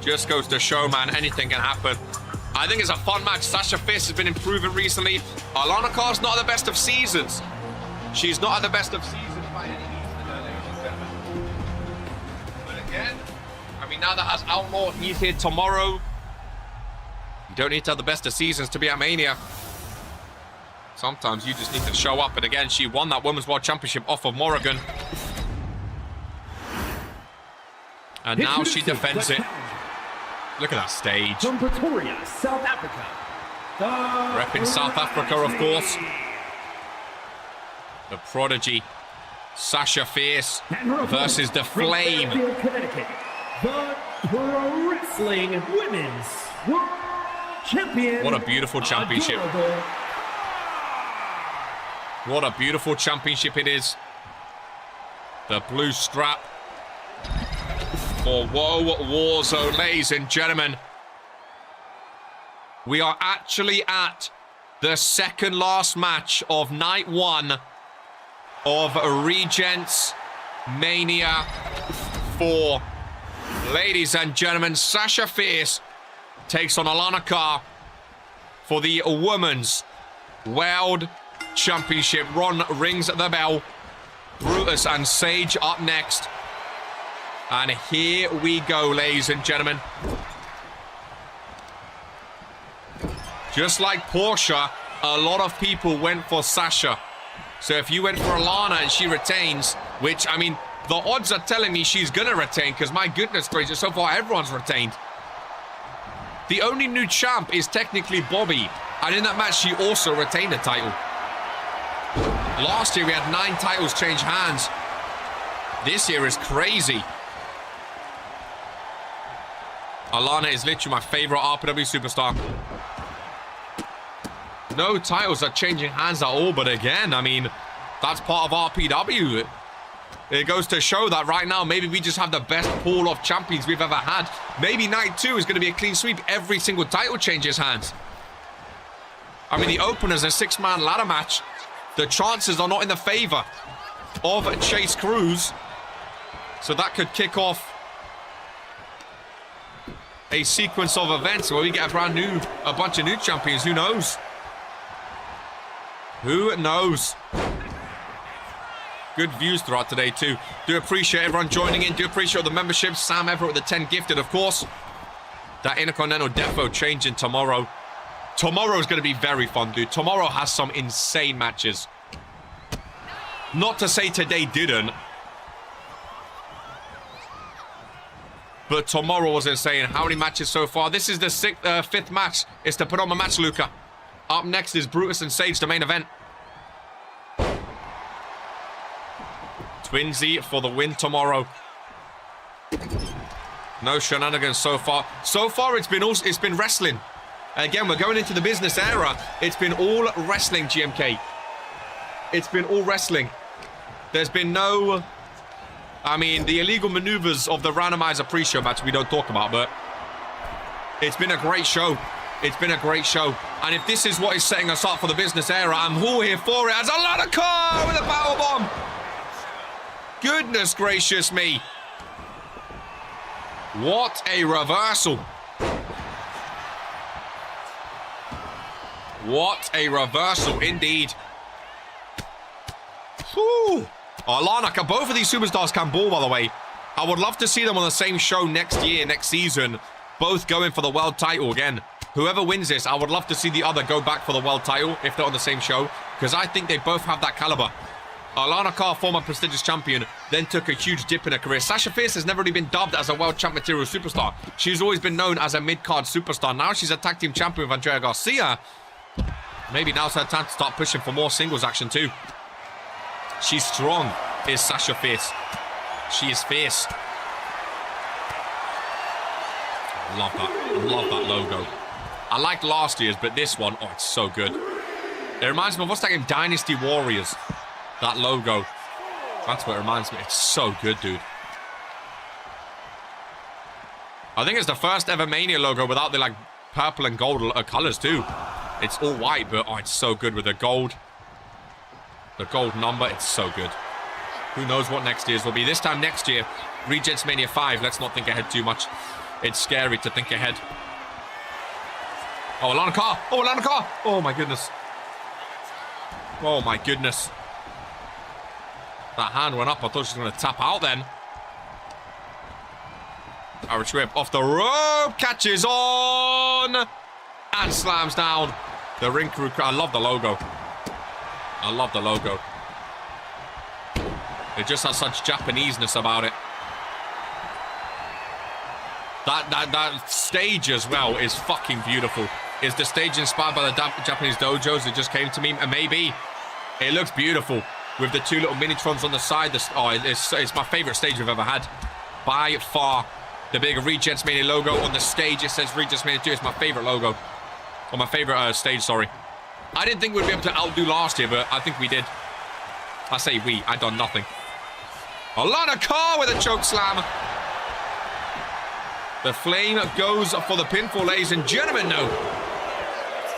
Just goes to show, man, anything can happen. I think it's a fun match. Sasha Fierce has been improving recently. Alana Carr's not at the best of seasons. She's not at the best of seasons by any means, ladies and gentlemen. But again, I mean, now that as Outlaw, he's here tomorrow. You don't need to have the best of seasons to be at Mania. Sometimes you just need to show up. And again, she won that Women's World Championship off of Morrigan. And now she defends it. Look at that stage. From Pretoria, South Africa. Repping South Africa, of course. The Prodigy, Sasha Fierce versus the Flame. Connecticut, the Pro Wrestling Women's World Champion. What a beautiful championship. What a beautiful championship it is. The blue strap for Woe Warzone, ladies and gentlemen. We are actually at the second last match of night 1 of Regents Mania 4. Ladies and gentlemen, Sasha Fierce takes on Alana Carr for the Women's World Championship. Ron rings the bell. Brutus and Sage up next. And here we go, ladies and gentlemen. Just like Portia, a lot of people went for Sasha. So if you went for Alana and she retains, which, I mean, the odds are telling me she's going to retain, because my goodness gracious, so far everyone's retained. The only new champ is technically Bobby. And in that match, she also retained the title. Last year, we had 9 titles change hands. This year is crazy. Alana is literally my favorite RPW superstar. No titles are changing hands at all, but again, I mean, that's part of RPW. It goes to show that right now, maybe we just have the best pool of champions we've ever had. Maybe night 2 is going to be a clean sweep. Every single title changes hands. I mean, the opener's a 6-man ladder match. The chances are not in the favor of Chase Cruz. So that could kick off a sequence of events where we get a bunch of new champions. Who knows? Who knows? Good views throughout today too. Do appreciate everyone joining in. Do appreciate the memberships. Sam Everett with the 10 gifted, of course. That Intercontinental Defo changing tomorrow. Tomorrow is going to be very fun, dude. Tomorrow has some insane matches. Not to say today didn't. But tomorrow was insane. How many matches so far? This is the 5th match. It's the penultimate match, Luca. Up next is Brutus and Sage, the main event. Twinsy for the win tomorrow. No shenanigans so far. So far, it's been wrestling. Again, we're going into the business era. It's been all wrestling, GMK. It's been all wrestling. There's been no... I mean, the illegal maneuvers of the Randomizer pre-show match we don't talk about, but it's been a great show. It's been a great show. And if this is what is setting us up for the business era, I'm all here for it. As a lot of CAW with a powerbomb. Goodness gracious me. What a reversal. What a reversal indeed. Whew. Alana, both of these superstars can ball, by the way. I would love to see them on the same show next year, next season. Both going for the world title again. Whoever wins this, I would love to see the other go back for the world title if they're on the same show. Because I think they both have that caliber. Alana CAW, former prestigious champion, then took a huge dip in her career. Sasha Fierce has never really been dubbed as a world champ material superstar. She's always been known as a mid-card superstar. Now she's a tag team champion with Andrea Garcia. Maybe now's her time to start pushing for more singles action too. She's strong, is Sasha Fierce. She is fierce. I love that. I love that logo. I liked last year's, but this one, oh, it's so good. It reminds me of what's that game? Dynasty Warriors. That logo. That's what it reminds me. It's so good, dude. I think it's the first ever Mania logo without the, like, purple and gold colors, too. It's all white, but, oh, it's so good with the gold. The gold number, it's so good. Who knows what next year's will be. This time next year, REGENTSMANIA 5. Let's not think ahead too much. It's scary to think ahead. Oh, Alana CAW. Oh, Alana CAW. Oh, my goodness. Oh, my goodness. That hand went up. I thought she was going to tap out then. Irish whip off the rope. Catches on. And slams down. The ring crew. I love the logo. I love the logo. It just has such Japaneseness about it. That stage as well is fucking beautiful. Is the stage inspired by the Japanese dojos that just came to me? Maybe. It looks beautiful. With the two little Minitrons on the side. It's my favorite stage we've ever had. By far. The big REGENTSMANIA logo on the stage. It says REGENTSMANIA 2. It's my favorite logo. Or my favorite stage, sorry. I didn't think we'd be able to outdo last year, but I think we did. I say we. I done nothing. Alana CAW with a choke slam. The flame goes for the pinfall, ladies and gentlemen. No.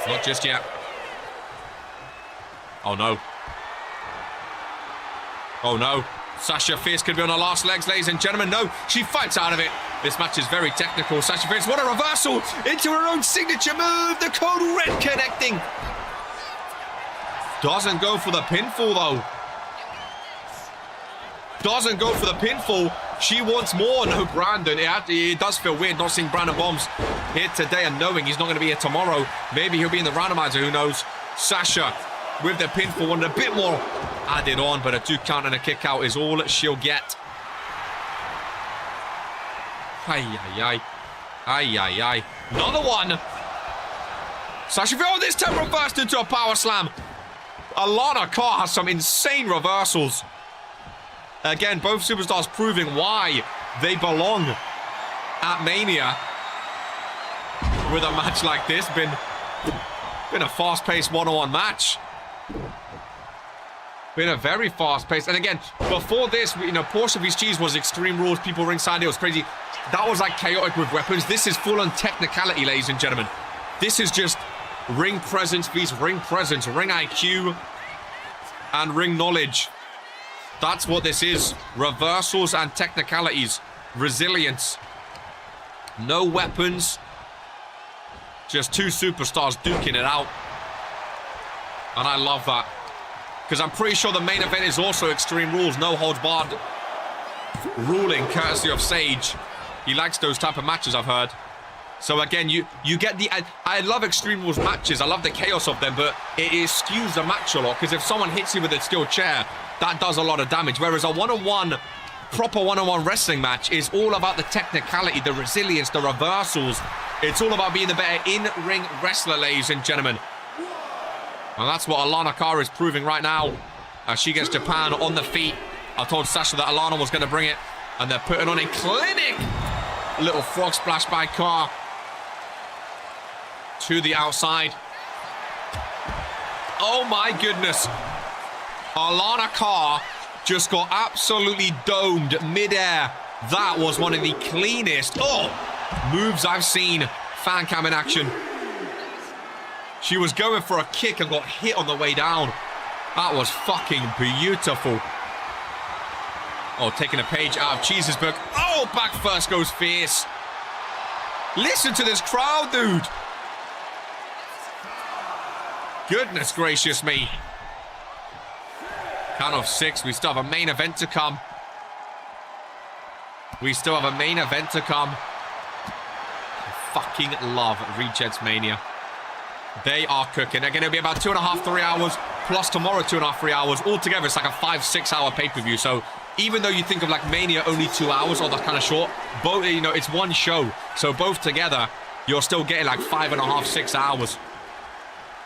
Not just yet. Oh, no. Oh, no. Sasha Fierce could be on her last legs, ladies and gentlemen. No, she fights out of it. This match is very technical. Sasha Fierce, what a reversal into her own signature move. The code red connecting. Doesn't go for the pinfall, though. Doesn't go for the pinfall. She wants more. No, Brandon. It does feel weird not seeing Brandon Bombs here today and knowing he's not going to be here tomorrow. Maybe he'll be in the Randomizer. Who knows? Sasha with the pinfall. Wanted a bit more added on, but a 2 count and a kick out is all she'll get. Ay, ay, ay. Ay, ay, ay. Another one. Sasha, oh, this time reversed into a power slam. Alana CAW has some insane reversals. Again, both superstars proving why they belong at Mania. With a match like this, been a fast-paced one-on-one match. Been a very fast-paced. And again, before this, you know, Portia vs. Cheese was Extreme Rules, people ringside. It was crazy. That was like chaotic with weapons. This is full-on technicality, ladies and gentlemen. This is just ring presence vs. ring presence, ring IQ, and ring knowledge. That's what this is. Reversals and technicalities. Resilience. No weapons. Just 2 superstars duking it out. And I love that. Because I'm pretty sure the main event is also Extreme Rules. No holds barred ruling courtesy of Sage. He likes those type of matches, I've heard. So again, you get the... I love Extreme Rules matches. I love the chaos of them, but it skews the match a lot. Because if someone hits you with a steel chair, that does a lot of damage. Whereas a one-on-one, proper one-on-one wrestling match is all about the technicality, the resilience, the reversals. It's all about being the better in-ring wrestler, ladies and gentlemen. And that's what Alana Cara is proving right now. As she gets Japan on the feet. I told Sasha that Alana was going to bring it. And they're putting on a clinic. Little frog splash by Carr. To the outside. Oh my goodness. Alana Carr just got absolutely domed midair. That was one of the cleanest moves I've seen. Fan cam in action. She was going for a kick and got hit on the way down. That was fucking beautiful. Oh, taking a page out of Cheese's book. Oh, back first goes fierce. Listen to this crowd, dude. Goodness gracious me. Count of 6. We still have a main event to come. We still have a main event to come. I fucking love REGENTSMANIA. They are cooking. They're going to be about 2.5, 3 hours. Plus tomorrow 2.5, 3 hours. Altogether, it's like a 5-6 hour pay-per-view. So even though you think of like Mania only 2 hours or that's kind of short, both, you know, it's one show. So both together, you're still getting like 5.5, 6 hours.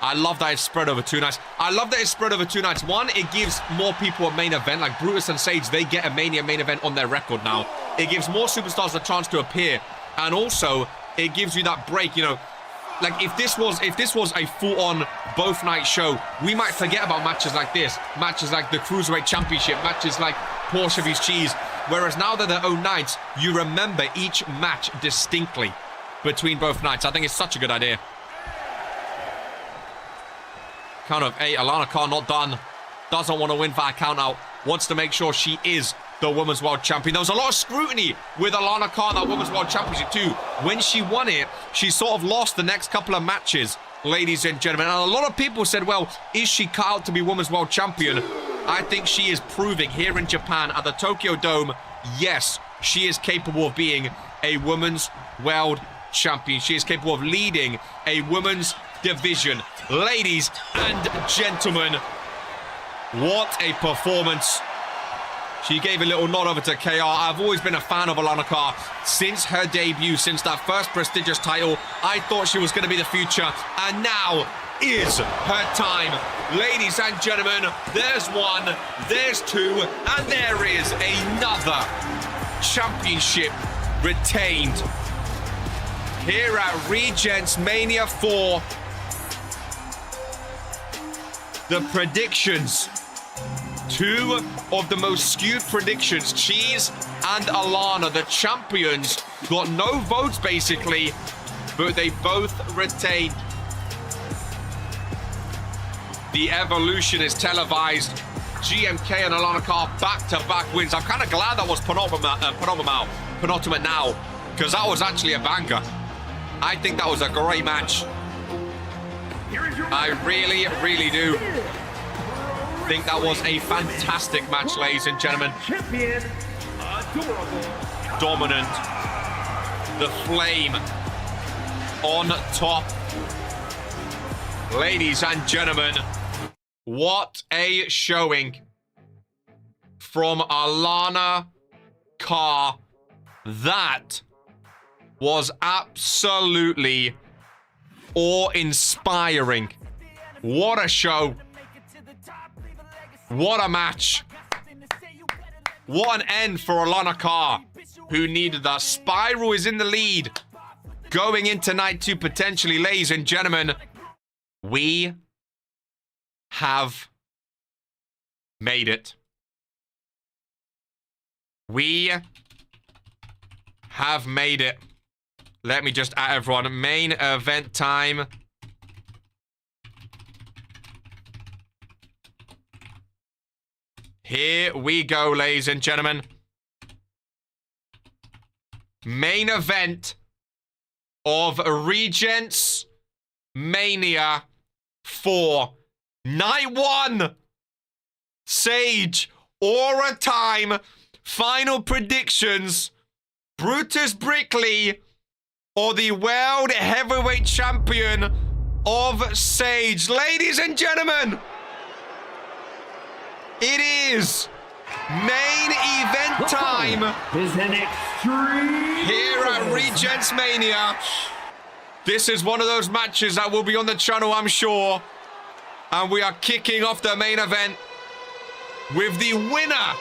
I love that it's spread over 2 nights. I love that it's spread over 2 nights. One, it gives more people a main event. Like Brutus and Sage, they get a Mania main event on their record now. It gives more superstars a chance to appear. And also, it gives you that break, you know. Like if this was a full-on both night show, we might forget about matches like this. Matches like the Cruiserweight Championship, matches like Porsche vs. Cheese. Whereas now they're their own nights, you remember each match distinctly between both nights. I think it's such a good idea. Count of 8. Alana Cara not done. Doesn't want to win via count out. Wants to make sure she is the Women's World Champion. There was a lot of scrutiny with Alana Cara, that Women's World Championship too. When she won it, she sort of lost the next couple of matches, ladies and gentlemen. And a lot of people said, well, is she cut out to be Women's World Champion? I think she is proving here in Japan at the Tokyo Dome, yes, she is capable of being a Women's World Champion. She is capable of leading a women's division. Ladies and gentlemen, what a performance. She gave a little nod over to KR. I've always been a fan of Alana Cara since her debut, since that first prestigious title. I thought she was going to be the future, and now is her time. Ladies and gentlemen, there's 1, there's 2, and there is another championship retained here at REGENTSMANIA 4. The predictions. 2 of the most skewed predictions. Cheese and Alana, the champions, got no votes basically, but they both retained. The Evolution is televised. GMK and Alana Cara back-to-back wins. I'm kind of glad that was penultimate now, because that was actually a banger. I think that was a great match. I really, really do think that was a fantastic match, ladies and gentlemen. Dominant. The Flame on top. Ladies and gentlemen, what a showing from Alana Cara. That was absolutely awe-inspiring. What a show. What a match. What an end for Alana Cara, who needed that. Spiral is in the lead going into night 2 potentially. Ladies and gentlemen, we have made it. We have made it. Let me just add everyone. Main event time. Here we go, ladies and gentlemen. Main event of REGENTSMANIA 4. Night 1. Sage, Aura time. Final predictions. Brutus Brickley or the World Heavyweight Champion of Sage. Ladies and gentlemen, it is main event time Is an extreme here at REGENTSMANIA. This is one of those matches that will be on the channel, I'm sure. And we are kicking off the main event with the winner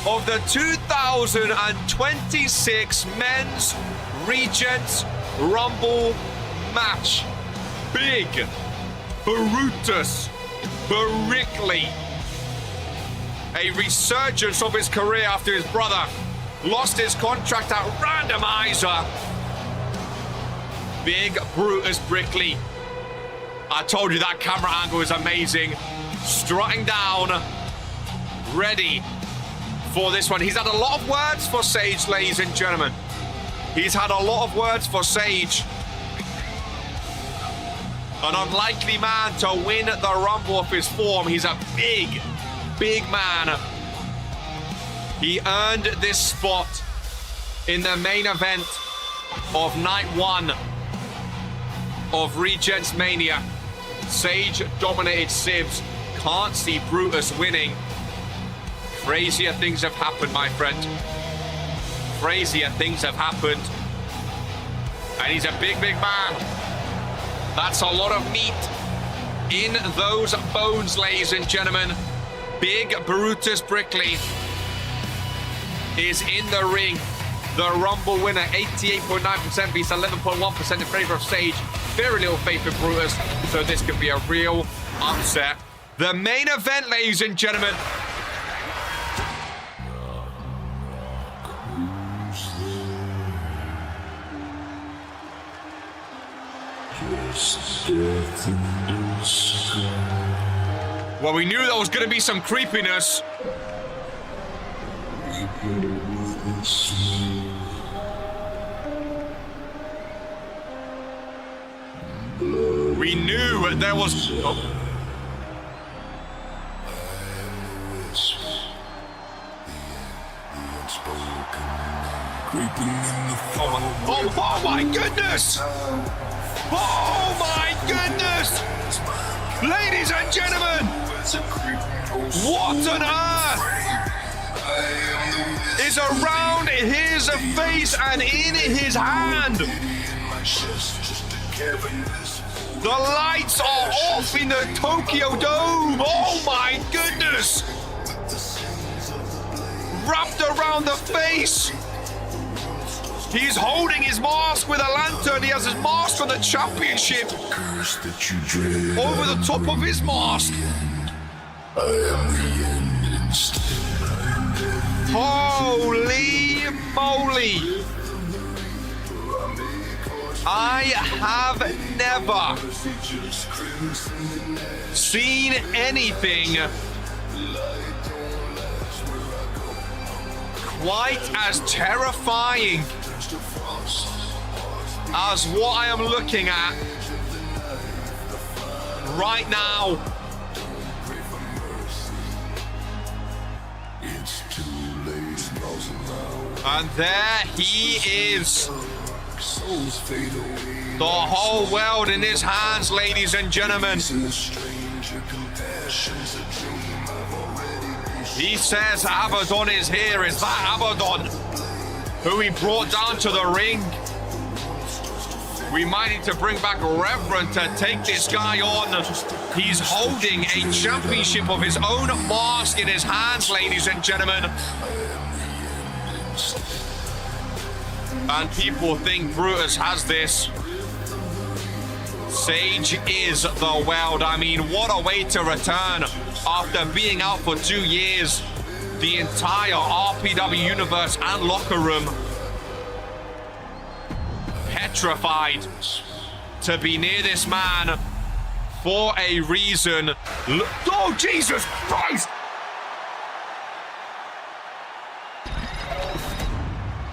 of the 2026 Men's Regents Rumble match. Big Brutus Brickley. A resurgence of his career after his brother lost his contract at Randomizer. Big Brutus Brickley. I told you that camera angle is amazing. Strutting down, ready for this one. He's had a lot of words for Sage, ladies and gentlemen. He's had a lot of words for Sage. An unlikely man to win the Rumble of his form. He's a big, big man. He earned this spot in the main event of night 1 of REGENTSMANIA. Sage dominated Sibs. Can't see Brutus winning. Crazier things have happened, my friend. Crazier things have happened. And he's a big, big man. That's a lot of meat in those bones, ladies and gentlemen. Big Brutus Brickley is in the ring. The Rumble winner, 88.9% beats 11.1% in favor of Sage. Very little faith in Brutus, so this could be a real upset. The main event, ladies and gentlemen. Well, we knew there was going to be some creepiness. We knew there was... Oh. Oh my goodness! Oh my goodness! Ladies and gentlemen! What on earth is around his face and in his hand? The lights are off in the Tokyo Dome! Oh my goodness! Wrapped around the face! He's holding his mask with a lantern. He has his mask on the championship. Over the top of his mask. Holy moly. I have never seen anything quite as terrifying as what I am looking at right now. And there he is. The whole world in his hands, ladies and gentlemen. He says Abaddon is here. Is that Abaddon who he brought down to the ring? We might need to bring back Reverend to take this guy on. He's holding a championship of his own mask in his hands, ladies and gentlemen. And people think Brutus has this. Sage is the world. I mean, what a way to return after being out for 2 years. The entire RPW universe and locker room petrified to be near this man for a reason. Oh, Jesus Christ!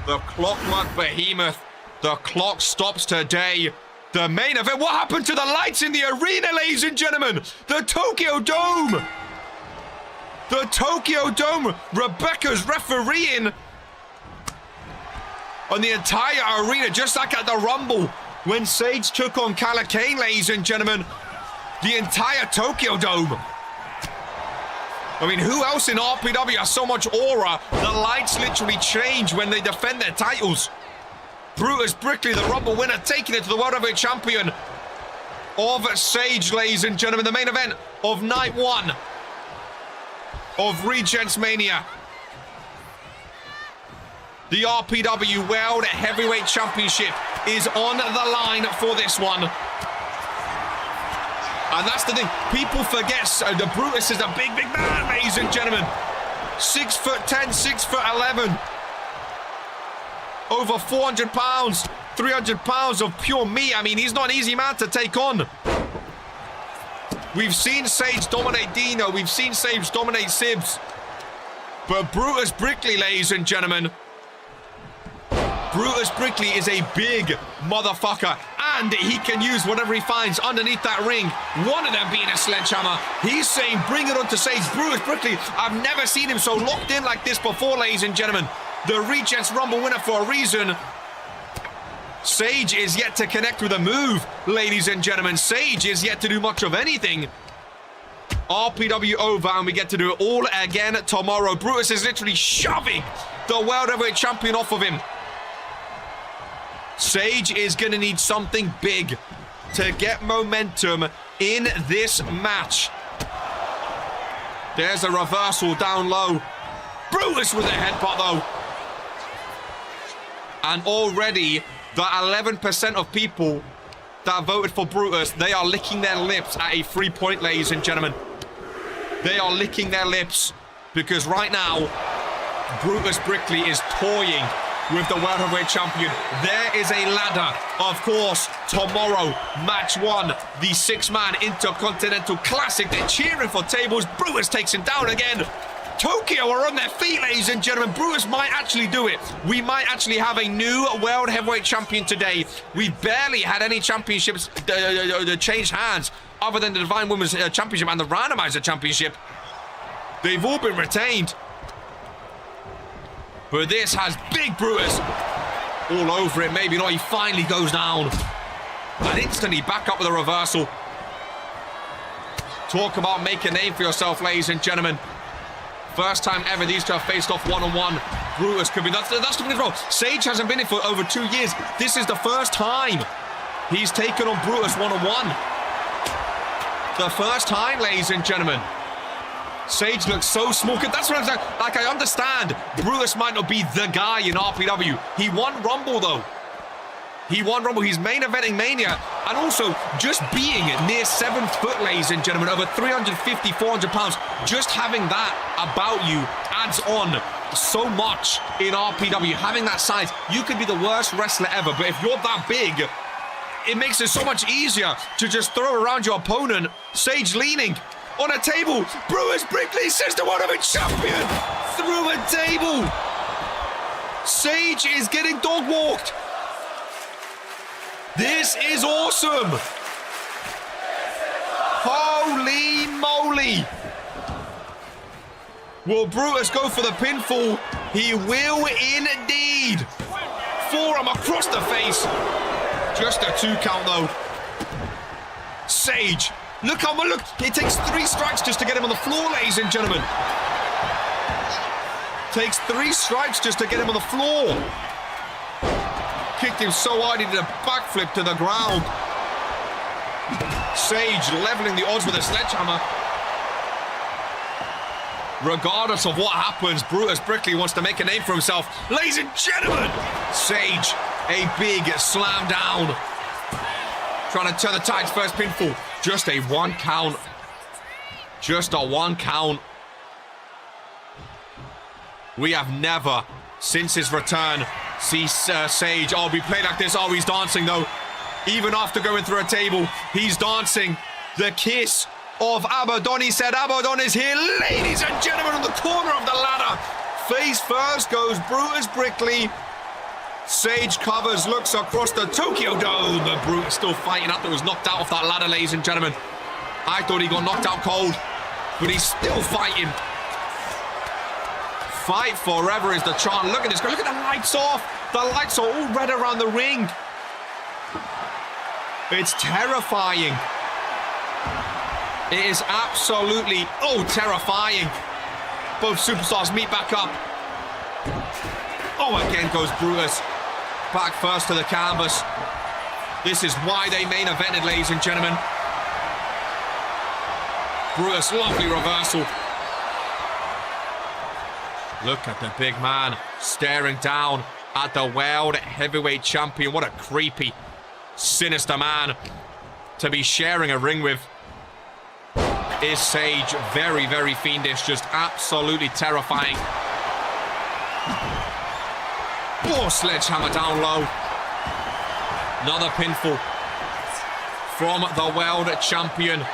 The Clockwork Behemoth. The clock stops today. The main event. What happened to the lights in the arena, ladies and gentlemen? The Tokyo Dome. The Tokyo Dome. Rebecca's refereeing on the entire arena, just like at the Rumble when Sage took on Kane, ladies and gentlemen. The entire Tokyo Dome. I mean, who else in RPW has so much aura? The lights literally change when they defend their titles. Brutus Brickley, the Rumble winner, taking it to the World Heavyweight Champion. of Sage, ladies and gentlemen. The main event of night 1 of REGENTSMANIA. The RPW World Heavyweight Championship is on the line for this one. And that's the thing. People forget the Brutus is a big man, ladies and gentlemen. 6'10", 6'11". Over 400 pounds, 300 pounds of pure meat. I mean, he's not an easy man to take on. We've seen Sage dominate Dino. We've seen Sage dominate Sibs. But Brutus Brickley, ladies and gentlemen. Brutus Brickley is a big motherfucker. And he can use whatever he finds underneath that ring. One of them being a sledgehammer. He's saying, bring it on to Sage. Brutus Brickley, I've never seen him so locked in like this before, ladies and gentlemen. The Regents Rumble winner for a reason. Sage is yet to connect with a move, ladies and gentlemen. Sage is yet to do much of anything. RPW over, and we get to do it all again tomorrow. Brutus is literally shoving the World Heavyweight Champion off of him. Sage is going to need something big to get momentum in this match. There's a reversal down low. Brutus with a headbutt, though. And already, the 11% of people that voted for Brutus, they are licking their lips at a 3-point, ladies and gentlemen. They are licking their lips because right now, Brutus Brickley is toying with the World Heavyweight Champion. There is a ladder, of course, tomorrow. Match 1, the 6-man Intercontinental Classic. They're cheering for tables. Brutus takes him down again. Tokyo are on their feet, ladies and gentlemen. Brutus might actually do it. We might actually have a new World Heavyweight Champion today. We barely had any championships change hands other than the Divine Women's Championship and the Randomizer Championship. They've all been retained. But this has big Brutus all over it. Maybe not. He finally goes down. And instantly back up with a reversal. Talk about make a name for yourself, ladies and gentlemen. First time ever these two have faced off one-on-one. Brutus could be... That's the thing as well. Sage hasn't been in for over 2 years. This is the first time he's taken on Brutus one-on-one. The first time, ladies and gentlemen. Sage looks so small. That's what I'm saying. Like, I understand Brutus might not be the guy in RPW. He won Rumble, though. He won Rumble. He's main eventing Mania. And also, just being near 7 foot, ladies and gentlemen, over 350, 400 pounds, just having that about you adds on so much in RPW. Having that size, you could be the worst wrestler ever, but if you're that big, it makes it so much easier to just throw around your opponent. Sage leaning on a table. Brutus Brickley says the World Heavyweight Champion through a table. Sage is getting dog walked. This is awesome. Holy moly. Will Brutus go for the pinfall? He will indeed. Forearm across the face. Just a 2 count though. Sage. Look how much, look, it takes 3 strikes just to get him on the floor, ladies and gentlemen. Takes 3 strikes just to get him on the floor. Kicked him so hard he did a backflip to the ground. Sage leveling the odds with a sledgehammer. Regardless of what happens, Brutus Brickley wants to make a name for himself. Ladies and gentlemen, Sage, a big slam down. Trying to turn the tides, first pinfall. Just a 1 count. Just a 1 count. We have never, since his return, see Sage, oh, be played like this. Oh, he's dancing though. Even after going through a table, he's dancing. The kiss of Abaddon. He said Abaddon is here. Ladies and gentlemen, on the corner of the ladder. Face first goes Brutus Brickley. Sage covers, looks across the Tokyo Dome. But Brutus still fighting up. There was knocked out off that ladder, ladies and gentlemen. I thought he got knocked out cold, but he's still fighting. Fight forever is the chant. Look at this guy. Look at the lights off. The lights are all red around the ring. It's terrifying. It is absolutely, terrifying. Both superstars meet back up. Oh, again goes Brutus. Back first to the canvas. This is why they main evented, ladies and gentlemen. Brutus, lovely reversal. Look at the big man staring down at the world heavyweight champion. What a creepy, sinister man to be sharing a ring with. Is Sage very, very fiendish, just absolutely terrifying. Oh, sledgehammer down low. Another pinfall from the world champion.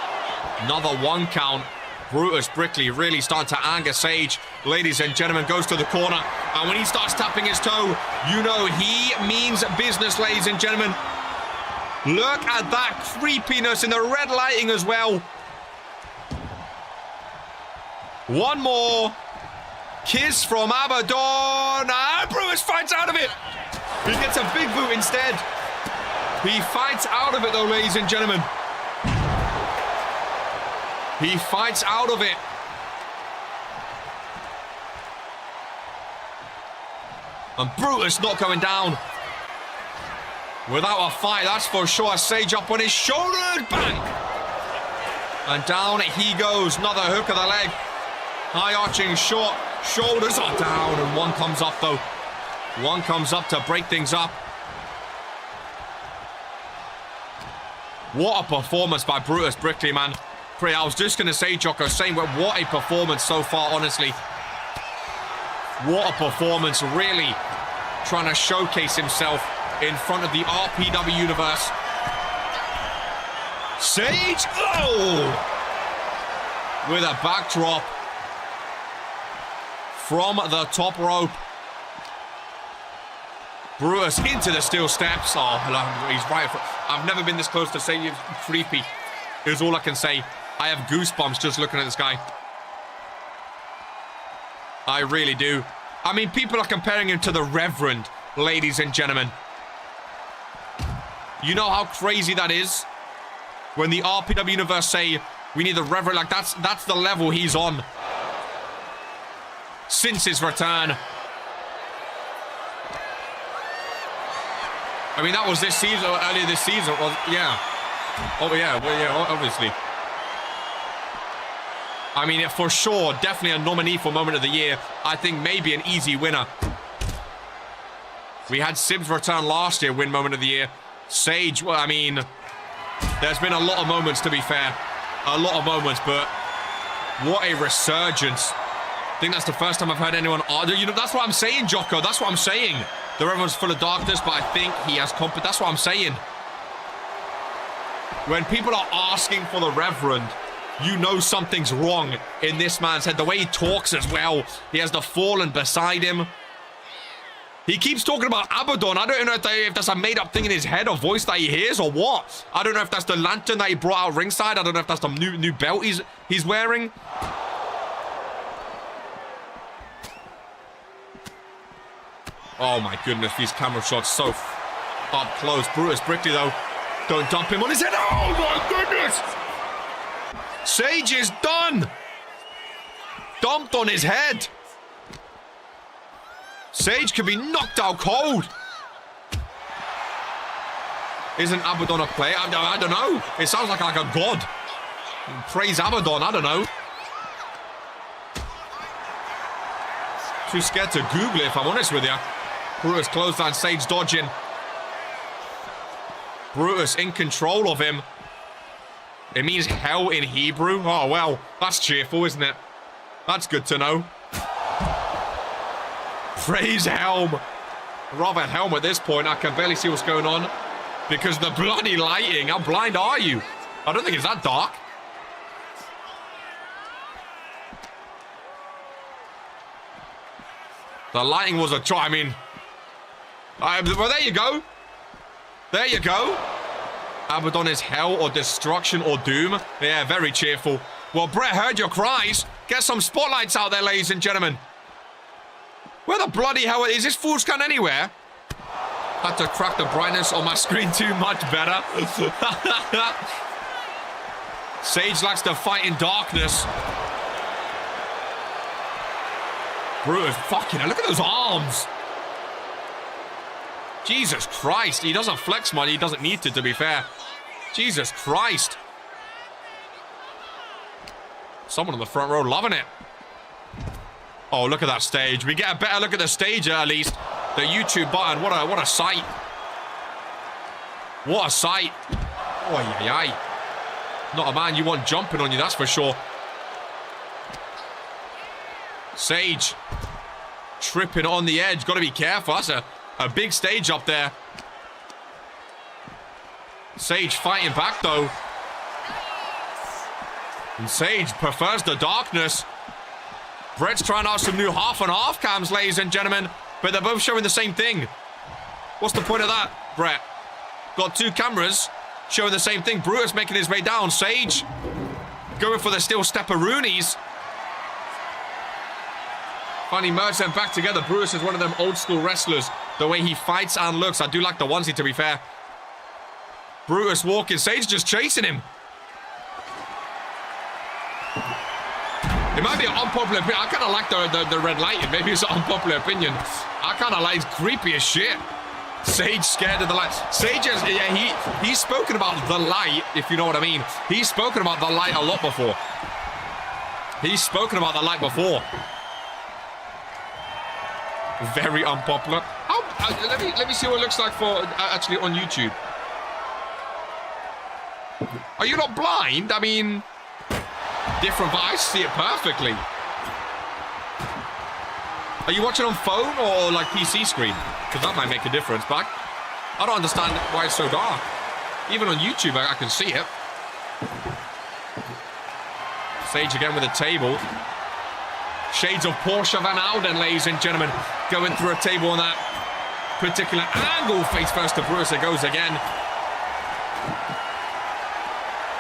Another 1 count. Brutus Brickley really starting to anger Sage. Ladies and gentlemen, goes to the corner. And when he starts tapping his toe, you know he means business, ladies and gentlemen. Look at that creepiness in the red lighting as well. One more. Kiss from Abaddon. And Brutus fights out of it. He gets a big boot instead. He fights out of it though, ladies and gentlemen. He fights out of it. And Brutus not going down without a fight, that's for sure. Sage up on his shoulder, bang! And down he goes, another hook of the leg. High arching short, shoulders are down, and one comes up though. One comes up to break things up. What a performance by Brutus Brickley, man. I was just going to say, Jocko, saying, but what a performance so far, honestly. What a performance, really trying to showcase himself in front of the RPW universe. Sage, oh! With a backdrop from the top rope. Brutus into the steel steps. Oh, he's right. I've never been this close to saying it's creepy. Is all I can say. I have goosebumps just looking at this guy. I really do. I mean, people are comparing him to the Reverend, ladies and gentlemen. You know how crazy that is? When the RPW universe say, we need the Reverend, like that's the level he's on. Since his return. I mean, that was this season, or earlier this season. Well, yeah. Oh, yeah, well, yeah, obviously. I mean, for sure, definitely a nominee for Moment of the Year. I think maybe an easy winner. We had Sib's return last year, win Moment of the Year. Sage, well, I mean, there's been a lot of moments, to be fair. A lot of moments, but what a resurgence. I think that's the first time I've heard anyone argue. You know, that's what I'm saying, Jocko. That's what I'm saying. The Reverend's full of darkness, but I think he has competence. That's what I'm saying. When people are asking for the Reverend, you know something's wrong in this man's head. The way he talks as well. He has the Fallen beside him. He keeps talking about Abaddon. I don't know if that's a made-up thing in his head or voice that he hears or what. I don't know if that's the lantern that he brought out ringside. I don't know if that's the new belt he's wearing. Oh my goodness, these camera shots so up close. Brutus Brickley though, don't dump him on his head. Oh my goodness! Sage is done! Dumped on his head. Sage could be knocked out cold. Isn't Abaddon a player? I don't know. It sounds like a god. Praise Abaddon, I don't know. Too scared to Google it, if I'm honest with you. Brutus clothesline, Sage dodging. Brutus in control of him. It means hell in Hebrew. Oh, well, that's cheerful, isn't it? That's good to know. Praise Helm. Rather Helm at this point. I can barely see what's going on because the bloody lighting. How blind are you? I don't think it's that dark. The lighting was a try. I mean, well, there you go. There you go. Abaddon is hell or destruction or doom. Yeah, very cheerful. Well, Brett heard your cries. Get some spotlights out there, ladies and gentlemen. Where the bloody hell is this full scan anywhere? Had to crack the brightness on my screen too much better. Sage likes to fight in darkness. Brutus, fucking hell, look at those arms. Jesus Christ. He doesn't flex money. He doesn't need to be fair. Jesus Christ. Someone on the front row loving it. Oh, look at that stage. We get a better look at the stage at least. The YouTube button. What a sight. What a sight. Oh, yeah. Not a man you want jumping on you, that's for sure. Sage. Tripping on the edge. Got to be careful. That's a big stage up there. Sage fighting back, though. And Sage prefers the darkness. Brett's trying out some new half-and-half cams, ladies and gentlemen. But they're both showing the same thing. What's the point of that, Brett? Got two cameras showing the same thing. Brutus making his way down. Sage going for the steel stepperoonies. Finally merged them back together. Brutus is one of them old-school wrestlers. The way he fights and looks. I do like the onesie, to be fair. Brutus walking. Sage just chasing him. It might be an unpopular opinion. I kind of like the red light. Maybe it's an unpopular opinion. I kind of like it's creepy as shit. Sage scared of the light. Sage is, yeah, he's spoken about the light, if you know what I mean. He's spoken about the light a lot before. He's spoken about the light before. Very unpopular. Let me see what it looks like for actually on YouTube. Are you not blind? I mean, different, but I see it perfectly. Are you watching on phone or like PC screen? Because that might make a difference, but I don't understand why it's so dark. Even on YouTube, I can see it. Sage again with a table. Shades of Porsche Van Alden, ladies and gentlemen. Going through a table on that particular angle. Face first to Brutus. It goes again.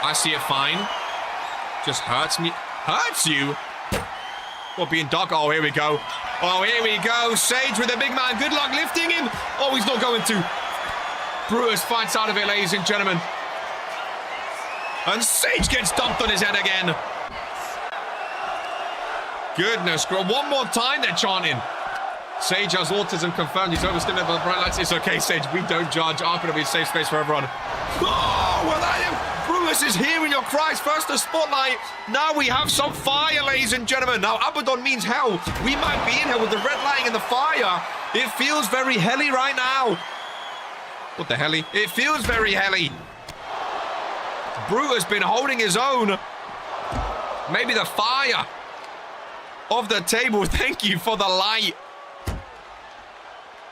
I see it fine. Just hurts me. Hurts you? What, being dog? Oh, here we go. Oh, here we go. Sage with a big man. Good luck lifting him. Oh, he's not going to. Brutus fights out of it, ladies and gentlemen. And Sage gets dumped on his head again. Goodness, one more time they're chanting. Sage has autism confirmed. He's overstimulated by the bright lights. It's okay, Sage. We don't judge. Our going to be a safe space for everyone. Oh, well, Brutus is hearing your cries. First the spotlight. Now we have some fire, ladies and gentlemen. Now Abaddon means hell. We might be in here with the red lighting and the fire. It feels very helly right now. What the helly? It feels very helly. Brutus been holding his own. Maybe the fire of the table. Thank you for the light.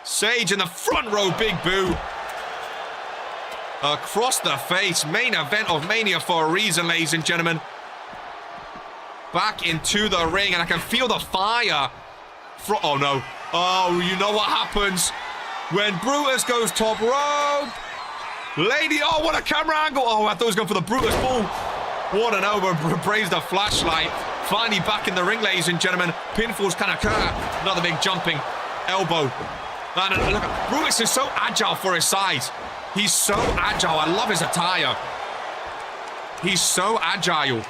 Sage in the front row, big boo. Across the face, main event of Mania for a reason, ladies and gentlemen. Back into the ring, and I can feel the fire. Oh no. Oh, you know what happens when Brutus goes top rope. Lady, oh, what a camera angle. Oh, I thought he was going for the Brutus ball. What an over, braves the flashlight. Finally back in the ring, ladies and gentlemen. Pinfalls can occur. Another big jumping elbow. And look, Brutus is so agile for his size. He's so agile. I love his attire. He's so agile.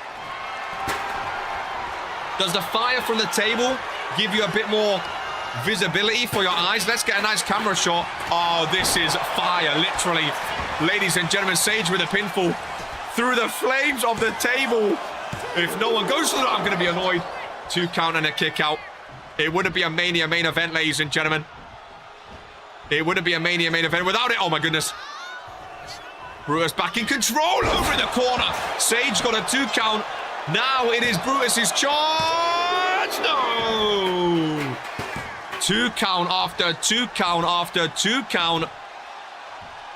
Does the fire from the table give you a bit more visibility for your eyes? Let's get a nice camera shot. Oh, this is fire, literally. Ladies and gentlemen, Sage with a pinfall through the flames of the table. If no one goes for that, I'm going to be annoyed. 2 count and a kick out. It wouldn't be a Mania main event, ladies and gentlemen. It wouldn't be a Mania main event without it. Oh, my goodness. Brutus back in control over in the corner. Sage got a 2 count. Now it is Brutus's charge. No. 2 count after 2 count after 2 count.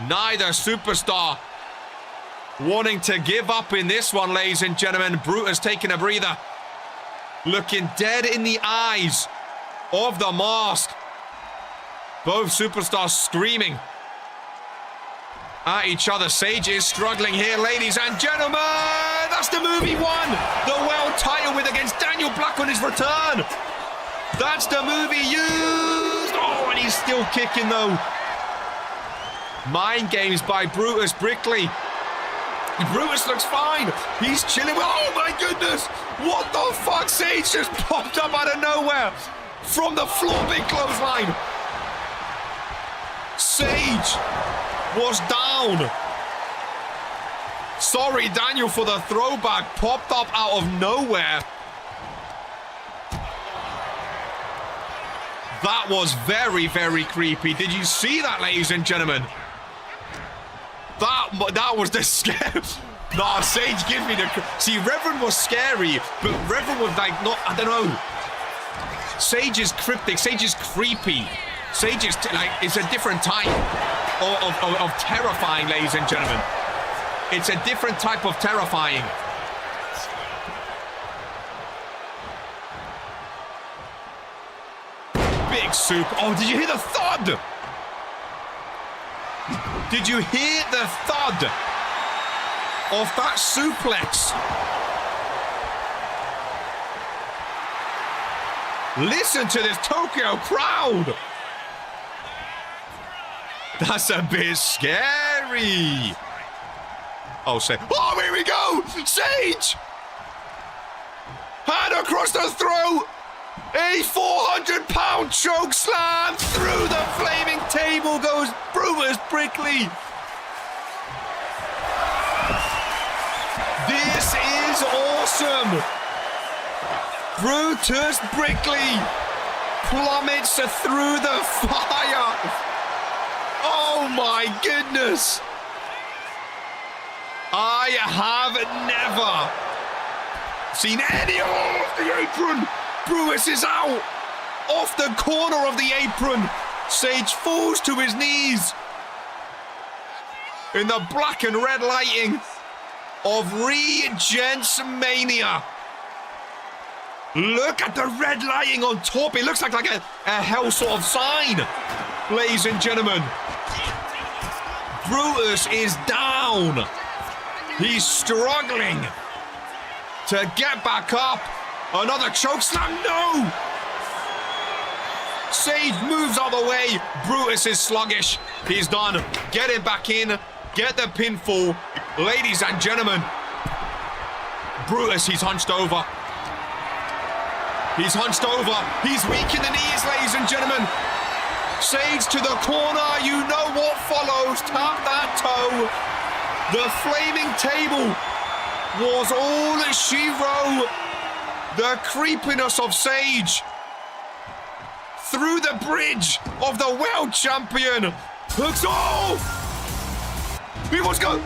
Neither superstar wanting to give up in this one, ladies and gentlemen. Brutus taking a breather. Looking dead in the eyes of the mask. Both superstars screaming at each other. Sage is struggling here, ladies and gentlemen. That's the move he won. The world title win against Daniel Black on his return. That's the move he used. Oh, and he's still kicking, though. Mind games by Brutus Brickley. Brutus looks fine. He's chilling. Oh, my goodness. What the fuck? Sage just popped up out of nowhere from the floor. Big clothesline. Sage was down. Sorry, Daniel, for the throwback. Popped up out of nowhere. That was very, very creepy. Did you see that, ladies and gentlemen? That was the scare. Nah, Sage, give me the... See, Reverend was scary, but Reverend was like, not... I don't know. Sage is cryptic. Sage is creepy. Sage is, like, it's a different type of terrifying, ladies and gentlemen. It's a different type of terrifying. Big soup. Oh, did you hear the thud? Did you hear the thud of that suplex? Listen to this Tokyo crowd. That's a bit scary. Oh, Sage. Oh, here we go. Sage. Hand across the throat. A 400-pound choke slam through the flaming table goes Brutus Brickley. This is awesome. Brutus Brickley plummets through the fire. Oh my goodness. I have never seen any of the apron. Brutus is out. Off the corner of the apron. Sage falls to his knees. In the black and red lighting of REGENTSMANIA. Look at the red lighting on top. It looks like a hell sort of sign. Ladies and gentlemen. Brutus is down. He's struggling to get back up. Another choke slam. No! Sage moves out of the way. Brutus is sluggish. He's done. Get him back in. Get the pinfall. Ladies and gentlemen. Brutus, he's hunched over. He's hunched over. He's weak in the knees, ladies and gentlemen. Sage to the corner. You know what follows. Tap that toe. The flaming table was all she wrote. The creepiness of Sage. Through the bridge of the world champion. Hooks off. What's going?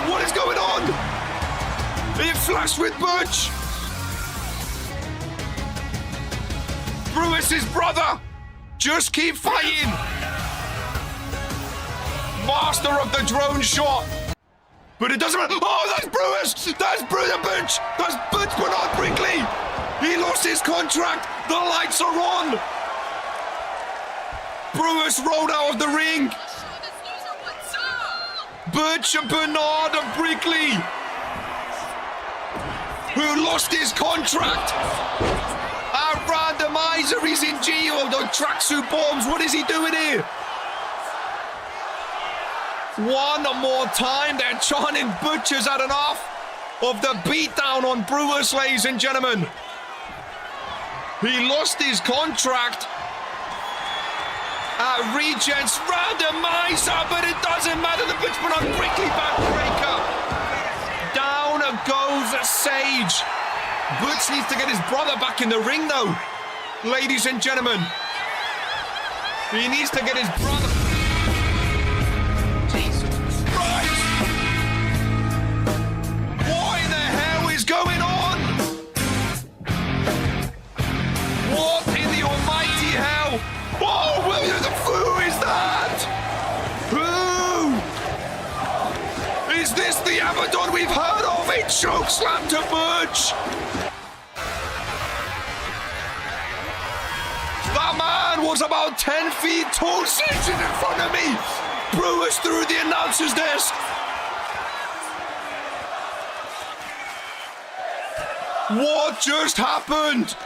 What is going on? It flashed with Butch. Brutus's brother. Just keep fighting. Master of the drone shot. But it doesn't matter. Oh, that's Brutus. That's Brutus Butch. That's Butch Bernard Brinkley. He lost his contract. The lights are on. Brutus rolled out of the ring. Butch Bernard Brinkley, who lost his contract. Our randomizer, he's in jail. The tracksuit bombs. What is he doing here? One more time, they're chanting Butcher's had enough of the beatdown on Brutus, ladies and gentlemen. He lost his contract at Regents Randomizer, but it doesn't matter. The Butch Bernard Brinkley backbreaker. Down goes Sage. Butch needs to get his brother back in the ring, though. Ladies and gentlemen. He needs to get his brother... going on? What in the almighty hell? Oh, who is that? Who? Is this the Abaddon we've heard of? A choke slam to Butch. That man was about 10 feet tall, sitting in front of me. Brutus through the announcer's desk. What just happened?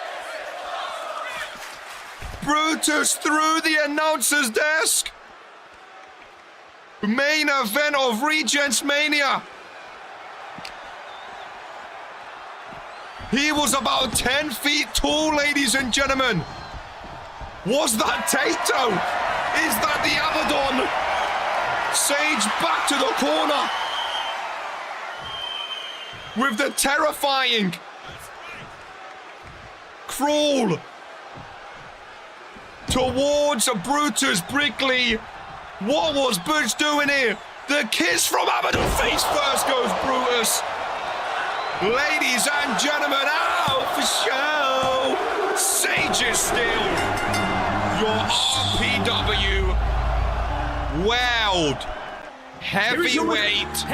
Brutus through the announcer's desk. Main event of REGENTSMANIA. He was about 10 feet tall, ladies and gentlemen. Was that Tato? Is that the Abaddon? Sage back to the corner. With the terrifying crawl towards Brutus Brickley. What was Butch doing here? The kiss from Abaddon. Face first goes Brutus. Ladies and gentlemen, out for show. Sage is still your RPW World Heavyweight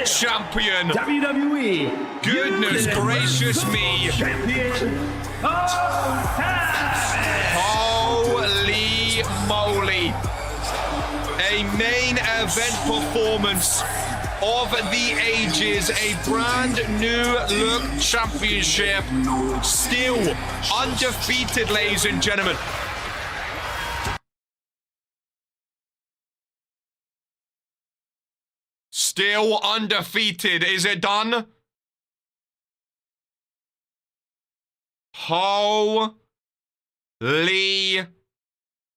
Champion. WWE. Goodness gracious me. Champion of time. Holy moly. A main event performance of the ages, a brand new look championship, still undefeated, ladies and gentlemen. Still undefeated. Is it done? Holy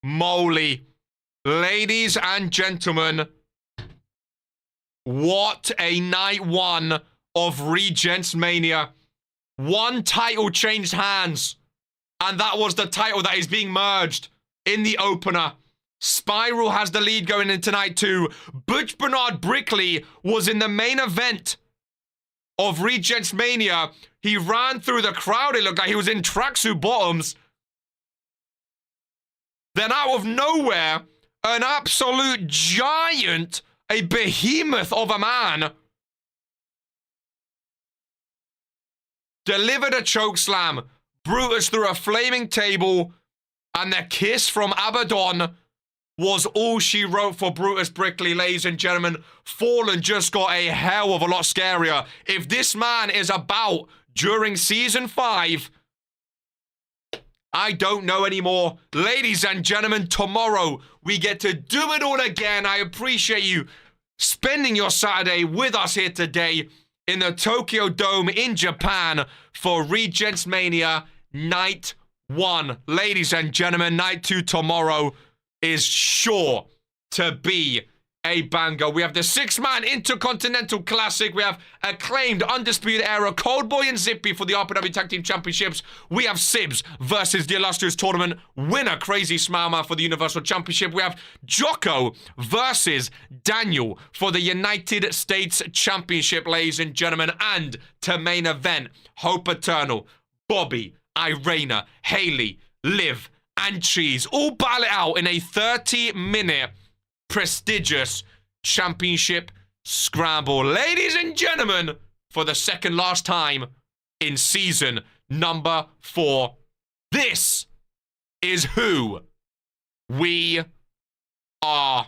moly. Ladies and gentlemen, what a night one of Regents Mania. One title changed hands, and that was the title that is being merged in the opener. Spiral has the lead going into night two. Butch Bernard Brickley was in the main event of Regents Mania. He ran through the crowd. It looked like he was in tracksuit bottoms. Then out of nowhere, an absolute giant, a behemoth of a man, delivered a chokeslam. Brutus threw a flaming table, and the kiss from Abaddon was all she wrote for Brutus Brickley, ladies and gentlemen. Fallen just got a hell of a lot scarier. If this man is about during season 5, I don't know anymore. Ladies and gentlemen, tomorrow we get to do it all again. I appreciate you spending your Saturday with us here today in the Tokyo Dome in Japan for Regents Mania Night 1. Ladies and gentlemen, Night 2 tomorrow is sure to be a banger. We have the 6-man Intercontinental Classic. We have acclaimed Undisputed Era Coldboy and Zippy for the RPW Tag Team Championships. We have Sibs versus the illustrious tournament winner Crazy Smile Man for the Universal Championship. We have Jocko versus Daniel for the United States Championship, ladies and gentlemen. And to main event, Hope Eternal, Bobby, Irena, Haley, Liv, and Cheese all battle it out in a 30-minute prestigious championship scramble. Ladies and gentlemen, for the second last time in season number 4, this is who we are.